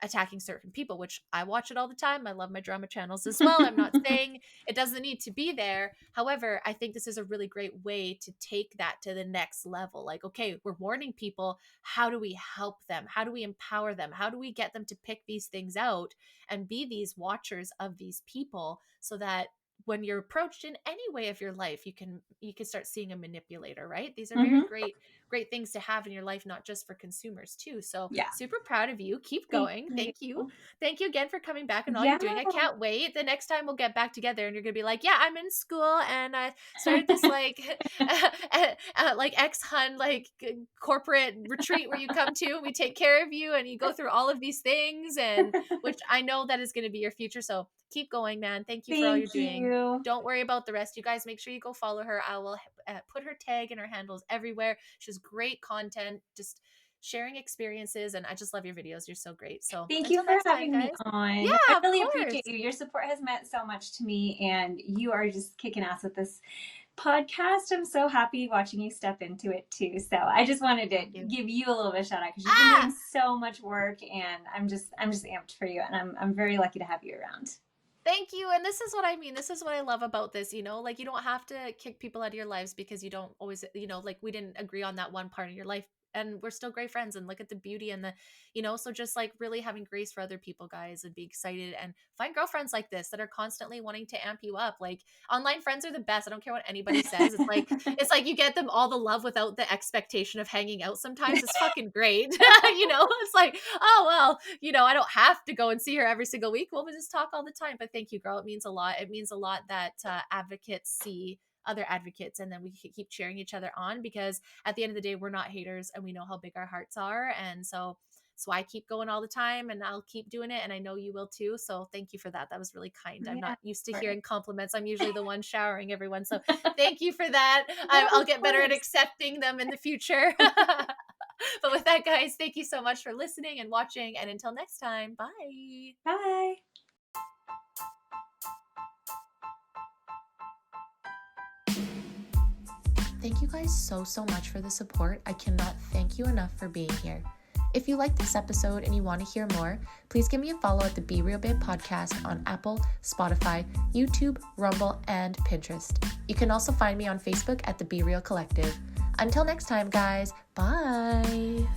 attacking certain people, which I watch it all the time. I love my drama channels as well. I'm not saying it doesn't need to be there. However, I think this is a really great way to take that to the next level. Like, okay, we're warning people. How do we help them? How do we empower them? How do we get them to pick these things out and be these watchers of these people so that when you're approached in any way of your life, you can start seeing a manipulator, right? These are very great things to have in your life, not just for consumers too. So super proud of you. Keep going. Thank you. Thank you again for coming back and all you're doing. I can't wait. The next time we'll get back together and you're going to be like, yeah, I'm in school and I started this ex-hun, corporate retreat where you come to, we take care of you and you go through all of these things, and which I know that is going to be your future. So keep going, man. Thank you for all you're doing. Don't worry about the rest. You guys, make sure you go follow her. I will put her tag and her handles everywhere. She has great content, just sharing experiences, and I just love your videos. You're so great. So thank you for having me on. Yeah, I really appreciate you. Your support has meant so much to me, and you are just kicking ass with this podcast. I'm so happy watching you step into it too. So I just wanted to give you a little bit of shout out because you've been doing so much work, and I'm just amped for you, and I'm very lucky to have you around. Thank you. And this is what I mean. This is what I love about this, you don't have to kick people out of your lives because you don't always, we didn't agree on that one part of your life. And we're still great friends, and look at the beauty and the, so just really having grace for other people, guys, and be excited and find girlfriends like this that are constantly wanting to amp you up. Like, online friends are the best. I don't care what anybody says. It's like you get them all the love without the expectation of hanging out sometimes. It's fucking great. It's like, oh, well, I don't have to go and see her every single week. We'll just talk all the time. But thank you, girl. It means a lot. It means a lot that advocates see other advocates, and then we keep cheering each other on, because at the end of the day, we're not haters and we know how big our hearts are. And so I keep going all the time, and I'll keep doing it, and I know you will too. So thank you for that. That was really kind. I'm not used to hearing compliments. I'm usually the one showering everyone. So thank you for that. I'll get better at accepting them in the future. But with that, guys, thank you so much for listening and watching, and until next time, bye. Bye. Thank you guys so much for the support. I cannot thank you enough for being here. If you like this episode and you want to hear more, please give me a follow at the Be Real Babe podcast on Apple, Spotify, YouTube, Rumble, and Pinterest. You can also find me on Facebook at the Be Real Collective. Until next time, guys, bye.